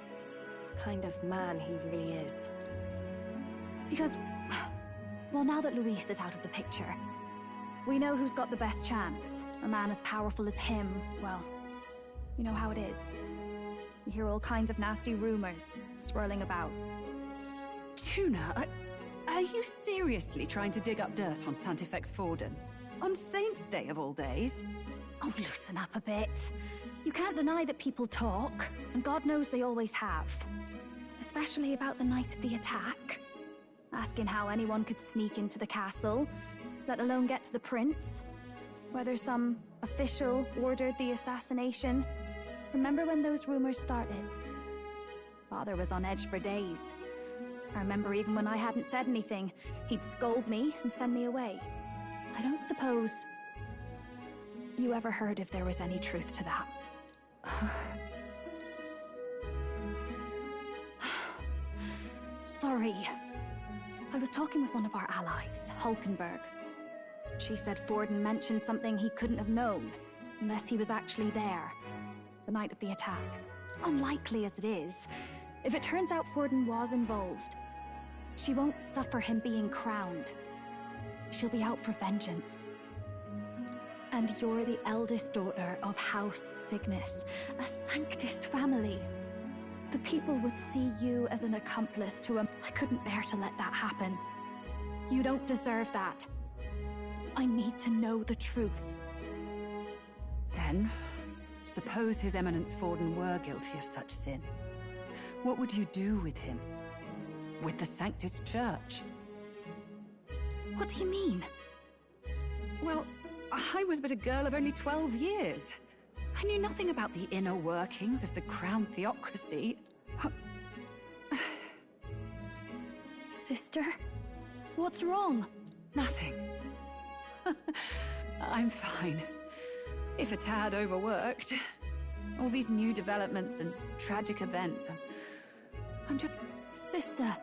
kind of man he really is. Because... well, now that Luis is out of the picture, we know who's got the best chance. A man as powerful as him, well, you know how it is. You hear all kinds of nasty rumors swirling about. Tuna, Are you seriously trying to dig up dirt on Santifex Forden? On Saint's Day of all days? Oh, loosen up a bit. You can't deny that people talk, and God knows they always have. Especially about the night of the attack. Asking how anyone could sneak into the castle, let alone get to the prince. Whether some official ordered the assassination. Remember when those rumors started? Father was on edge for days. I remember even when I hadn't said anything, he'd scold me and send me away. I don't suppose you ever heard if there was any truth to that. Sorry. I was talking with one of our allies, Hulkenberg. She said Forden mentioned something he couldn't have known, unless he was actually there, the night of the attack. Unlikely as it is, if it turns out Forden was involved, she won't suffer him being crowned. She'll be out for vengeance. And you're the eldest daughter of House Cygnus, a Sanctist family. The people would see you as an accomplice to a... I couldn't bear to let that happen. You don't deserve that. I need to know the truth. Then, suppose His Eminence Forden were guilty of such sin. What would you do with him? With the Sanctist Church? What do you mean? Well, I was but a girl of only 12 years. I knew nothing about the inner workings of the crown theocracy. Sister? What's wrong? Nothing. I'm fine. If a tad overworked. All these new developments and tragic events. I'm just... Sister.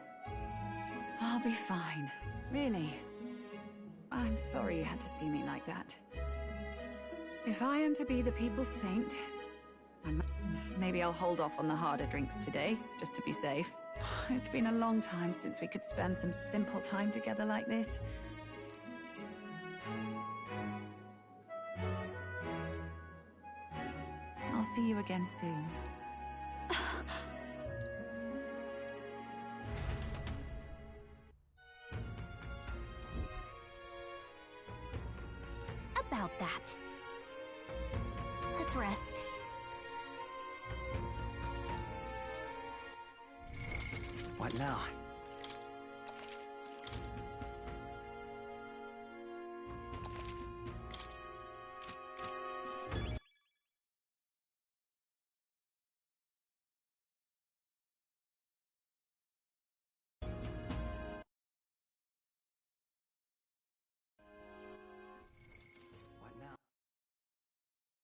I'll be fine. Really. I'm sorry you had to see me like that. If I am to be the people's saint, maybe I'll hold off on the harder drinks today, just to be safe. It's been a long time since we could spend some simple time together like this. I'll see you again soon. About that. Let's rest. What now?